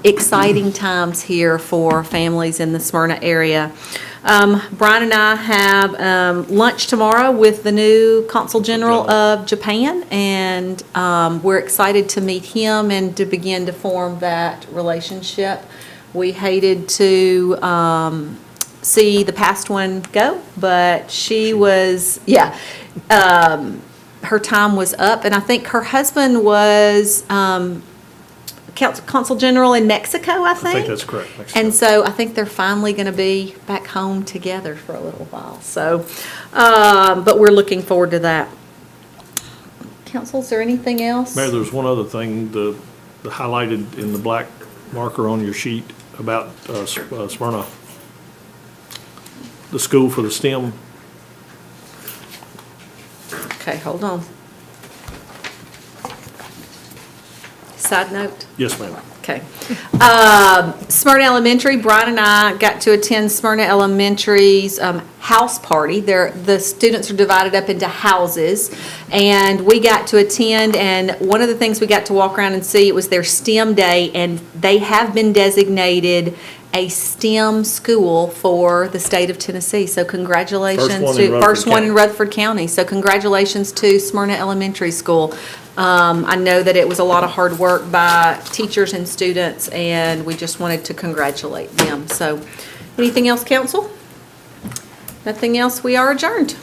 Exciting times here for families in the Smyrna area. Brian and I have lunch tomorrow with the new Consul General of Japan, and we're excited to meet him and to begin to form that relationship. We hated to see the past one go, but she was, her time was up, and I think her husband was Consul General in Mexico, I think. I think that's correct. Mexico. And so I think they're finally going to be back home together for a little while. So, but we're looking forward to that. Council, is there anything else? Mayor, there's one other thing, the highlighted in the black marker on your sheet about Smyrna, the school for the STEM. Okay, hold on. Side note? Yes, ma'am. Okay. Smyrna Elementary, Brian and I got to attend Smyrna Elementary's house party. The students are divided up into houses, and we got to attend, and one of the things we got to walk around and see, it was their STEM day, and they have been designated a STEM school for the state of Tennessee. So congratulations to first one in Rutherford County. So congratulations to Smyrna Elementary School. I know that it was a lot of hard work by teachers and students, and we just wanted to congratulate them. So anything else, council? Nothing else, we are adjourned.